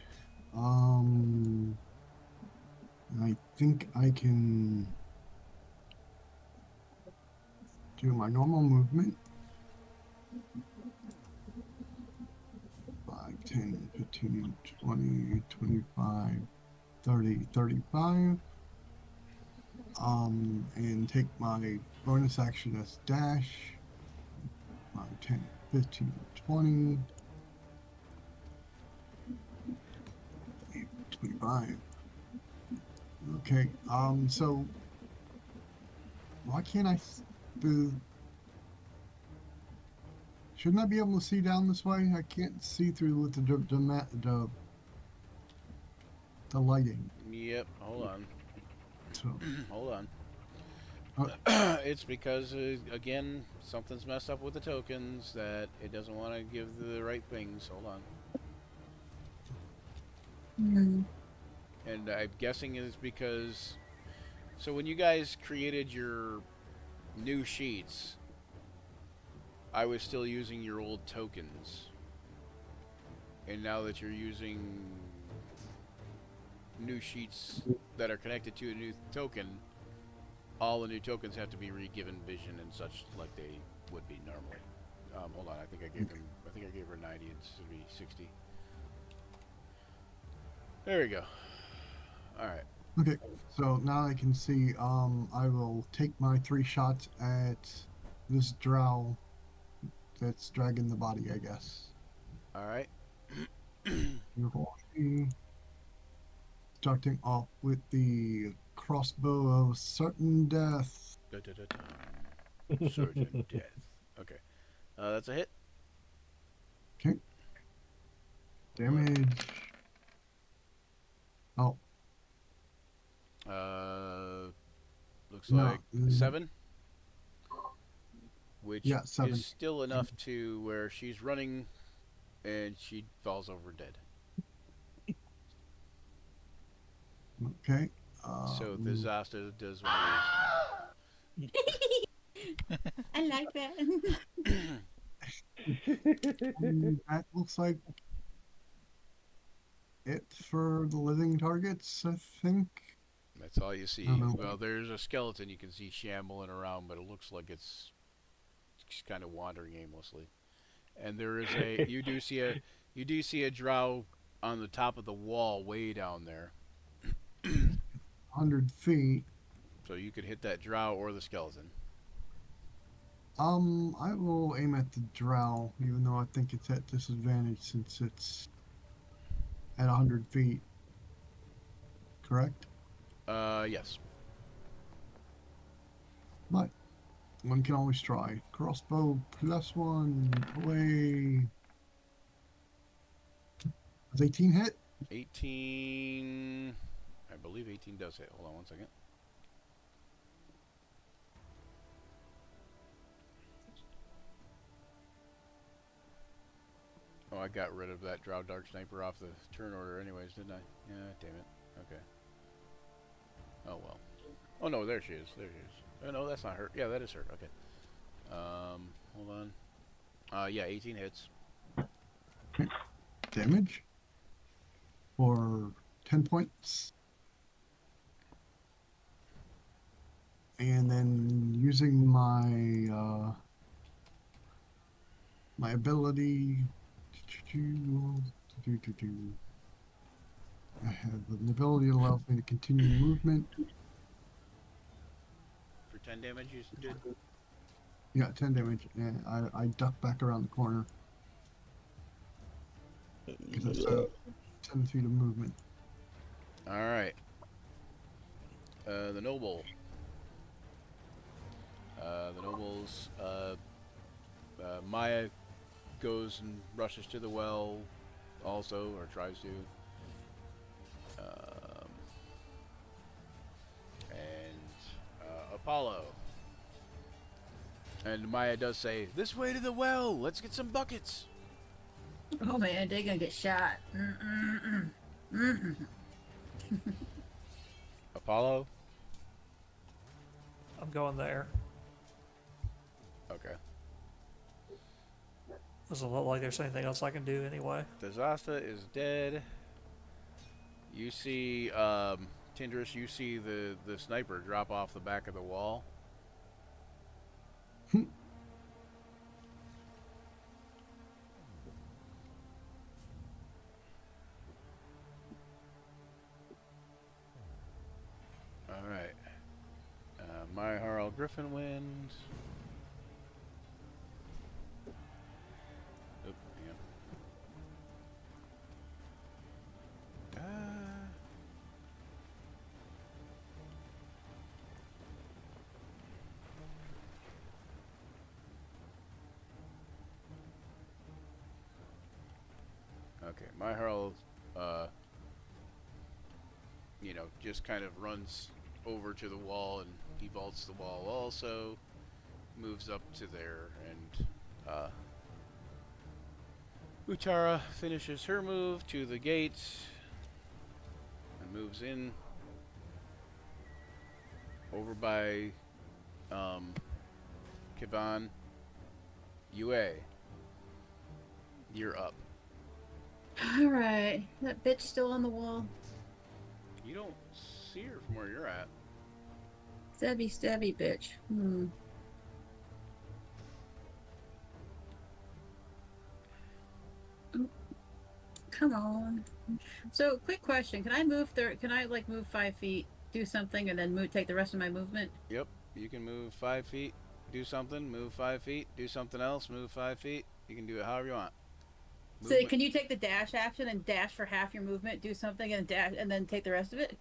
I think I can do my normal movement. 5, 10, 15, 20, 25, 30, 35. And take my bonus action as dash. 5, 10, 15, 20. 25. Okay, so why can't I do? Shouldn't I be able to see down this way? I can't see through with the lighting. Yep. Hold on. So Hold on. Uh, It's because again something's messed up with the tokens that it doesn't want to give the right things. Hold on. Hmm. And I'm guessing it's because. So when you guys created your new sheets, I was still using your old tokens. And now that you're using new sheets that are connected to a new token, all the new tokens have to be re-given vision and such like they would be normally. Hold on, I think I gave him. I think I gave her 90. It should be 60. There we go. All right. Okay, so now I can see. I will take my 3 shots at this drow that's dragging the body, I guess. All right. You're going to be starting off with the crossbow of certain death. Da-da-da-da. Certain death. Okay. That's a hit. Okay, damage. Oh, Looks no, like 7, which yeah, 7. is still enough to where she's running and she falls over dead. Okay. So the Zasta does one of I like that. That looks like it for the living targets, I think. these. That's all you see. Oh, no. Well, there's a skeleton you can see shambling around, but it looks like it's kind of wandering aimlessly. And there is a you do see a drow on the top of the wall way down there. 100 feet. So you could hit that drow or the skeleton. I will aim at the drow, even though I think it's at disadvantage since it's at 100 feet. Correct? Yes. But one can always try. Crossbow +1 away. Does 18 hit? 18. I believe 18 does hit. Hold on one second. Oh, I got rid of that Drow Dark Sniper off the turn order anyways, didn't I? Yeah, damn it. Okay. Oh, well. Oh, no, there she is. There she is. Oh, no, that's not her. Yeah, that is her. Okay. Hold on. Yeah, 18 hits. Damage? For 10 points. And then using my my ability I have an ability that allows me to continue movement. For 10 damage, you did? Yeah, 10 damage. And I duck back around the corner. Because that's 10 feet of movement. Alright. The Noble. The Noble's, Maya goes and rushes to the well also, or tries to. And Apollo. And Maya does say, "This way to the well. Let's get some buckets." Oh man, they're gonna get shot. Apollo. I'm going there. Okay. Doesn't look like there's anything else I can do anyway. Dazasta is dead. You see, Tindris, you see the sniper drop off the back of the wall. Alright. My Harl Griffin wins. Oop, hang on. Okay, my Harl, you know, just kind of runs over to the wall and he vaults the wall also, moves up to there, and Utara finishes her move to the gate and moves in over by Kivan. Yue, you're up. All right, that bitch still on the wall. You don't see her from where you're at. Stabby, stabby bitch. come on. So, quick question: Can I move Can I like move 5 feet, do something, and then take the rest of my movement? Yep, you can move 5 feet, do something, move 5 feet, do something else, move 5 feet. You can do it however you want. So, Movement. can you take the dash action and dash for half your movement, do something, and dash, and then take the rest of it,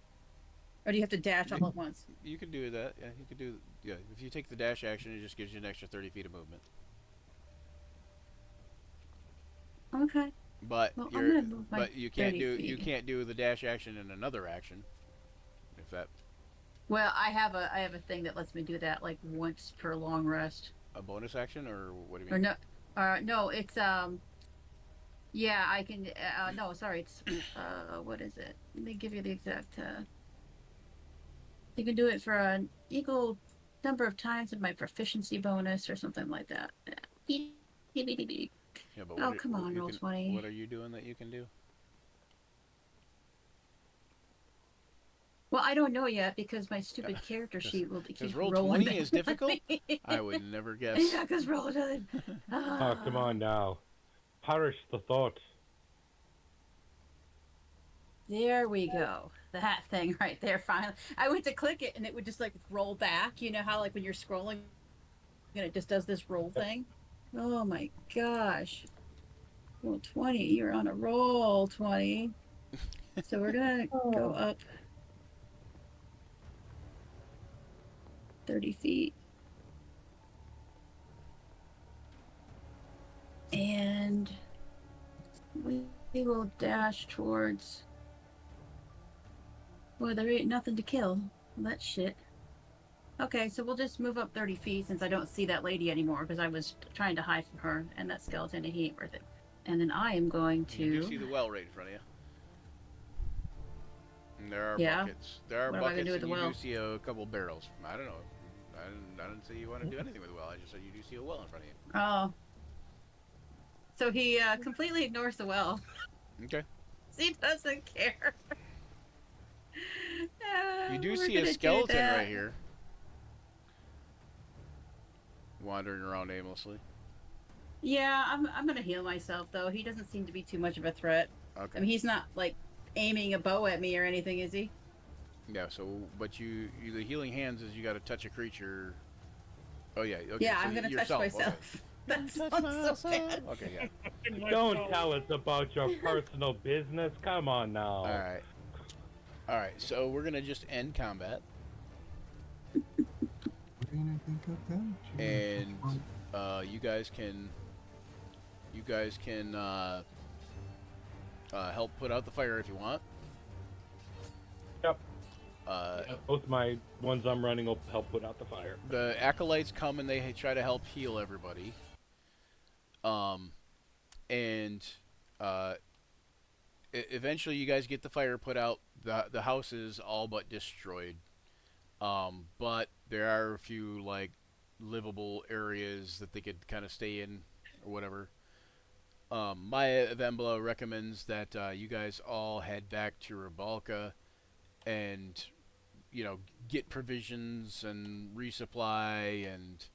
or do you have to dash all at once? You could do that. Yeah, you could do. Yeah, if you take the dash action, it just gives you an extra 30 feet of movement. Okay. But Well, I'm you're, gonna move my but you can't 30 do you feet. can't do the dash action in another action. If that Well, I have a thing that lets me do that like once per long rest. a bonus action or what do you Or mean? no, no, it's yeah, I can. No, sorry, it's what is it? Let me give you the exact. You can do it for an equal number of times of my proficiency bonus or something like that. Yeah, but Oh, come on, you roll can? What 20. are you doing that you can do? Well, I don't know yet because my stupid character sheet will Because keep roll rolling 20 back is at difficult. me. I would never guess. Yeah, because roll does. Oh, come on now. Perish the thought. There we go. That thing right there. Finally, I went to click it and it would just like roll back. You know how like when you're scrolling and it just does this roll thing. Oh my gosh. Roll 20. You're on a roll 20. So we're gonna go up 30 feet. And we will dash towards. Boy, there ain't nothing to kill. Well, that's shit. Okay, so we'll just move up 30 feet since I don't see that lady anymore because I was trying to hide from her and that skeleton and he ain't worth it. And then I am going You do to. see the well right in front of you. And there are Yeah. buckets. There are What am I gonna buckets, do with and the you do well? see a couple barrels. I don't know. I didn't say you want to do anything with the well. I just said you do see a well in front of Oh. So he completely ignores the well. you. Okay. He doesn't care. You do We're see a gonna do skeleton right that. here, wandering around aimlessly. Yeah, I'm gonna heal myself though. He doesn't seem to be too much of a threat. I Okay. mean, he's not like aiming a bow at me or anything, is he? Yeah. So, but the healing hands is you got to touch a creature. Oh yeah. Okay. Yeah, So I'm gonna touch yourself. Okay. myself. That sounds so bad. Okay. Yeah. Don't tell us about your personal business. Come on All now. right. All right. So we're gonna just end combat, When I think of that, and right. you guys can help put out the fire if you want. Yep. Uh, Yep. Both my ones I'm running will help put out the fire. the acolytes come and they try to help heal everybody. Um, and uh, eventually you guys get the fire put out. The house is all but destroyed. But there are a few like livable areas that they could kind of stay in or whatever. Maya Vembla recommends that you guys all head back to Rabalka and get provisions and resupply and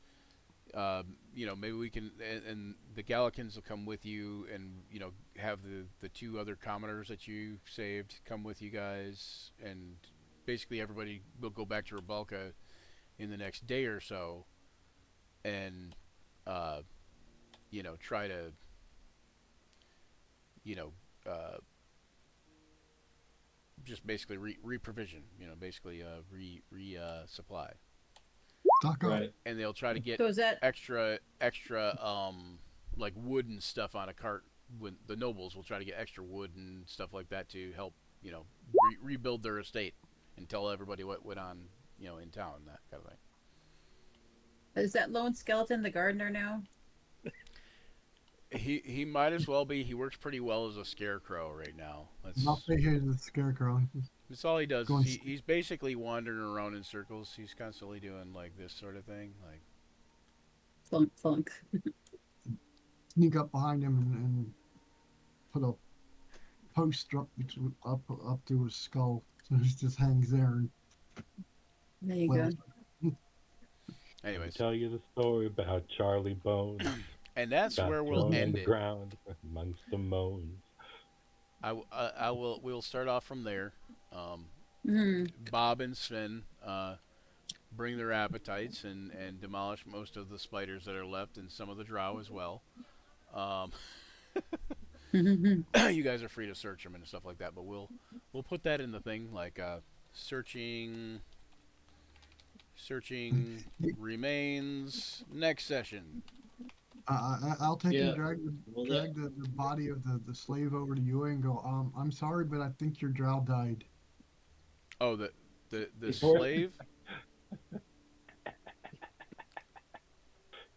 maybe we can and the Gallicans will come with you and have the two other commoners that you saved come with you guys and basically everybody will go back to Rabalka in the next day or so and try to you know uh, just basically reprovision, basically supply, Stock up. Right. and they'll try to get So is that extra like wood and stuff on a cart. When the nobles will try to get extra wood and stuff like that to help rebuild their estate and tell everybody what went on in town, that kind of thing. lone skeleton the gardener now? He might as well be. He works pretty well as a scarecrow right now. I'll stay here to the scarecrow. That's all he does. Going He's basically wandering around in circles. He's constantly doing like this sort of thing. Like Flunk, flunk. sneak up behind him and put a post up to his skull, so he just hangs there and There you wails. go. anyways, Tell you the story about Charlie Bones. and that's Got where we'll thrown on end the it. ground amongst the moans. I will. We'll start off from there. Um, Mm. Bob and Sven bring their appetites and demolish most of the spiders that are left, and some of the drow as well. Um, you guys are free to search them and stuff like that, but we'll put that in the thing like searching remains next session. I'll take Yeah. and Well, drag the body of the slave over to you and go, I'm sorry, but I think your drow died. Oh, the Before- slave.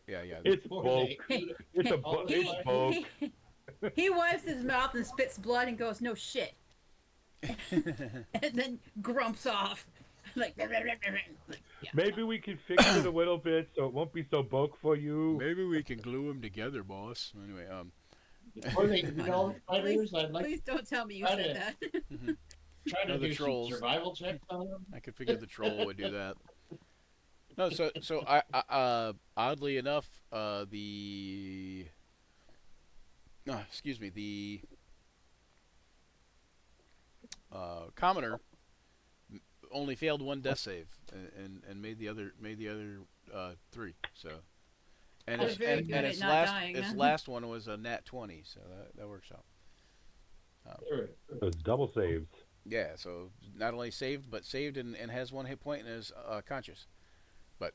Yeah. It's Before bulk. they- It's a Oh, it's bulk. He wipes his mouth and spits blood and goes, "No shit," and then grumps off. Like, yeah. Maybe we can fix it a little bit so it won't be so bulk for you. Maybe we can glue them together, boss. Anyway, Before they eat all the spiders, I'd like Please don't tell me you try said to- that. try to No, the do trolls. some survival checks on them. I could figure the troll would do that. No, so oddly enough, the excuse me, the commoner only failed one death save and made the other three. So and They're very good at not dying, its huh? last one was a nat 20, so that works out. Sure. Those double saves. Yeah, so not only saved and has one hit point and is conscious. But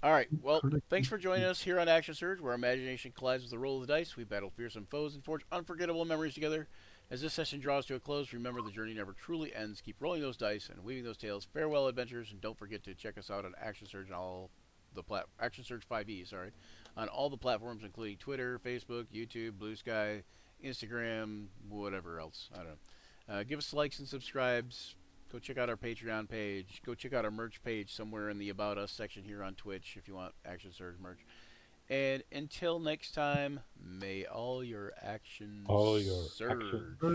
all right, well, thanks for joining us here on Action Surge, where our imagination collides with the roll of the dice. We battle fearsome foes and forge unforgettable memories together. As this session draws to a close, remember the journey never truly ends. Keep rolling those dice and weaving those tales. Farewell, adventurers, and don't forget to check us out on Action Surge on all the Action Surge 5e, on all the platforms, including Twitter, Facebook, YouTube, Blue Sky, Instagram, whatever else. I don't know. Give us likes and subscribes. Go check out our Patreon page. Go check out our merch page somewhere in the About Us section here on Twitch if you want Action Surge merch. And until next time, may all your actions surge.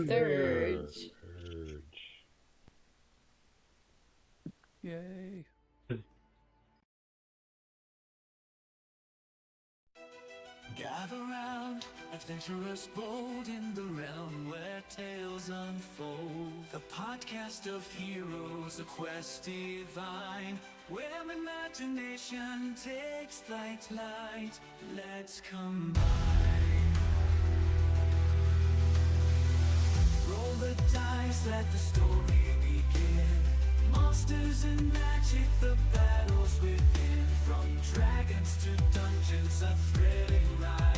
Surge. Yay. Gather round, adventurers bold in the realm where tales unfold. The podcast of heroes, a quest divine, where imagination takes flight. Let's combine. Roll the dice, let the story begin. Monsters and magic, the battles within. From dragons to dungeons, a thrilling ride.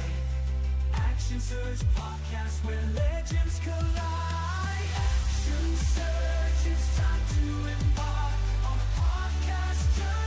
Action Surge podcast where legends collide. Action Surge, it's time to embark on a podcast journey.